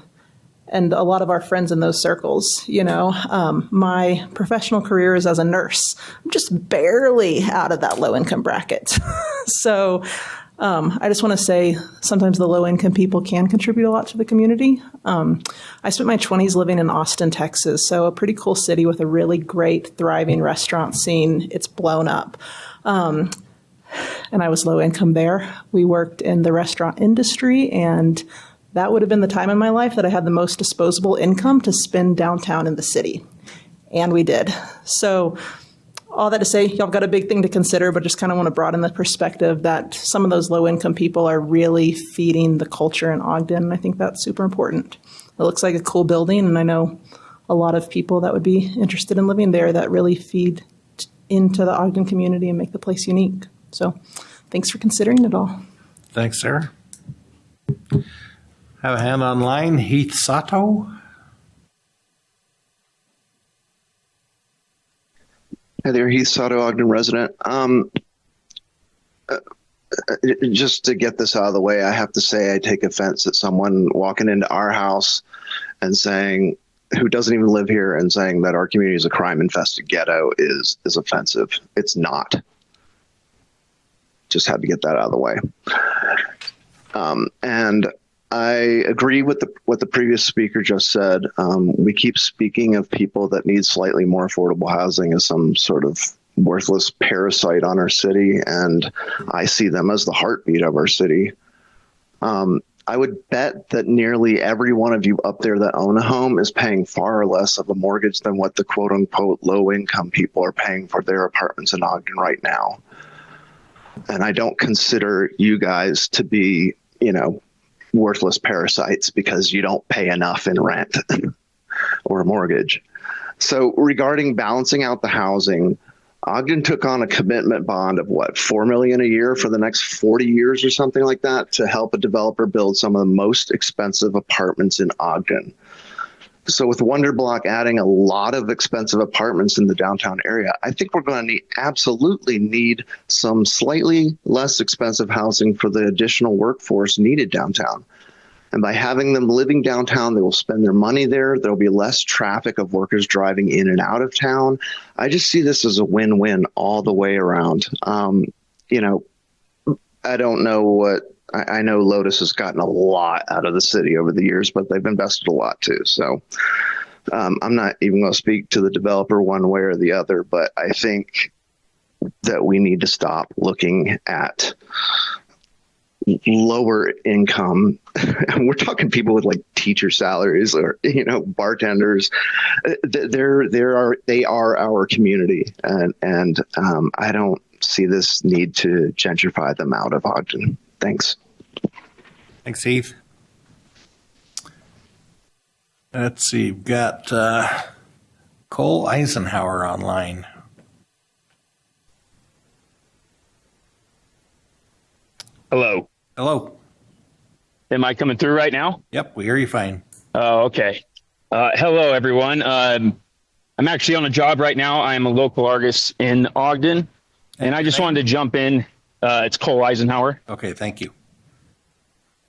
And a lot of our friends in those circles, my professional career is as a nurse. I'm just barely out of that low-income bracket. So I just want to say sometimes the low-income people can contribute a lot to the community. I spent my 20s living in Austin, Texas, so a pretty cool city with a really great, thriving restaurant scene. It's blown up. And I was low-income there. We worked in the restaurant industry, and that would have been the time in my life that I had the most disposable income to spend downtown in the city. And we did. So all that to say, y'all got a big thing to consider, but just kind of want to broaden the perspective that some of those low-income people are really feeding the culture in Ogden. And I think that's super important. It looks like a cool building, and I know a lot of people that would be interested in living there that really feed into the Ogden community and make the place unique. So thanks for considering it all. Thanks, Sarah. Have a hand online, Heath Sato. Hi there, Heath Sato, Ogden resident. Just to get this out of the way, I have to say I take offense at someone walking into our house and saying, who doesn't even live here, and saying that our community is a crime-infested ghetto is offensive. It's not. Just had to get that out of the way. And I agree with what the previous speaker just said. We keep speaking of people that need slightly more affordable housing as some sort of worthless parasite on our city, and I see them as the heartbeat of our city. I would bet that nearly every one of you up there that own a home is paying far less of a mortgage than what the quote unquote low income people are paying for their apartments in Ogden right now. And I don't consider you guys to be, worthless parasites because you don't pay enough in rent or a mortgage. So regarding balancing out the housing, Ogden took on a commitment bond of $4 million a year for the next 40 years or something like that to help a developer build some of the most expensive apartments in Ogden. So with Wonder Block adding a lot of expensive apartments in the downtown area, I think we're going to absolutely need some slightly less expensive housing for the additional workforce needed downtown. And by having them living downtown, they will spend their money there. There'll be less traffic of workers driving in and out of town. I just see this as a win-win all the way around. I don't know what, I know Lotus has gotten a lot out of the city over the years, but they've invested a lot too. So I'm not even going to speak to the developer one way or the other, but I think that we need to stop looking at lower income. We're talking people with like teacher salaries or, bartenders. They are our community. And I don't see this need to gentrify them out of Ogden. Thanks. Thanks, Heath. Let's see. We've got Cole Eisenhower online. Hello. Hello. Am I coming through right now? Yep, we hear you fine. Oh, okay. Hello, everyone. I'm actually on a job right now. I am a local artist in Ogden, and I just wanted to jump in. It's Cole Eisenhower. Okay, thank you.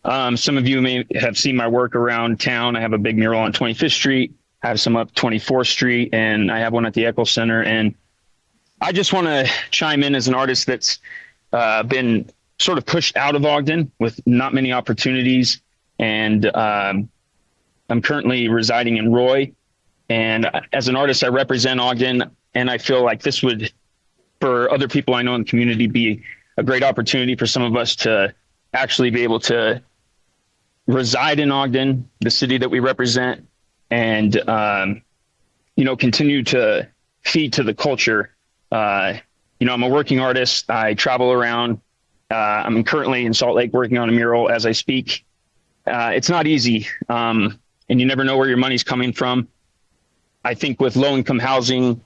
Some of you may have seen my work around town. I have a big mural on 25th Street. I have some up 24th Street, and I have one at the Echo Center. And I just want to chime in as an artist that's been sort of pushed out of Ogden with not many opportunities. And I'm currently residing in Roy. And as an artist, I represent Ogden. And I feel like this would, for other people I know in the community, be a great opportunity for some of us to actually be able to reside in Ogden, the city that we represent, and, continue to feed to the culture. I'm a working artist. I travel around. I'm currently in Salt Lake working on a mural as I speak. It's not easy, and you never know where your money's coming from. I think with low-income housing,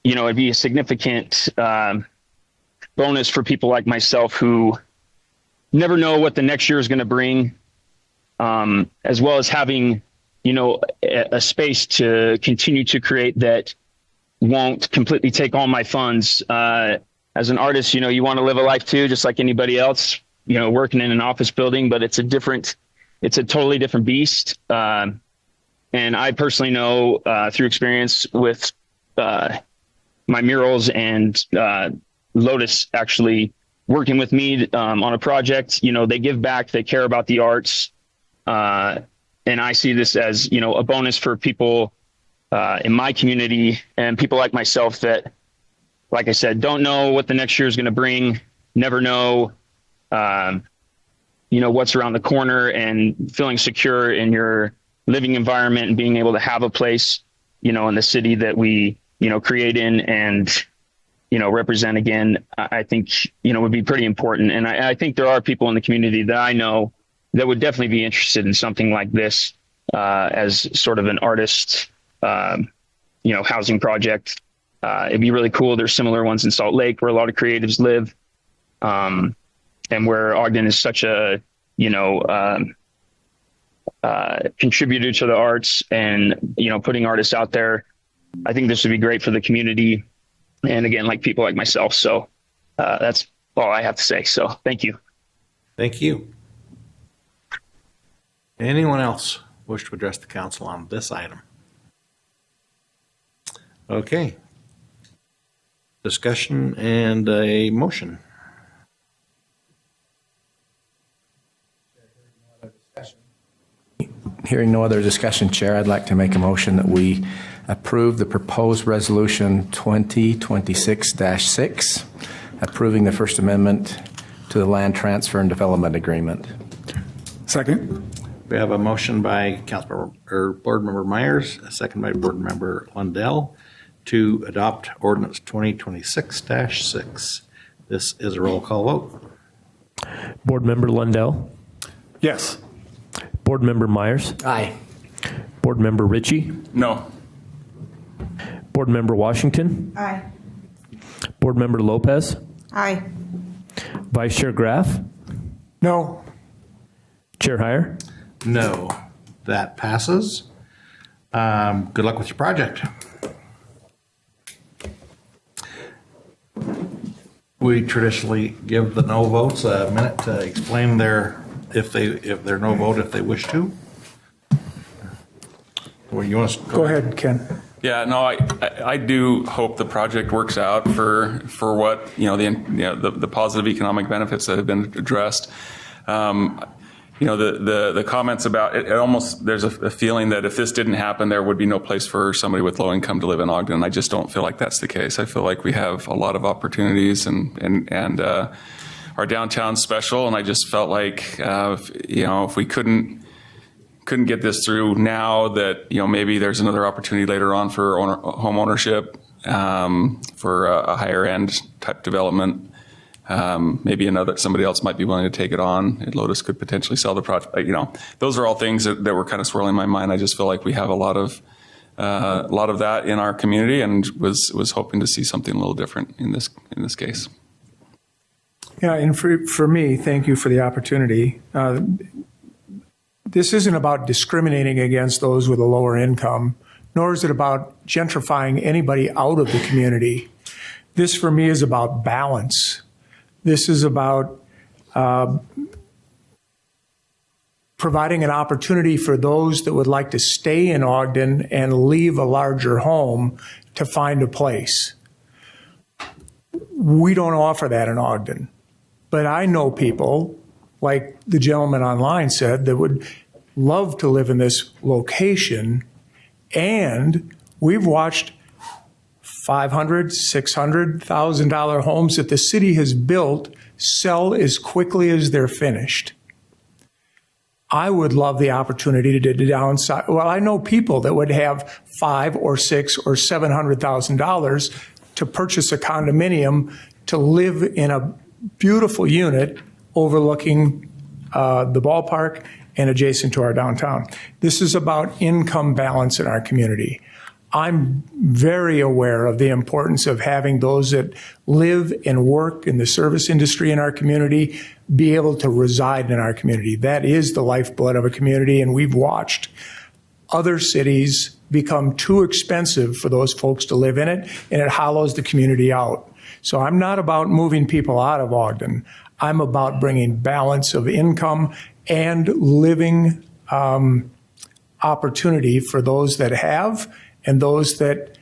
it'd be a significant bonus for people like myself who never know what the next year is going to bring, as well as having, a space to continue to create that won't completely take all my funds. As an artist, you want to live a life too, just like anybody else, working in an office building, but it's a totally different beast. And I personally know through experience with my murals and Lotus actually working with me on a project, they give back, they care about the arts. And I see this as, a bonus for people in my community and people like myself that, like I said, don't know what the next year is going to bring, never know, what's around the corner, and feeling secure in your living environment and being able to have a place, in the city that we, create in and, represent again, I think, would be pretty important. And I think there are people in the community that I know that would definitely be interested in something like this as sort of an artist, housing project. It'd be really cool. There's similar ones in Salt Lake where a lot of creatives live, and where Ogden is such a, contributor to the arts and, putting artists out there. I think this would be great for the community. and again, like people like myself. So that's all I have to say. So thank you. Thank you. Anyone else wish to address the council on this item? Okay. Discussion and a motion. Hearing no other discussion, Chair, I'd like to make a motion that we approve the proposed resolution 2026-6, approving the First Amendment to the Land Transfer and Development Agreement. Second. We have a motion by Board Member Myers, a second by Board Member Lundell to adopt ordinance 2026-6. This is a roll call vote. Board Member Lundell. Yes. Board Member Myers. Aye. Board Member Ritchie. No. Board Member Washington. Aye. Board Member Lopez. Aye. Vice Chair Graff. No. Chair Heyer. No. That passes. Good luck with your project. We traditionally give the no votes a minute to explain if they're no vote if they wish to. Well, you want to Go ahead, Ken. Yeah, no, I do hope the project works out for what the positive economic benefits that have been addressed. The comments about it almost, there's a feeling that if this didn't happen, there would be no place for somebody with low income to live in Ogden. I just don't feel like that's the case. I feel like we have a lot of opportunities and our downtown's special. And I just felt like, if we couldn't get this through now, that, maybe there's another opportunity later on for home ownership, for a higher end type development. Maybe somebody else might be willing to take it on. And Lotus could potentially sell the project. Those are all things that were kind of swirling in my mind. I just feel like we have a lot of that in our community, and was hoping to see something a little different in this case. Yeah, and for me, thank you for the opportunity. This isn't about discriminating against those with a lower income, nor is it about gentrifying anybody out of the community. This, for me, is about balance. This is about providing an opportunity for those that would like to stay in Ogden and leave a larger home to find a place. We don't offer that in Ogden. But I know people, like the gentleman online said, that would love to live in this location. And we've watched $500,000, $600,000 homes that the city has built sell as quickly as they're finished. I would love the opportunity to downsize. Well, I know people that would have $500,000 or $600,000 or $700,000 to purchase a condominium to live in a beautiful unit overlooking the ballpark and adjacent to our downtown. This is about income balance in our community. I'm very aware of the importance of having those that live and work in the service industry in our community be able to reside in our community. That is the lifeblood of a community, and we've watched other cities become too expensive for those folks to live in it, and it hollows the community out. So I'm not about moving people out of Ogden. I'm about bringing balance of income and living opportunity for those that have and those that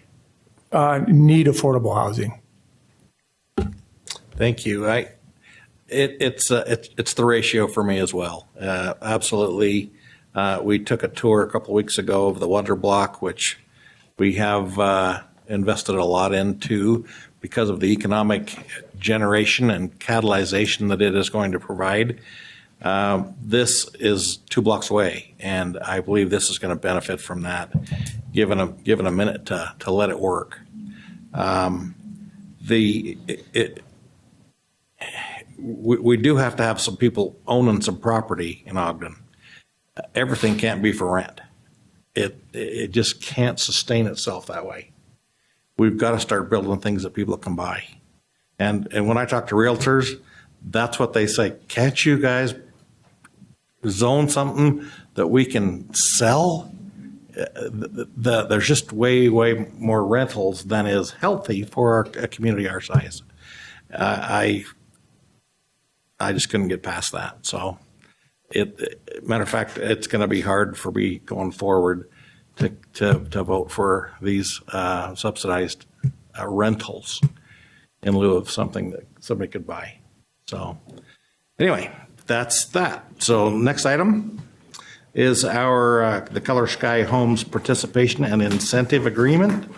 need affordable housing. Thank you. It's the ratio for me as well. Absolutely. We took a tour a couple of weeks ago of the Wonder Block, which we have invested a lot into because of the economic generation and catalyzation that it is going to provide. This is 2 blocks away, and I believe this is going to benefit from that, given a minute to let it work. We do have to have some people owning some property in Ogden. Everything can't be for rent. It just can't sustain itself that way. We've got to start building things that people can buy. And when I talk to realtors, that's what they say. Can't you guys zone something that we can sell? there's just way more rentals than is healthy for a community our size. I just couldn't get past that. So, matter of fact, it's going to be hard for me going forward to vote for these subsidized rentals in lieu of something that somebody could buy. So, anyway, that's that. So, next item is the Color Sky Homes Participation and Incentive Agreement.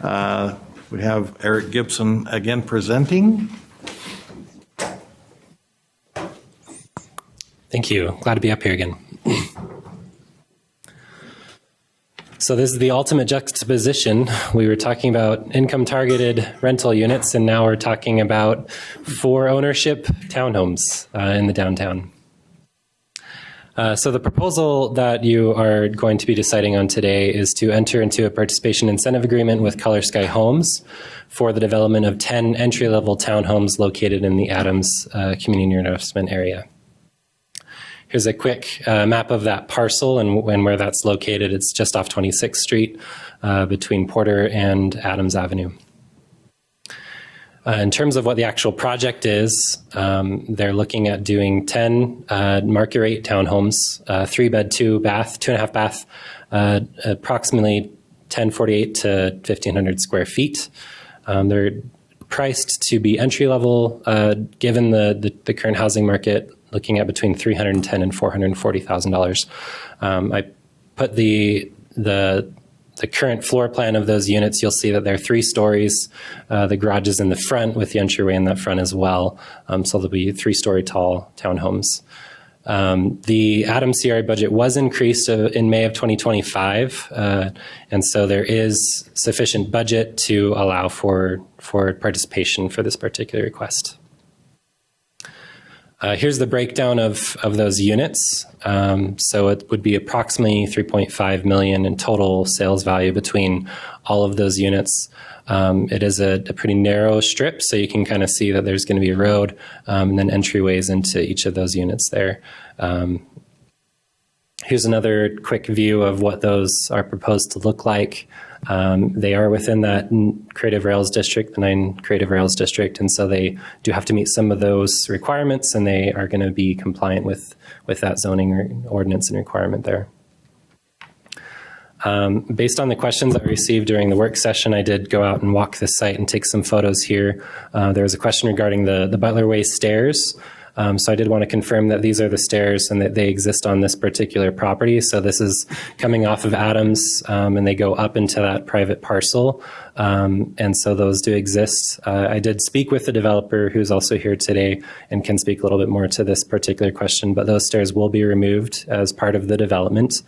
We have Eric Gibson again presenting. Thank you. Glad to be up here again. So this is the ultimate juxtaposition. We were talking about income-targeted rental units, and now we're talking about for ownership townhomes in the downtown. So the proposal that you are going to be deciding on today is to enter into a participation incentive agreement with Color Sky Homes for the development of 10 entry-level townhomes located in the Adams Community Investment Area. Here's a quick map of that parcel and where that's located. It's just off 26th Street between Porter and Adams Avenue. In terms of what the actual project is, they're looking at doing 10 market rate townhomes, 3-bed, 2-bath, 2.5 bath, approximately 1048 to 1,500 square feet. They're priced to be entry level, given the current housing market, looking at between $310,000 and $440,000. I put the current floor plan of those units. You'll see that they're 3 stories. The garage is in the front with the entryway in that front as well. So there'll be 3-story tall townhomes. The Adams CRA budget was increased in May of 2025. And so there is sufficient budget to allow for participation for this particular request. Here's the breakdown of those units. So it would be approximately $3.5 million in total sales value between all of those units. It is a pretty narrow strip, so you can kind of see that there's going to be a road and then entryways into each of those units there. Here's another quick view of what those are proposed to look like. They are within that Creative Rails District, the 9 Creative Rails District, and so they do have to meet some of those requirements, and they are going to be compliant with that zoning ordinance and requirement there. Based on the questions that I received during the work session, I did go out and walk the site and take some photos here. There was a question regarding the Butler Way stairs. So I did want to confirm that these are the stairs and that they exist on this particular property. So this is coming off of Adams, and they go up into that private parcel. And so those do exist. I did speak with the developer who's also here today and can speak a little bit more to this particular question, but those stairs will be removed as part of the development.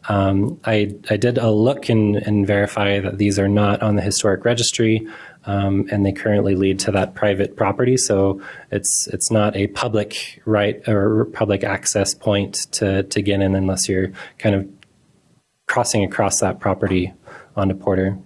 I did a look and verify that these are not on the historic registry, and they currently lead to that private property. So it's not a public right or public access point to get in unless you're kind of crossing across that property onto Porter.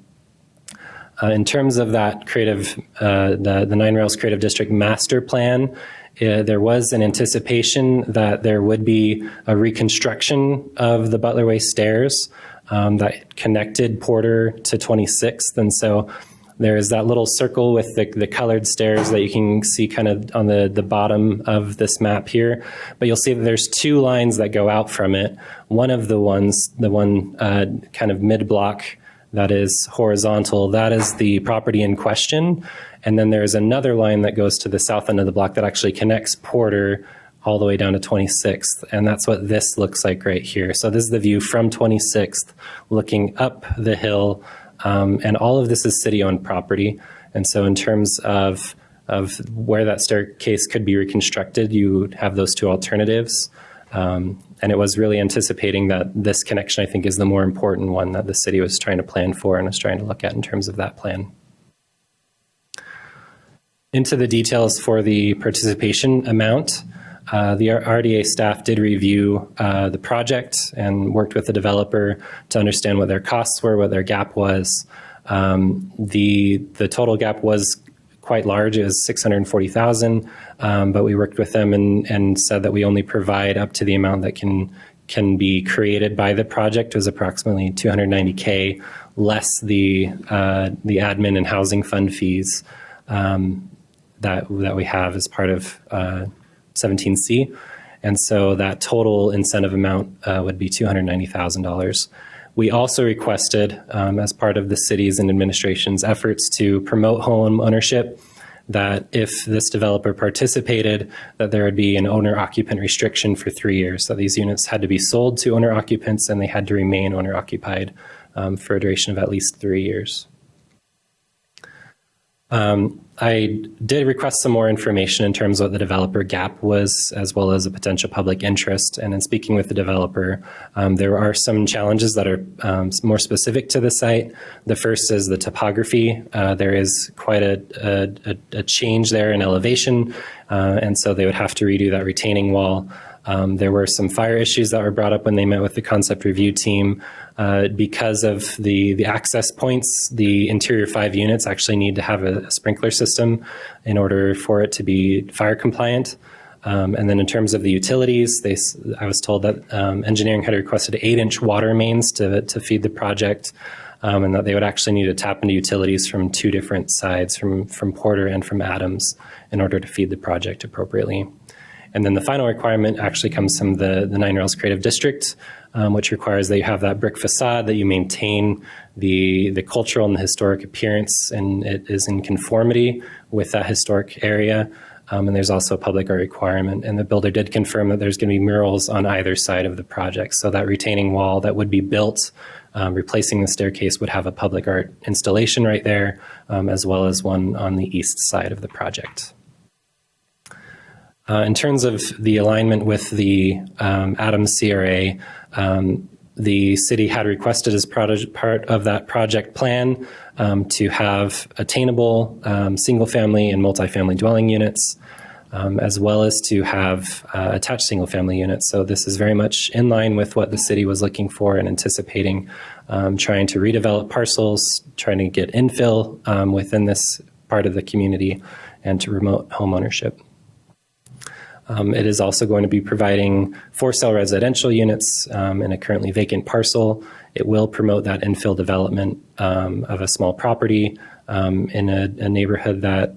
In terms of that the 9 Rails Creative District Master Plan, there was an anticipation that there would be a reconstruction of the Butler Way stairs that connected Porter to 26th. And so there is that little circle with the colored stairs that you can see kind of on the bottom of this map here. But you'll see that there's 2 lines that go out from it. One of the one kind of mid-block that is horizontal, that is the property in question. And then there's another line that goes to the south end of the block that actually connects Porter all the way down to 26th. And that's what this looks like right here. So this is the view from 26th looking up the hill. And all of this is city-owned property. And so in terms of where that staircase could be reconstructed, you have those 2 alternatives. And it was really anticipating that this connection, I think, is the more important one that the city was trying to plan for and was trying to look at in terms of that plan. Into the details for the participation amount, the RDA staff did review the project and worked with the developer to understand what their costs were, what their gap was. The total gap was quite large. It was $640,000, but we worked with them and said that we only provide up to the amount that can can be created by the project was approximately $290K, less the admin and housing fund fees that we have as part of 17C. And so that total incentive amount would be $290,000. We also requested, as part of the city's and administration's efforts to promote home ownership, that if this developer participated, that there would be an owner-occupant restriction for 3 years, that these units had to be sold to owner-occupants and they had to remain owner-occupied for a duration of at least 3 years. I did request some more information in terms of what the developer gap was, as well as a potential public interest. And in speaking with the developer, there are some challenges that are more specific to the site. The first is the topography. There is quite a change there in elevation, and so they would have to redo that retaining wall. There were some fire issues that were brought up when they met with the concept review team. Because of the access points, the interior 5 units actually need to have a sprinkler system in order for it to be fire compliant. And then in terms of the utilities, I was told that engineering had requested 8-inch water mains to feed the project, and that they would actually need to tap into utilities from 2 different sides, from Porter and from Adams, in order to feed the project appropriately. And then the final requirement actually comes from the Nine Rails Creative District, which requires that you have that brick facade, that you maintain the cultural and the historic appearance, and it is in conformity with that historic area. And there's also a public art requirement. And the builder did confirm that there's going to be murals on either side of the project. So that retaining wall that would be built, replacing the staircase, would have a public art installation right there, as well as one on the east side of the project. In terms of the alignment with the Adams CRA, the city had requested as part of that project plan to have attainable single-family and multifamily dwelling units, as well as to have attached single-family units. So this is very much in line with what the city was looking for and anticipating, trying to redevelop parcels, trying to get infill within this part of the community, and to remote home ownership. It is also going to be providing for-sale residential units in a currently vacant parcel. It will promote that infill development of a small property in a neighborhood that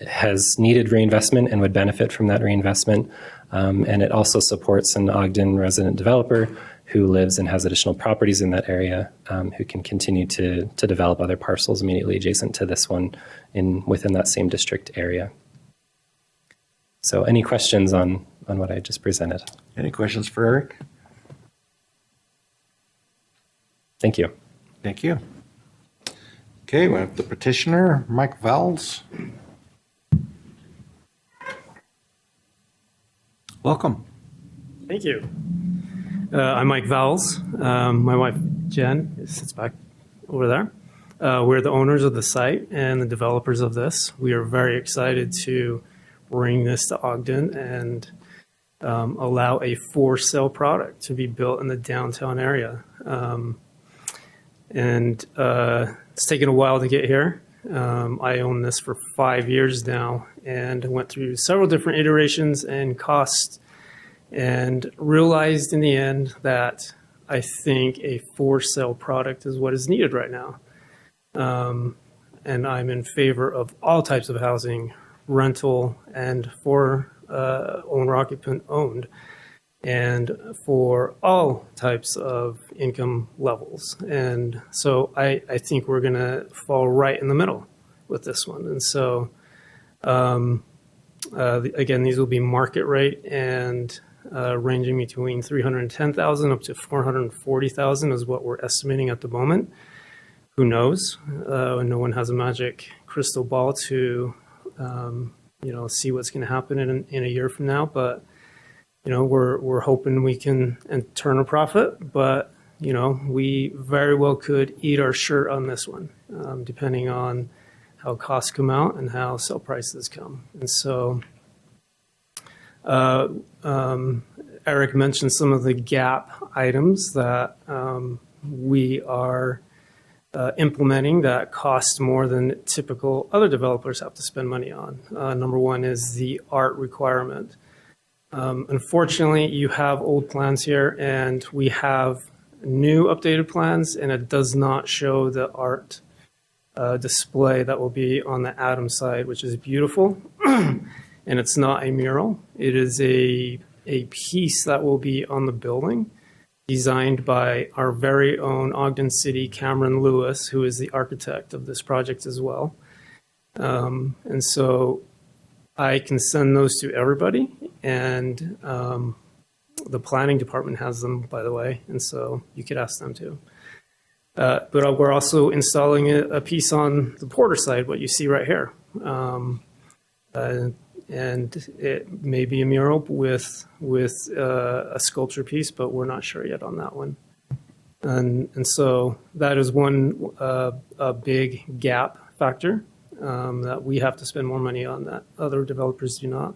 has needed reinvestment and would benefit from that reinvestment. And it also supports an Ogden resident developer who lives and has additional properties in that area, who can continue to develop other parcels immediately adjacent to this one within that same district area. So any questions on what I just presented? Any questions for Eric? Thank you. Thank you. Okay, we have the petitioner, Mike Vowles. Welcome. Thank you. I'm Mike Vowles. My wife, Jen, sits back over there. We're the owners of the site and the developers of this. We are very excited to bring this to Ogden and allow a for-sale product to be built in the downtown area. It's taken a while to get here. I own this for 5 years now and went through several different iterations and costs, and realized in the end that I think a for-sale product is what is needed right now. And I'm in favor of all types of housing, rental and for owner-occupant owned, and for all types of income levels. And so I think we're going to fall right in the middle with this one. And so, again, these will be market rate and ranging between $310,000 up to $440,000 is what we're estimating at the moment. Who knows? No one has a magic crystal ball to see what's going to happen in a year from now. But, we're hoping we can turn a profit. But, we very well could eat our shirt on this one, depending on how costs come out and how sale prices come. And so Eric mentioned some of the gap items that we are implementing that cost more than typical other developers have to spend money on. Number one is the art requirement. Unfortunately, you have old plans here, and we have new updated plans, and it does not show the art display that will be on the Adam side, which is beautiful. And it's not a mural. It is a piece that will be on the building, designed by our very own Ogden City Cameron Lewis, who is the architect of this project as well. And so I can send those to everybody, and the planning department has them, by the way, and so you could ask them too. But we're also installing a piece on the Porter side, what you see right here. And it may be a mural with a sculpture piece, but we're not sure yet on that one. And so that is one a big gap factor that we have to spend more money on that other developers do not.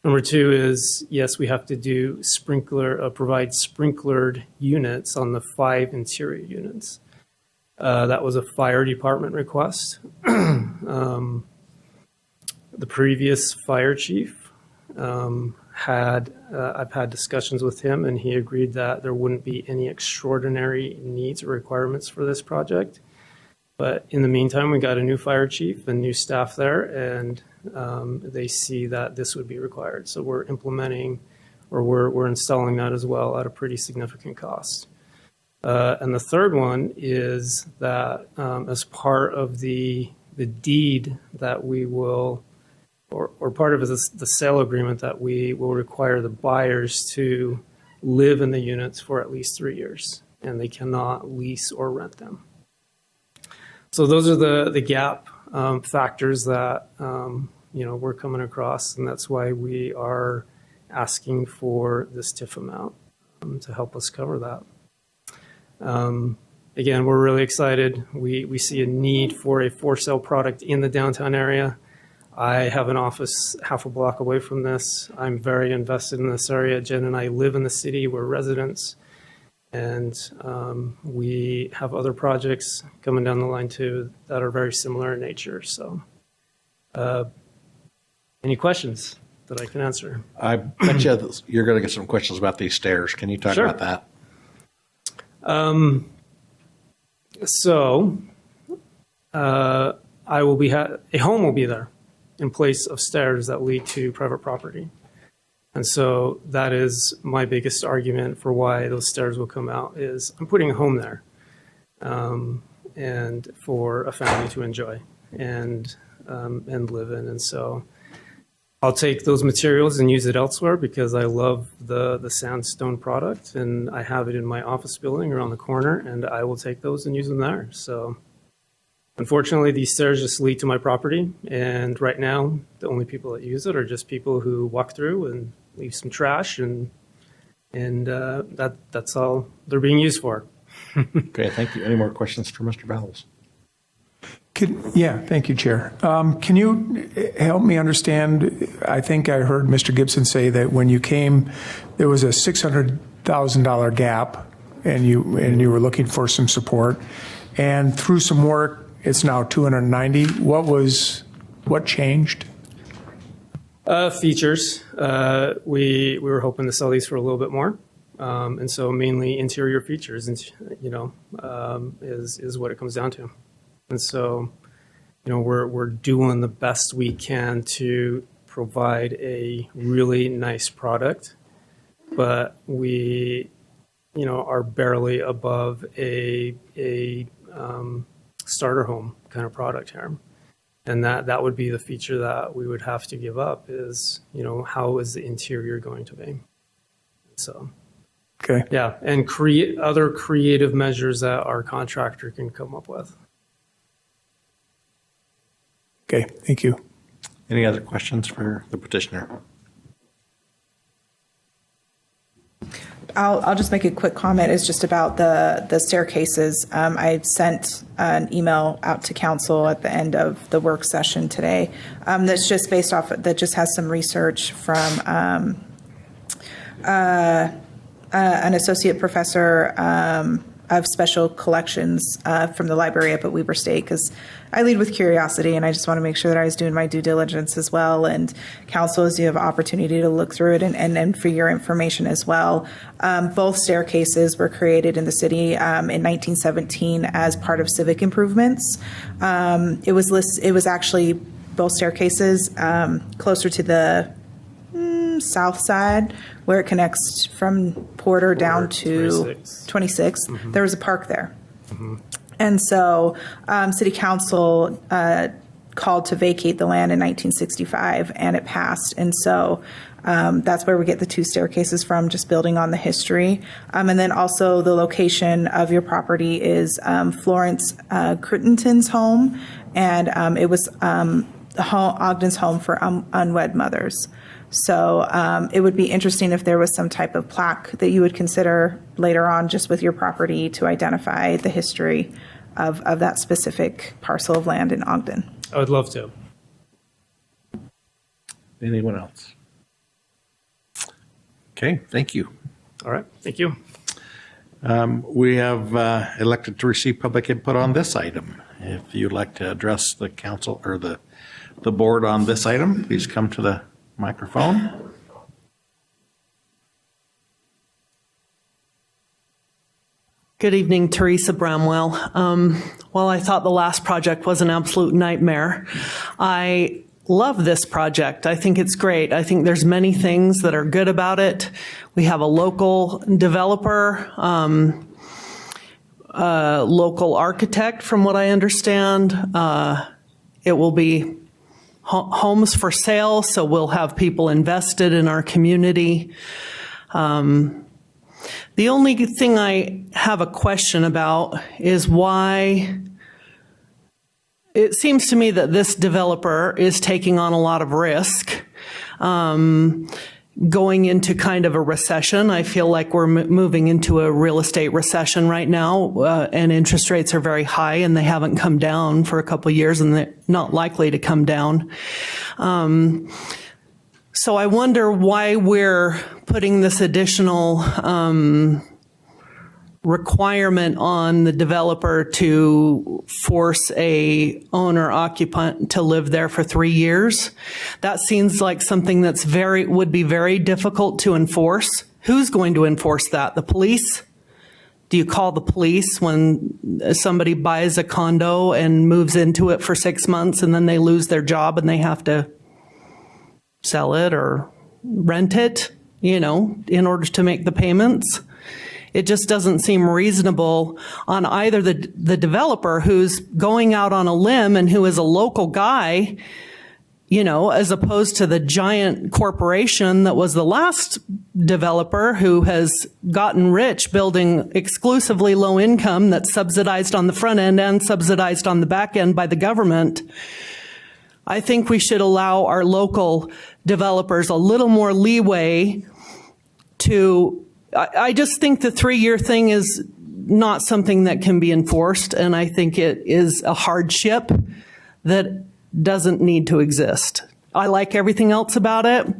Number two is, yes, we have to do provide sprinklered units on the 5 interior units. That was a fire department request. The previous fire chief I've had discussions with him, and he agreed that there wouldn't be any extraordinary needs or requirements for this project. But in the meantime, we got a new fire chief and new staff there, and they see that this would be required. So we're implementing, or we're installing that as well at a pretty significant cost. And the third one is that as part of the deed that we will, or part of the sale agreement, that we will require the buyers to live in the units for at least 3 years, and they cannot lease or rent them. So those are the gap factors that we're coming across, and that's why we are asking for this TIF amount to help us cover that. Again, we're really excited. We see a need for a for-sale product in the downtown area. I have an office half a block away from this. I'm very invested in this area. Jen and I live in the city. We're residents. And we have other projects coming down the line too that are very similar in nature. So any questions that I can answer? I bet you you're going to get some questions about these stairs. Can you talk about that? So I will be a home will be there in place of stairs that lead to private property. And so that is my biggest argument for why those stairs will come out is I'm putting a home there and for a family to enjoy and live in. And so I'll take those materials and use it elsewhere because I love the sandstone product, and I have it in my office building around the corner, and I will take those and use them there. So unfortunately, these stairs just lead to my property, and right now the only people that use it are just people who walk through and leave some trash, and that's all they're being used for. Okay, thank you. Any more questions for Mr. Bowles? Thank you, Chair. Can you help me understand? I think I heard Mr. Gibson say that when you came, there was a $600,000 gap, and you were looking for some support, and through some work, it's now 290. What changed? Features. We were hoping to sell these for a little bit more, and so mainly interior features, is what it comes down to. And so, we're doing the best we can to provide a really nice product, but we, are barely above a starter home kind of product here. And that would be the feature that we would have to give up is, how is the interior going to be? So, okay. Yeah, and create other creative measures that our contractor can come up with. Okay, thank you. Any other questions for the petitioner? I'll just make a quick comment. It's just about the staircases. I sent an email out to council at the end of the work session today. That's just based off, that just has some research from an associate professor special collections from the library up at Weber State, because I lead with curiosity and I just want to make sure that I was doing my due diligence as well. And council, as you have opportunity to look through it and for your information as well. Both staircases were created in the city in 1917 as part of civic improvements. It was actually both staircases closer to the south side where it connects from Porter down to 26. Mm-hmm. There was a park there. And so city council called to vacate the land in 1965 and it passed. And so that's where we get the two staircases from, just building on the history. And then also the location of your property is Florence Crittenton's home. And it was Ogden's home for unwed mothers. So it would be interesting if there was some type of plaque that you would consider later on just with your property to identify the history of that specific parcel of land in Ogden. I would love to. Anyone else? Okay, thank you. All right, thank you. We have elected to receive public input on this item. If you'd like to address the council or the board on this item, please come to the microphone. Good evening, Teresa Bramwell. While I thought the last project was an absolute nightmare, I love this project. I think it's great. I think there's many things that are good about it. We have a local developer, local architect, from what I understand. It will be homes for sale, so we'll have people invested in our community. The only thing I have a question about is why it seems to me that this developer is taking on a lot of risk. Going into kind of a recession. I feel like we're moving into a real estate recession right now, and interest rates are very high and they haven't come down for a couple of years and they're not likely to come down. So I wonder why we're putting this additional requirement on the developer to force a owner occupant to live there for 3 years. That seems like something that's would be very difficult to enforce. Who's going to enforce that? The police? Do you call the police when somebody buys a condo and moves into it for 6 months and then they lose their job and they have to sell it or rent it, in order to make the payments? It just doesn't seem reasonable on either the developer who's going out on a limb and who is a local guy, as opposed to the giant corporation that was the last developer who has gotten rich building exclusively low income that's subsidized on the front end and subsidized on the back end by the government. I think we should allow our local developers a little more leeway to. I just think the 3-year thing is not something that can be enforced, and I think it is a hardship that doesn't need to exist. I like everything else about it,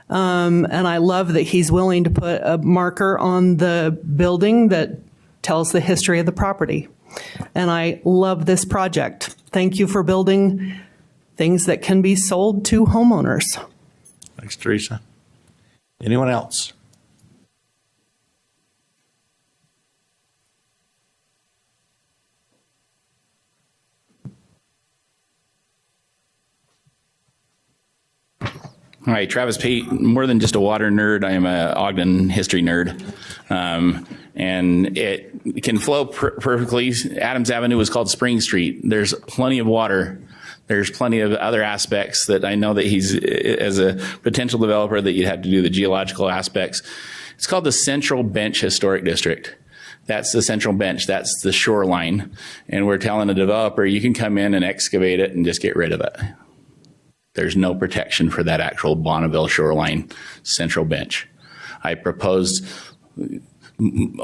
and I love that he's willing to put a marker on the building that tells the history of the property. And I love this project. Thank you for building things that can be sold to homeowners. Thanks, Teresa. Anyone else? All right, Travis Pate, more than just a water nerd, I am an Ogden history nerd. And it can flow perfectly. Adams Avenue was called Spring Street. There's plenty of water. There's plenty of other aspects that I know that he's, as a potential developer, that you'd have to do the geological aspects. It's called the Central Bench Historic District. That's the Central Bench. That's the shoreline. And we're telling the developer, you can come in and excavate it and just get rid of it. There's no protection for that actual Bonneville shoreline Central Bench. I proposed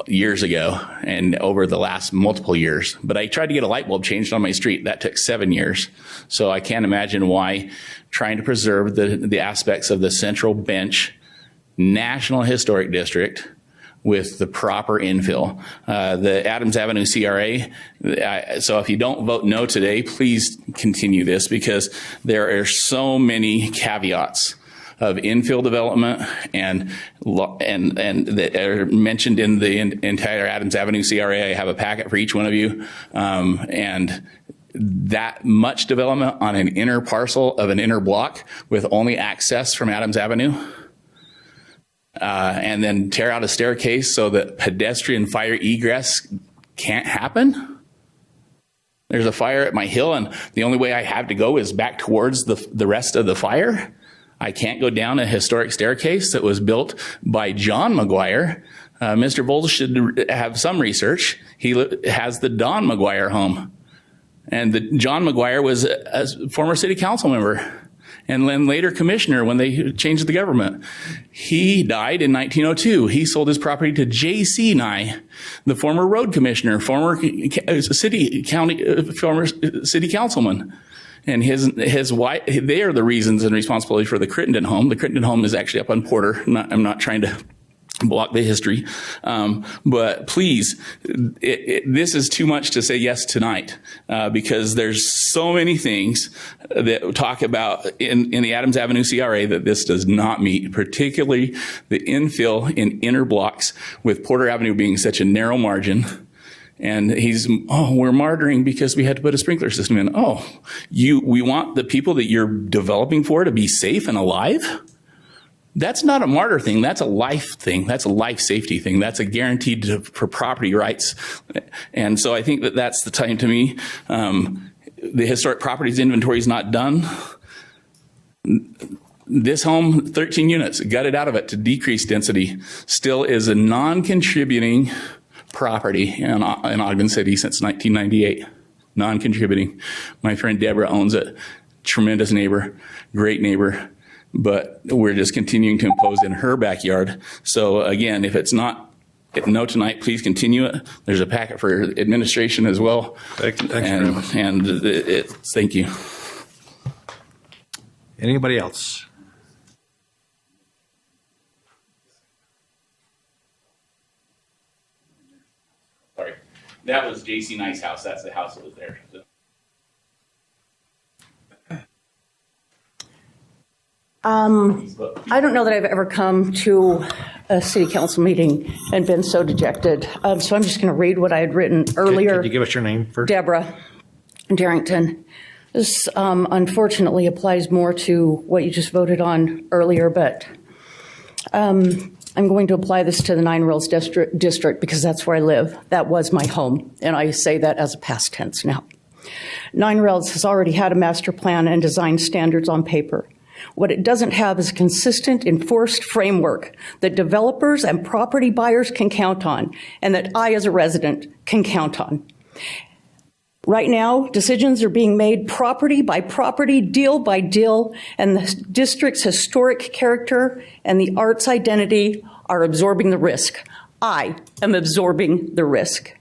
years ago and over the last multiple years, but I tried to get a light bulb changed on my street. That took 7 years. So I can't imagine why trying to preserve the aspects of the Central Bench National Historic District with the proper infill. The Adams Avenue CRA, so if you don't vote no today, please continue this, because there are so many caveats of infill development and that are mentioned in the entire Adams Avenue CRA. I have a packet for each one of you. And that much development on an inner parcel of an inner block with only access from Adams Avenue, and then tear out a staircase so that pedestrian fire egress can't happen. There's a fire at my hill, and the only way I have to go is back towards the rest of the fire. I can't go down a historic staircase that was built by John McGuire. Mr. Bowles should have some research. He has the Don McGuire home. And John McGuire was a former city council member and then later commissioner when they changed the government. He died in 1902. He sold his property to J.C. Nye, the former road commissioner, former city councilman. And his wife, they are the reasons and responsibility for the Crittenden home. The Crittenden home is actually up on Porter. I'm not trying to block the history. But please, this is too much to say yes tonight, because there's so many things that talk about in the Adams Avenue CRA that this does not meet, particularly the infill in inner blocks, with Porter Avenue being such a narrow margin. And we're martyring because we had to put a sprinkler system in. We want the people that you're developing for to be safe and alive? That's not a martyr thing. That's a life thing. That's a life safety thing. That's a guaranteed for property rights. And so I think that that's the time to me. The historic properties inventory is not done. This home, 13 units, gutted out of it to decrease density, still is a non-contributing property in Ogden City since 1998. Non-contributing. My friend Deborah owns it. Tremendous neighbor, great neighbor. But we're just continuing to impose in her backyard. So again, if it's not no tonight, please continue it. There's a packet for administration as well. Thanks thank you. Anybody else? Sorry. That was J.C. Knight's house. That's the house that was there. I don't know that I've ever come to a city council meeting and been so dejected. So I'm just going to read what I had written earlier. Could you give us your name first? Deborah Darrington. This unfortunately applies more to what you just voted on earlier, but I'm going to apply this to the Nine Rails district because that's where I live. That was my home, and I say that as a past tense now. Nine Rails has already had a master plan and design standards on paper. What it doesn't have is a consistent, enforced framework that developers and property buyers can count on, and that I, as a resident, can count on. Right now, decisions are being made property by property, deal by deal, and the district's historic character and the art's identity are absorbing the risk. I am absorbing the risk.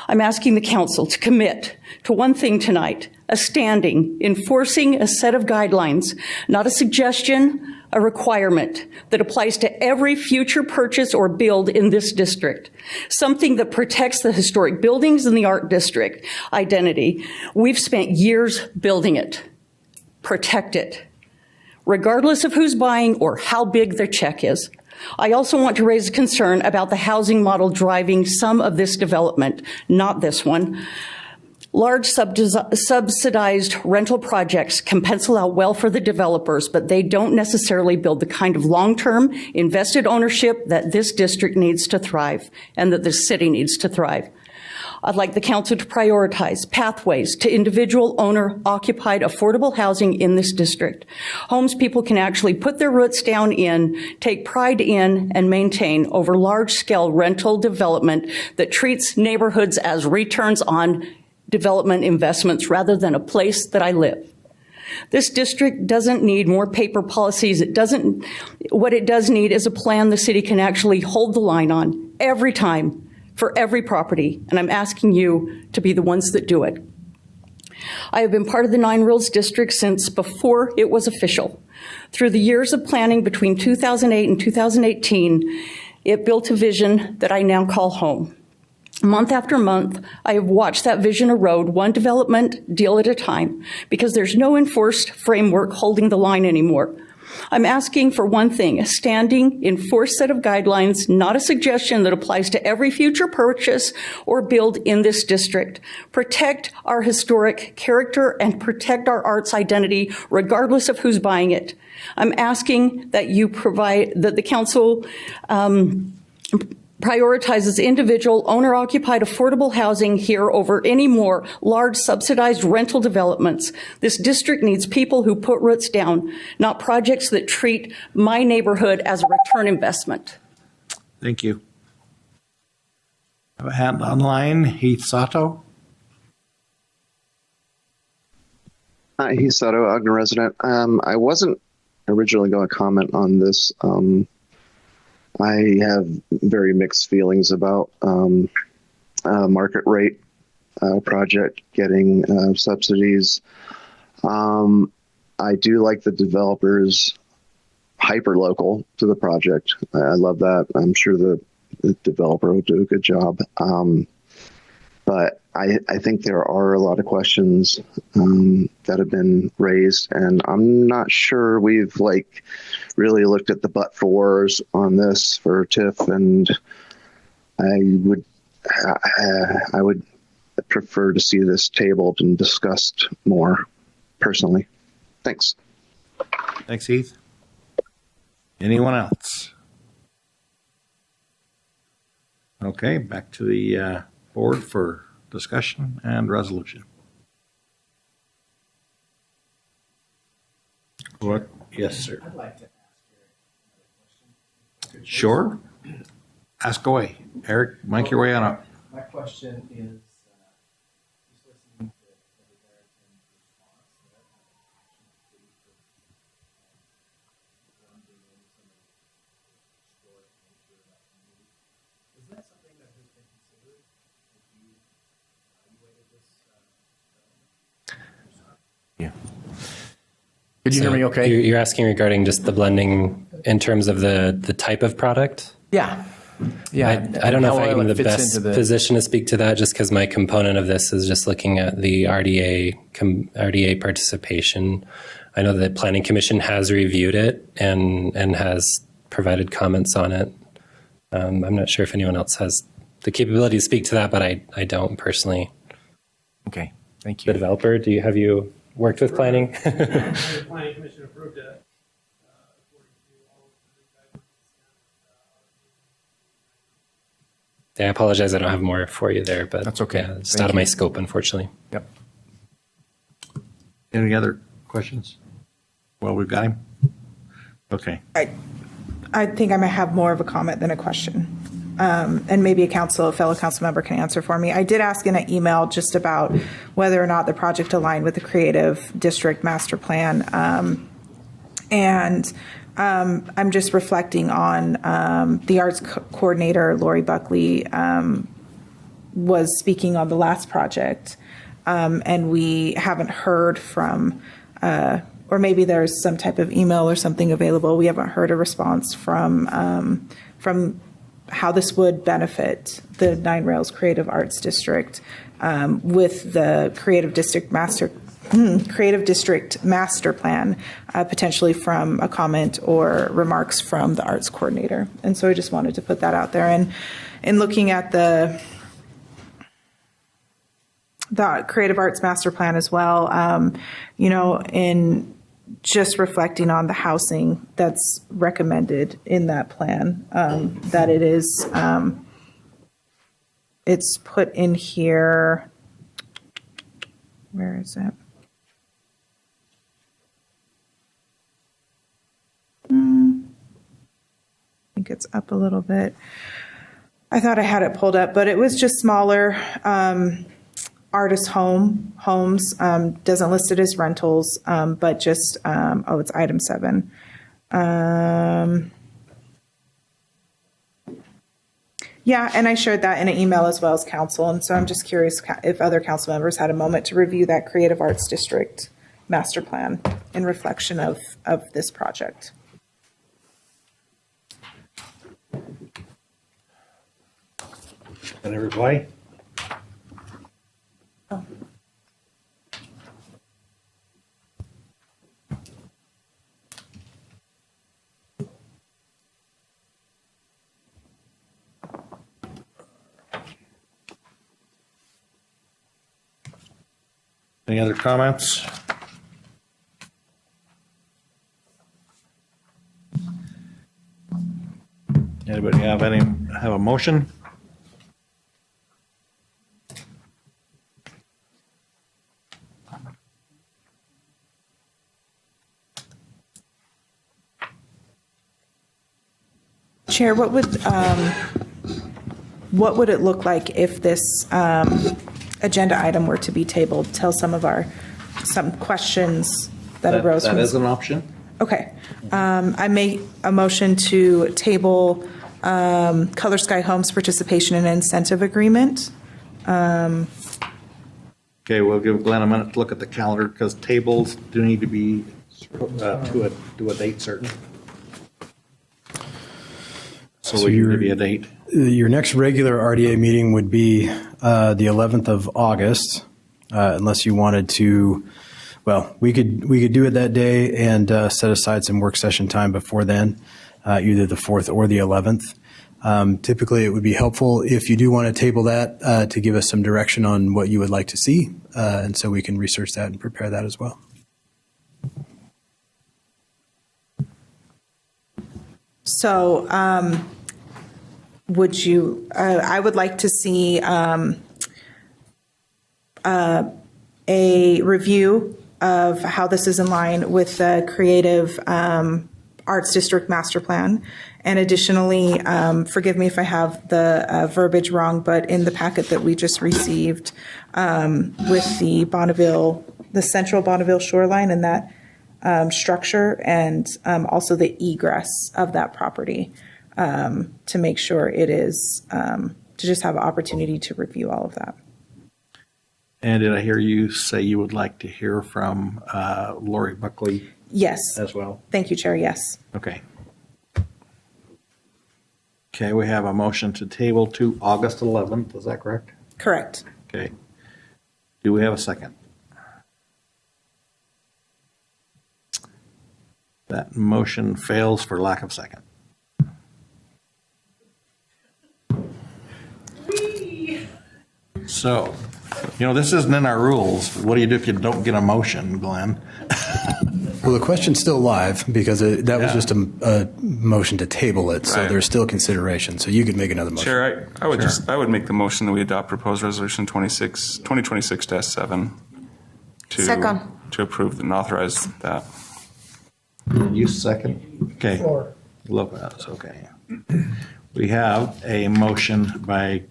I'm asking the council to commit to one thing tonight: a standing, enforcing a set of guidelines, not a suggestion, a requirement that applies to every future purchase or build in this district. Something that protects the historic buildings in the art district identity. We've spent years building it. Protect it, regardless of who's buying or how big their check is. I also want to raise a concern about the housing model driving some of this development, not this one. Large subsidized rental projects can pencil out well for the developers, but they don't necessarily build the kind of long-term invested ownership that this district needs to thrive and that this city needs to thrive. I'd like the council to prioritize pathways to individual owner-occupied affordable housing in this district. Homes people can actually put their roots down in, take pride in, and maintain over large-scale rental development that treats neighborhoods as returns on development investments rather than a place that I live. This district doesn't need more paper policies. What it does need is a plan the city can actually hold the line on every time for every property, and I'm asking you to be the ones that do it. I have been part of the Nine Rails district since before it was official. Through the years of planning between 2008 and 2018, It built a vision that I now call home. Month after month, I have watched that vision erode one development deal at a time because there's no enforced framework holding the line anymore. I'm asking for one thing, a standing, enforced set of guidelines, not a suggestion that applies to every future purchase or build in this district. Protect our historic character and protect our arts identity, regardless of who's buying it. I'm asking that that the council prioritizes individual owner-occupied affordable housing here over any more large subsidized rental developments. This district needs people who put roots down, not projects that treat my neighborhood as a return investment. Thank you. Have a hand online, Heath Sato. Hi, Heath Sato, Ogden resident. I wasn't originally going to comment on this. I have very mixed feelings about market rate project getting subsidies. I do like the developers hyper local to the project. I love that. I'm sure the developer will do a good job. But I think there are a lot of questions that have been raised, and I'm not sure we've really looked at the but-fors on this for TIF, and I would prefer to see this tabled and discussed more personally. Thanks. Thanks, Heath. Anyone else? Okay, back to the board for discussion and resolution. What? Yes, sir. I'd like to ask Eric another question. Sure. Ask away. Eric, mic your way on up. My question is, just listening to Erickson's response, that action city for blending in some of the historic nature of that community. Is that something that has been considered as you evaluated this development? Yeah. Could you hear me okay? You're asking regarding just the blending in terms of the type of product? Yeah. Yeah. I don't know if How I'm in it the fits best into the- position to speak to that, just because my component of this is just looking at the RDA participation. I know the Planning Commission has reviewed it and has provided comments on it. I'm not sure if anyone else has the capability to speak to that, but I don't personally. Okay, thank you. The developer, have you worked with planning? The Planning Commission approved it. Yeah, I apologize. I don't have more for you there, but that's okay. Yeah, it's Thank out of my you. scope, unfortunately. Yep. Any other questions? Well, we've got him. Okay. I think I might have more of a comment than a question. And maybe a fellow council member can answer for me. I did ask in an email just about whether or not the project aligned with the creative district master plan. I'm just reflecting on the arts coordinator, Lori Buckley, was speaking on the last project. And we haven't heard from, or maybe there's some type of email or something available. We haven't heard a response from how this would benefit the Nine Rails Creative Arts District with the Creative District Master Plan, potentially from a comment or remarks from the arts coordinator. And so I just wanted to put that out there. And in looking at the Creative Arts Master Plan as well, in just reflecting on the housing that's recommended in that plan, that it is, it's put in here. Where is it? I think it's up a little bit. I thought I had it pulled up, but it was just smaller artist homes. Doesn't list it as rentals, but just, it's item 7. Yeah, and I shared that in an email as well as council. And so I'm just curious if other council members had a moment to review that Creative Arts District master plan in reflection of this project. Any reply? Any other comments? Anybody have a motion? Chair, what would it look like if this agenda item were to be tabled till some questions that arose from That this? is an option. Okay. I make a motion to table Color Sky Homes participation in incentive agreement. Okay, we'll give Glenn a minute to look at the calendar because tables do need to be to a date certain. So we give you a date. Your next regular RDA meeting would be the 11th of August, unless you wanted to. Well, we could do it that day and set aside some work session time before then, either the 4th or the 11th. Typically, it would be helpful if you do want to table that to give us some direction on what you would like to see, and so we can research that and prepare that as well. So would you, I would like to see a review of how this is in line with the Creative Arts District Master Plan. And additionally, forgive me if I have the verbiage wrong, but in the packet that we just received with the central Bonneville shoreline and that structure, and also the egress of that property, to make sure it is, to just have an opportunity to review all of that. And did I hear you say you would like to hear from Lori Buckley? Yes. As well? Thank you, Chair. Yes. Okay. Okay, we have a motion to table to August 11th. Is that correct? Correct. Okay. Do we have a second? That motion fails for lack of second. So, this isn't in our rules. What do you do if you don't get a motion, Glenn? Well, the question's still live because that was just a motion to table it, so Right. there's still consideration. So you could make another motion. Chair, I would make the motion that we adopt proposed resolution 2026-7 Second. to approve and authorize that. You second? Okay. Lopez, okay. We have a motion by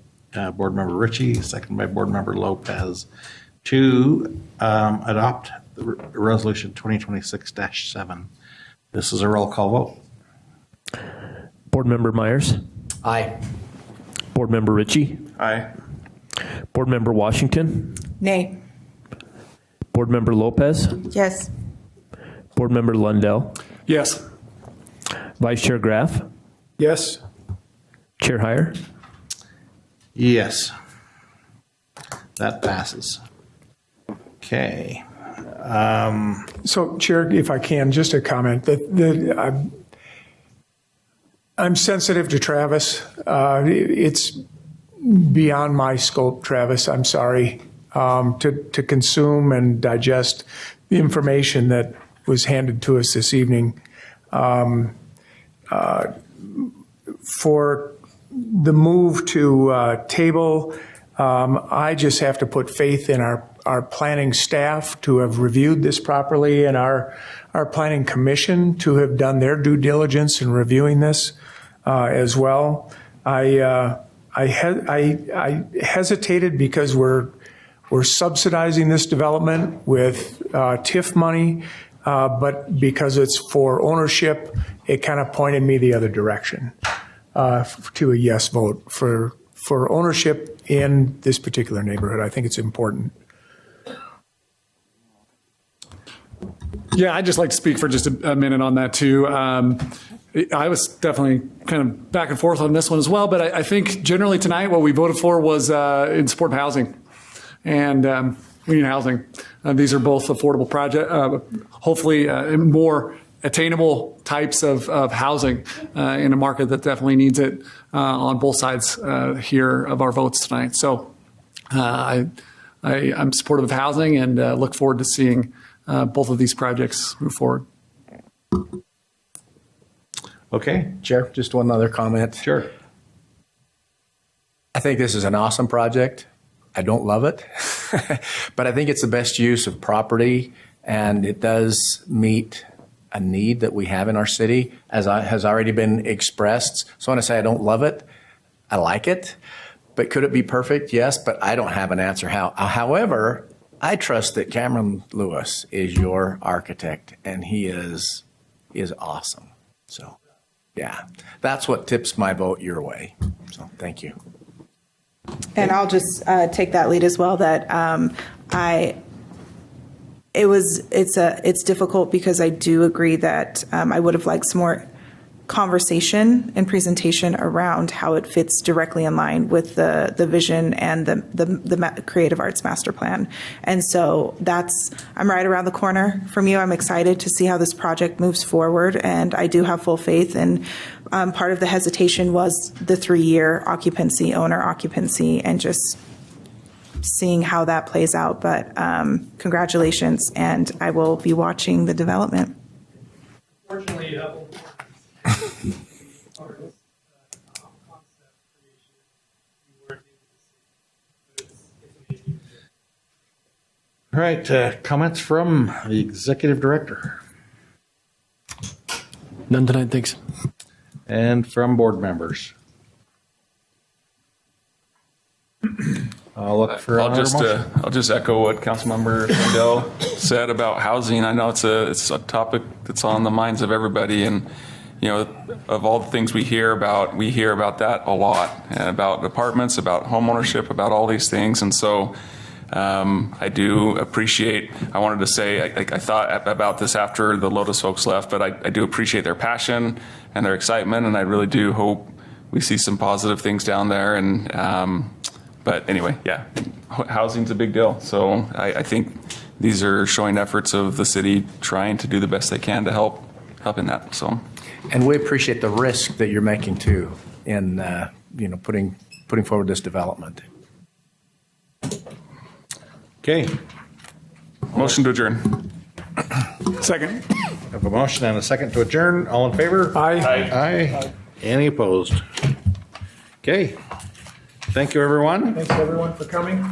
Board Member Ritchie, second by Board Member Lopez, to adopt the resolution 2026-7. This is a roll call vote. Board Member Myers? Aye. Board Member Ritchie? Aye. Board Member Washington? Nay. Board Member Lopez? Yes. Board Member Lundell? Yes. Vice Chair Graff? Yes. Chair Heyer? Yes. That passes. Okay. So, Chair, if I can, just a comment. I'm sensitive to Travis. It's beyond my scope, Travis. I'm sorry. To consume and digest the information that was handed to us this evening. For the move to table, I just have to put faith in our planning staff to have reviewed this properly, and our planning commission to have done their due diligence in reviewing this as well. I hesitated because we're subsidizing this development with TIF money, but because it's for ownership, it kind of pointed me the other direction to a yes vote for ownership in this particular neighborhood. I think it's important. Yeah, I'd just like to speak for just a minute on that too. I was definitely kind of back and forth on this one as well, but I think generally tonight what we voted for was in support of housing. And we need housing. These are both affordable projects, hopefully more attainable types of housing in a market that definitely needs it on both sides here of our votes tonight. So I'm supportive of housing and look forward to seeing both of these projects move forward. Okay. Chair, just one other comment. Sure. I think this is an awesome project. I don't love it, but I think it's the best use of property, and it does meet a need that we have in our city, as has already been expressed. So when I say I don't love it, I like it. But could it be perfect? Yes, but I don't have an answer how. However, I trust that Cameron Lewis is your architect, and he is awesome. So, yeah, that's what tips my vote your way. So, thank you. And I'll just take that lead as well. That it's difficult because I do agree that I would have liked some more conversation and presentation around how it fits directly in line with the vision and the creative arts master plan. And so I'm right around the corner from you. I'm excited to see how this project moves forward, and I do have full faith. And part of the hesitation was the 3-year occupancy, owner occupancy, and just seeing how that plays out. But congratulations, and I will be watching the development. Fortunately, All right, comments from the executive director. None tonight, thanks. And from board members. I'll look for I'll another just motion. I'll just echo what Councilmember Lindell said about housing. I know it's a topic that's on the minds of everybody, and of all the things we hear about that a lot, and about apartments, about homeownership, about all these things. And so I do appreciate. I wanted to say I thought about this after the Lotus folks left, but I do appreciate their passion and their excitement, and I really do hope we see some positive things down there. And but anyway, yeah, housing's a big deal. So I think these are showing efforts of the city trying to do the best they can to help in that. So, and we appreciate the risk that you're making too in putting forward this development. Okay. Motion to adjourn. Second. I have a motion and a second to adjourn. All in favor? Aye. Aye. Any opposed? Okay. Thank you, everyone. Thanks, everyone, for coming.